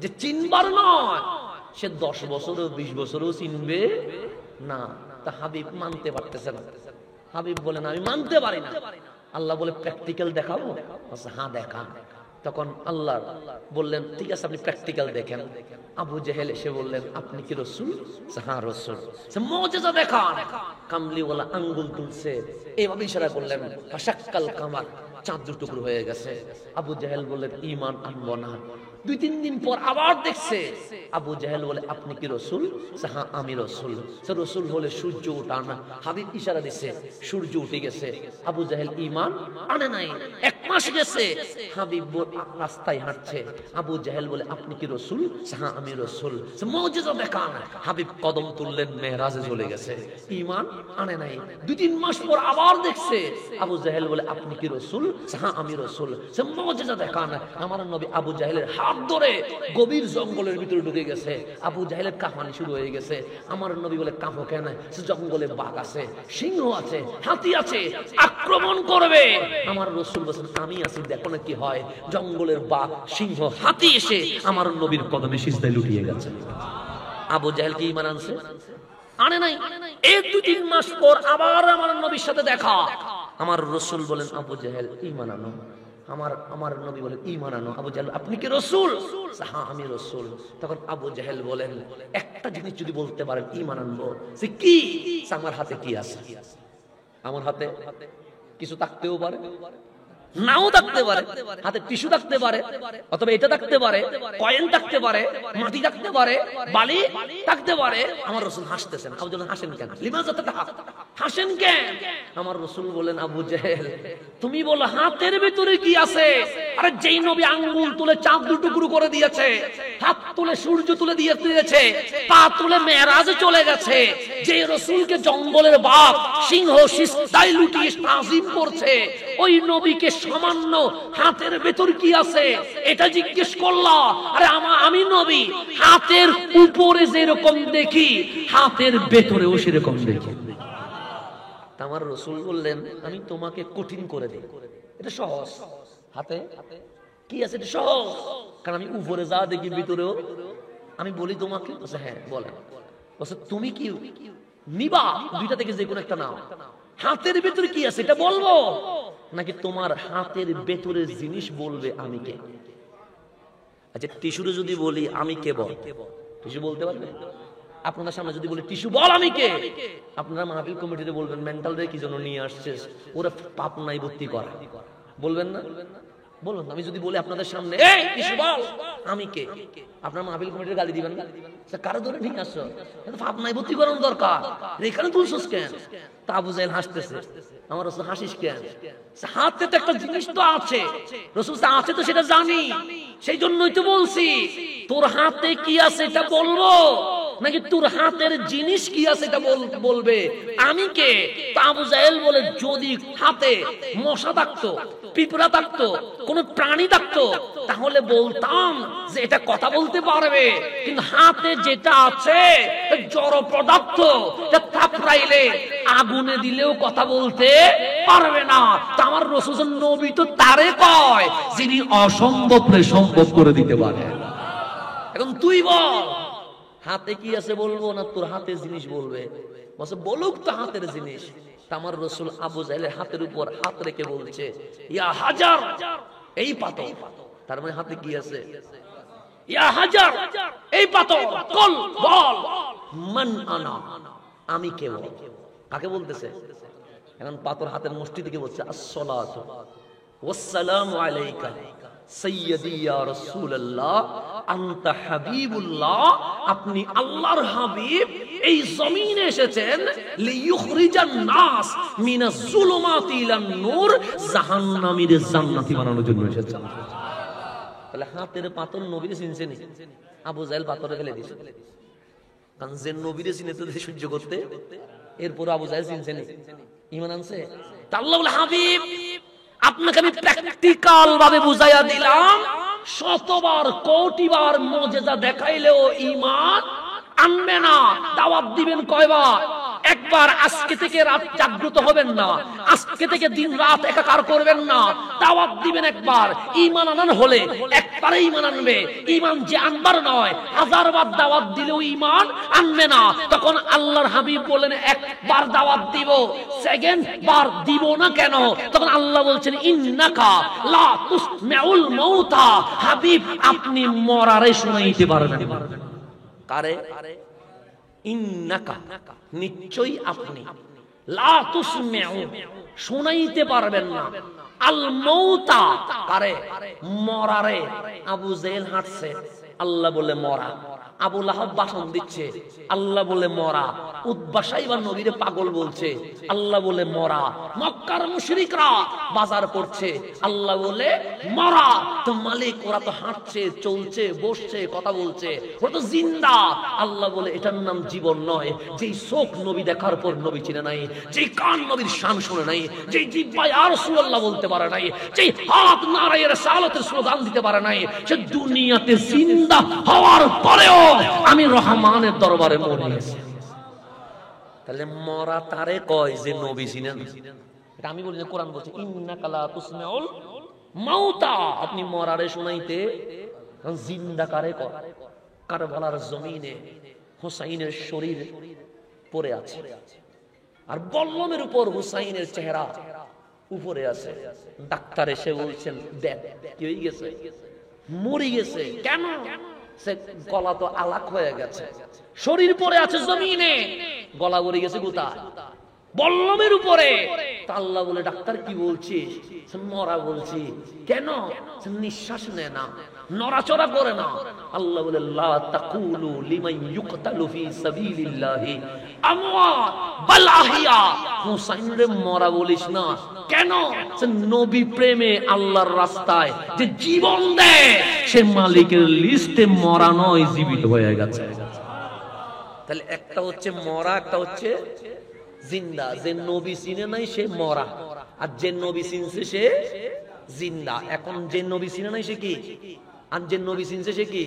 যে চিনবার নয় সে 10 বছরও 20 বছরও চিনবে না। তা হাবিব মানতে পারতেছে না। হাবিব বলে, না আমি মানতে পারি না। আল্লাহ বলে, প্র্যাকটিক্যাল দেখাবো? হ্যাঁ দেখান। তখন আল্লাহ বললেন ঠিক আছে আপনি প্র্যাকটিক্যাল দেখেন। আবু জেহেল এসে বললেন আপনি কি রাসূল? হ্যাঁ রাসূল। মুজিজা দেখান। কামলিওয়ালা আঙ্গুল তুলছে, এইভাবে ইশারা করলেন, ফাশাক্কাল কামার, চাঁদ টুকরো হয়ে গেছে। আবু জেহেল বললেন ঈমান আনবো না। 2-3 দিন পর আবার দেখছে। আবু জেহেল বলে আপনি কি রাসূল? হ্যাঁ আমি রাসূল। রাসূল হলে সূর্য ওঠা না। হাবিব ইশারা দিছে, সূর্য উঠে গেছে। আবু জেহেল ঈমান আনে নাই। 1 মাস গেছে, হাবিব রাস্তায় হাঁটছে। আবু জেহেল বলে আপনি কি রাসূল? হ্যাঁ আমি রাসূল। মুজিজা দেখান। হাবিব কদম তুললেন, মেরাজে চলে গেছে। ঈমান আনে নাই। 2-3 মাস পর আবার দেখছে। আবু জেহেল বলে আপনি কি রাসূল? হ্যাঁ আমি রাসূল। মুজিজা দেখান। আমার নবী আবু জেহেলের হাত ধরে গভীর জঙ্গলের ভিতরে ঢুকে গেছে। আবু জাহেলের কাঁপানি শুরু হয়ে গেছে। আমার নবী বলে কাঁপো কেন? জঙ্গলে বাঘ আছে, সিংহ আছে, হাতি আছে, আক্রমণ করবে। আমার রাসূল বলেন আমি আছি, দেখো না কি হয়। জঙ্গলের বাঘ, সিংহ, হাতি এসে আমার নবীর কদমে সিজদায় লুটিয়ে গেছে। আবু জাহেল কি ঈমান আনছে? আনে নাই। 1-2-3 মাস পর আবার আমার নবীর সাথে দেখা। আমার রাসূল বলেন আবু জাহেল ঈমান আনো। আমার নবী বলেন ঈমান আনো। আবু জাহেল আপনি কি রাসূল? হ্যাঁ আমি রাসূল। তখন আবু জাহেল বলেন একটা জিনিস যদি বলতে পারেন ঈমান আনবো। সে কি? আমার হাতে কি আছে? আমার হাতে কিছু থাকতেও পারে, নাও থাকতে পারে। হাতে টিস্যু থাকতে পারে, অথবা এটা থাকতে পারে, কয়েন থাকতে পারে, মাটি থাকতে পারে, বালি থাকতে পারে। আমার রাসূল হাসতেছেন। আবু জাহেল হাসেন কেন? লিমাযা তাদহাক, হাসেন কেন? আমার রাসূল বলেন আবু জাহেল তুমি বলো হাতের ভিতরে কি আছে? আরে যেই নবী আঙ্গুল তুলে চাঁদ টুকরো করে দিয়েছে, হাত তুলে সূর্য তুলে দিয়েছে, পা তুলে মেরাজে চলে গেছে, যে রাসূলকে জঙ্গলের বাঘ, সিংহ সিজদায় লুটিয়ে তাজিম করছে, ওই নবীকে সামান্য হাতের ভেতর কি আছে এটা জিজ্ঞেস করলা? আরে আমি নবী হাতের উপরে যেরকম দেখি, হাতের ভেতরেও সেরকম দেখি। আমার রাসূল বললেন আমি তোমাকে কঠিন করে দেই, এটা সহজ। হাতে কি আছে এটা সহজ, কারণ আমি উপরে যা দেখি ভিতরেও আমি বলি তোমাকে। হ্যাঁ বলেন। তুমি কি নিবা? দুইটা থেকে যে কোনো একটা নাও। হাতের ভেতরে কি আছে এটা বলবো, নাকি তোমার হাতের ভেতরের জিনিস বলবে আমি কে? আচ্ছা টিস্যুরে যদি বলি আমি কে, বল টিস্যু বলতে পারবে? আপনাদের সামনে যদি বলি টিস্যু বল আমি কে, আপনারা মাহফিল কমিটিতে বলবেন মেন্টাল রে কি জন্য নিয়ে আসছিস, ওরা পাপ নাই ভর্তি করা, বলবেন না? বলুন। আমি যদি বলি আপনাদের সামনে এই টিস্যু বল আমি কে, আপনারা মাহফিল কমিটির গালি দিবেন না? কারো ধরে নিয়ে আসছো, পাপ নাই ভর্তি করানো দরকার, এখানে তুলছস কেন? তা আবু জাহেল হাসতেছে। আমার রাসূল হাসিস কেন? হাতে তো একটা জিনিস তো আছে, রাসূল আছে তো সেটা জানি, সেই জন্যই তো বলছি তোর হাতে কি আছে এটা বলবো, নাকি তোর হাতের জিনিস কি আছে এটা বলবে আমি কে? তা আবু জাহেল বলে যদি হাতে মশা থাকতো, পিঁপড়া থাকতো, কোন প্রাণী থাকতো, তাহলে বলতাম যে এটা কথা বলতে পারবে, কিন্তু হাতে যেটা আছে জড় পদার্থ, থাপড়াইলে আগুনে দিলেও কথা বলতে পারবে না। তা আমার রাসূল নবী তো তারে কয় যিনি অসম্ভবকে সম্ভব করে দিতে পারে। এখন তুই বল হাতে কি আছে বলবো, না তোর হাতের জিনিস বলবে? বলুক তো হাতের জিনিস। আমার রাসূল আবু জাহেলের হাতের উপর হাত রেখে বলছে ইয়া হাজার, এই পাথর। তার মানে হাতে কি আছে? ইয়া হাজার, এই পাথর। কল বল মান আনা, আমি কে? বল কাকে বলতেছে? এখন পাথর হাতের মুষ্টি থেকে বলছে আসসালাতু ওয়াসসালামু আলাইকা সাইয়্যিদি ইয়া রাসূলুল্লাহ আনতা হাবিবুল্লাহ, আপনি আল্লাহর হাবিব, এই জমিনে এসেছেন লিইখরিজান নাস মিনাজ যুলুমাতি ইলান নূর, জাহান্নামীদের জান্নাতি বানানোর জন্য এসেছেন। তাহলে হাতের পাথর নবীর চিনছে নি? আবু জাহেল পাথরে ফেলে দিয়েছে, কারণ যে নবীর চিনে তো সহ্য করতে, এরপর আবু জাহেল চিনছে নি, ঈমান আনছে। আল্লাহ বলে হাবিব আপনাকে আমি প্র্যাকটিক্যাল ভাবে বুঝাইয়া দিলাম, শতবার কোটিবার মুজিজা দেখাইলেও ঈমান আনবে না। দাওয়াত দিবেন কয়বার?
একবার আজকে থেকে রাত জাগ্রত হবেন না, আজকে থেকে দিন রাত একাকার করবেন না, দাওয়াত দিবেন। একবার ঈমান আনার হলে একবারে ঈমান আনবে। ঈমান যে আনবার নয়, হাজারবার দাওয়াত দিলেও ঈমান আনবে না। তখন আল্লাহর হাবিব বলেন একবার দাওয়াত দিব, সেকেন্ড বার দিব না কেন? তখন আল্লাহ বলছেন ইন্নাকা লা তুসমিউল মাউতা, হাবিব আপনি মরারে শুনাইতে পারবেন না। কারে? ইন্নাকা নিশ্চয়ই আপনি, লা তুসমিউ শুনাইতে পারবেন না, আল মাউতা কারে? মরারে। আবু জেহেল হাঁটছে, আল্লাহ বলে মরা। আবু লাহাব ভাষণ দিচ্ছে, আল্লাহ বলে মরা। উতবা সাইবা নবীরে পাগল বলছে, আল্লাহ বলে মরা। মক্কার মুশরিকরা বাজার করছে, আল্লাহ বলে মরা। তো মালিক ওরা তো হাঁটছে, চলছে, বসছে, কথা বলছে, ওরা তো জিন্দা। আল্লাহ বলে এটার নাম জীবন নয়। যেই চোখ নবী দেখার পর নবী চিনে নাই, যেই কান নবীর শান শুনে নাই, যেই জিহ্বা ইয়া রাসূলুল্লাহ বলতে পারে নাই, যেই হাত নারায়ে রিসালাতের স্লোগান দিতে পারে নাই, সে দুনিয়াতে জিন্দা হওয়ার পরেও আমি রহমানের দরবারে মরে গেছি। তাহলে মরা তারে কয় যে নবী চিনেন। এটা আমি বলি না, কোরআন বলছে ইন্নাকা লা তুসমিউল মাউতা, আপনি মরারে শুনাইতে। জিন্দা কারে কয়? কারবালার জমিনে হুসাইনের শরীর পড়ে আছে, আর বল্লমের উপর হুসাইনের চেহারা উপরে আছে। ডাক্তার এসে বলছেন দেখ কি হয়ে গেছে, মরে গেছে। কেন? সে গলা তো আলাক হয়ে গেছে, শরীর পড়ে আছে জমিনে, গলা পড়ে গেছে কোথায়? বল্লমের উপরে। আল্লাহ বলে ডাক্তার কি বলছিস? মরা বলছি। কেন? নিঃশ্বাস নেয় না, নড়াচড়া করে না। আল্লাহ বলে লা তাকুলু লিমান ইউকতালু ফি সাবিলিল্লাহি আমওয়াত বাল আহিয়া, হুসাইন রে মরা বলিস না। কেন? নবী প্রেমে আল্লাহর রাস্তায় যে জীবন দেয় সে মালিকের লিস্টে মরা নয়, জীবিত হয়ে গেছে। তাহলে একটা হচ্ছে মরা, একটা হচ্ছে জিন্দা। যে নবী চিনে নাই সে মরা, আর যে নবী চিনছে সে জিন্দা। এখন যে নবী চিনে নাই সে কি, আর যে নবী চিনছে সে কি?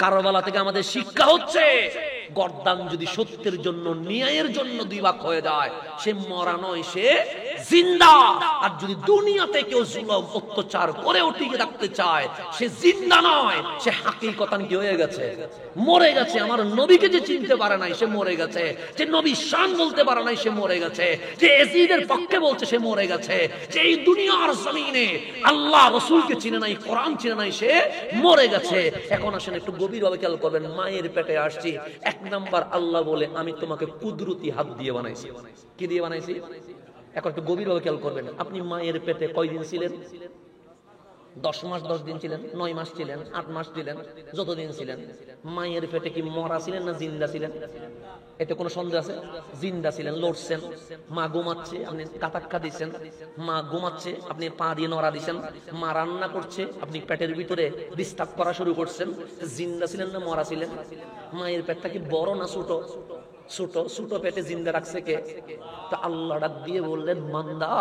কারবালা থেকে আমাদের শিক্ষা হচ্ছে গর্দান যদি সত্যের জন্য, ন্যায়ের জন্য দুই ভাগ হয়ে যায়, সে মরা নয়, সে জিন্দা। আর যদি দুনিয়াতে কেউ জুলুম অত্যাচার করে টিকে রাখতে চায়, সে জিন্দা নয়, সে হাকিকতান কি হয়ে গেছে, মরে গেছে। আমার নবীকে যে চিনতে পারে নাই সে মরে গেছে, যে নবী শান বলতে পারে নাই সে মরে গেছে, যে এজিদের পক্ষে বলছে সে মরে গেছে, যে এই দুনিয়ার জমিনে আল্লাহ রাসূলকে চিনে নাই, কোরআন চিনে নাই, সে মরে গেছে। এখন আসেন একটু গভীরভাবে খেয়াল করবেন। মায়ের পেটে আসছি, এক নাম্বার আল্লাহ বলে আমি তোমাকে কুদরতি হাত দিয়ে বানাইছি। কি দিয়ে বানাইছি? এখন একটু গভীরভাবে খেয়াল করবেন। আপনি মায়ের পেটে কয়দিন ছিলেন? 10 মাস 10 দিন ছিলেন, 9 মাস ছিলেন, 8 মাস ছিলেন, যতদিন ছিলেন। মায়ের পেটে কি মরা ছিলেন না জিন্দা ছিলেন? এতে কোনো সন্দেহ আছে? জিন্দা ছিলেন, লড়ছেন। মা ঘুমাচ্ছে, আপনি কাটাক্কা দিচ্ছেন। মা ঘুমাচ্ছে, আপনি পা দিয়ে নড়া দিচ্ছেন। মা রান্না করছে, আপনি পেটের ভিতরে ডিস্টার্ব করা শুরু করছেন। জিন্দা ছিলেন না মরা ছিলেন? মায়ের পেটটা কি বড় না ছোট? ছোট। ছোট পেটে জিন্দা রাখছে কে? তো আল্লাহ ডাক দিয়ে বললেন বান্দা,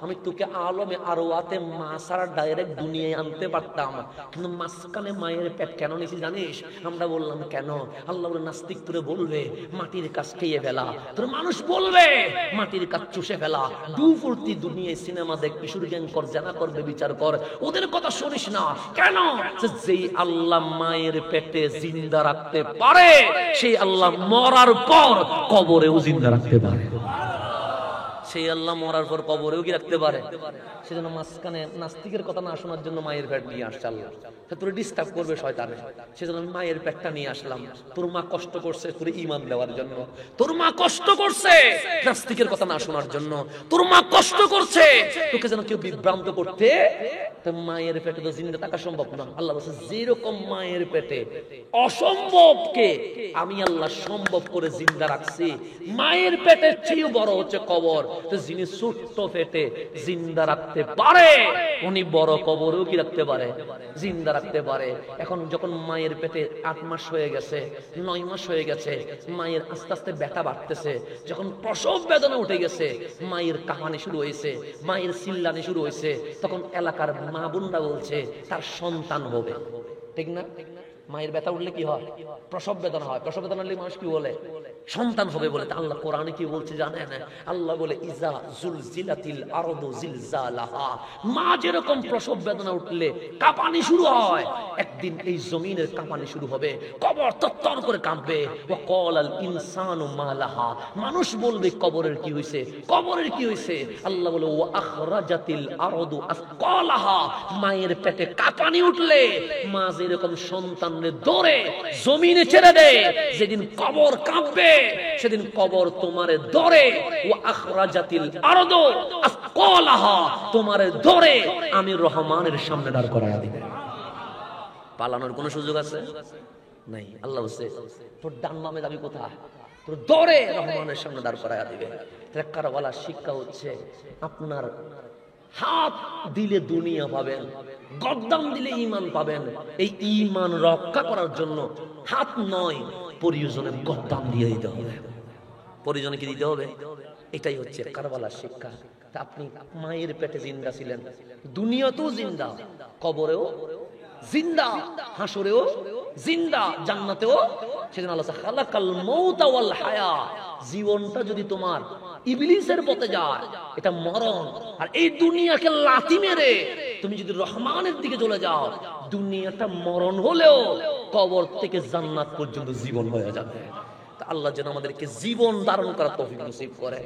আমি তোকে আলমে আরওয়াতে মা ছাড়া ডাইরেক্ট দুনিয়ায় আনতে পারতাম, কিন্তু মাঝখানে মায়ের পেট কেন নিছি জানিস? আমরা বললাম কেন? আল্লাহ বলে নাস্তিক তোরে বলবে মাটির কাজ খেয়ে ফেলা, তোর মানুষ বলবে মাটির কাজ চুষে ফেলা, দুপুরতি দুনিয়ায় সিনেমা দেখ, কিশোর গ্যাং কর, জানা করবে, বিচার কর, ওদের কথা শুনিস না। কেন? যেই আল্লাহ মায়ের পেটে জিন্দা রাখতে পারে, সেই আল্লাহ মরার পর কবরেও জিন্দা রাখতে পারে। সেই আল্লাহ মরার পর কবরেও কি রাখতে পারে? সেজন্য মাঝখানে নাস্তিকের কথা না শোনার জন্য মায়ের পেট নিয়ে আসছে আল্লাহ। তোর ডিস্টার্ব করবে শয়তানে, সেজন্য আমি মায়ের পেটটা নিয়ে আসলাম। তোর মা কষ্ট করছে তোর ঈমান দেওয়ার জন্য, তোর মা কষ্ট করছে নাস্তিকের কথা না শোনার জন্য, তোর মা কষ্ট করছে তোকে যেন কেউ বিভ্রান্ত করতে। তো মায়ের পেটে তো জিন্দা থাকা সম্ভব না। আল্লাহ বলছে যেরকম মায়ের পেটে অসম্ভবকে আমি আল্লাহ সম্ভব করে জিন্দা রাখছি, মায়ের পেটের চেয়েও বড় হচ্ছে কবর। যিনি ছোট্ট পেটে জিন্দা রাখতে পারে, উনি বড় কবরেও কি রাখতে পারে? জিন্দা রাখতে পারে। এখন যখন মায়ের পেটে 8 মাস হয়ে গেছে, 9 মাস হয়ে গেছে, মায়ের আস্তে আস্তে ব্যথা বাড়তেছে, যখন প্রসব বেদনা উঠে গেছে, মায়ের কাহানি শুরু হয়েছে, মায়ের চিল্লানি শুরু হয়েছে, তখন এলাকার মা বোনরা বলছে তার সন্তান হবে, ঠিক না?
মায়ের ব্যথা উঠলে কি হয়? প্রসব বেদনা হয়। প্রসব বেদনা হলে মানুষ কি বলে? সন্তান হবে বলে। তা আল্লাহ কোরআনে কি বলছে জানেন? আল্লাহ বলে ইজা জুলজিলাতিল আরদু জিলজালাহা। মা যেরকম প্রসব বেদনা উঠলে কাঁপানি শুরু হয়, একদিন এই জমিনের কাঁপানি শুরু হবে, কবর তত্তর করে কাঁপবে। ওয়া ক্বালাল ইনসানু মা লাহা। মানুষ বলবে কবরের কি হইছে, কবরের কি হইছে? আল্লাহ বলে ওয়া আখরাজাতিল আরদু আসকালাহা। মায়ের পেটে কাঁপানি উঠলে মা যেরকম সন্তানকে ধরে জমিনে ছেড়ে দেয়, যেদিন কবর কাঁপবে সেদিন কবর তোমারে ধরে ওয়া আখরাজাতিল আরদু আসকালাহা, তোমারে ধরে আমি রহমানের সামনে দাঁড় করায়া দিবে। পালানোর কোন সুযোগ আছে? নাই। আল্লাহ বলছে তোর ডান বামে যাবি কোথায়? তোর ধরে রহমানের সামনে দাঁড় করায়া দিবে। ট্রেক্কারওয়ালা শিক্ষা হচ্ছে আপনার হাত দিলে দুনিয়া পাবেন, গদ্দাম দিলে ঈমান পাবেন। এই ঈমান রক্ষা করার জন্য হাত নয়, প্রয়োজনে গদ্দাম দিয়ে দিতে হবে। প্রয়োজনে কি দিতে হবে? এটাই হচ্ছে কারবালার শিক্ষা। তা আপনি মায়ের পেটে জিন্দা ছিলেন, দুনিয়াতেও জিন্দা, কবরেও জিন্দা, হাসরেও জিন্দা, জান্নাতেও। সেদিন আল্লাহ খালাকাল মাউতা ওয়াল হায়া। জীবনটা যদি তোমার ইবলিসের পথে যায়, এটা মরণ। আর এই দুনিয়াকে লাথি মেরে তুমি যদি রহমানের দিকে চলে যাও, দুনিয়াটা মরণ হলেও কবর থেকে জান্নাত পর্যন্ত জীবন হয়ে যাবে। তা আল্লাহ যেন আমাদেরকে জীবন ধারণ করার তৌফিক নসিব করে।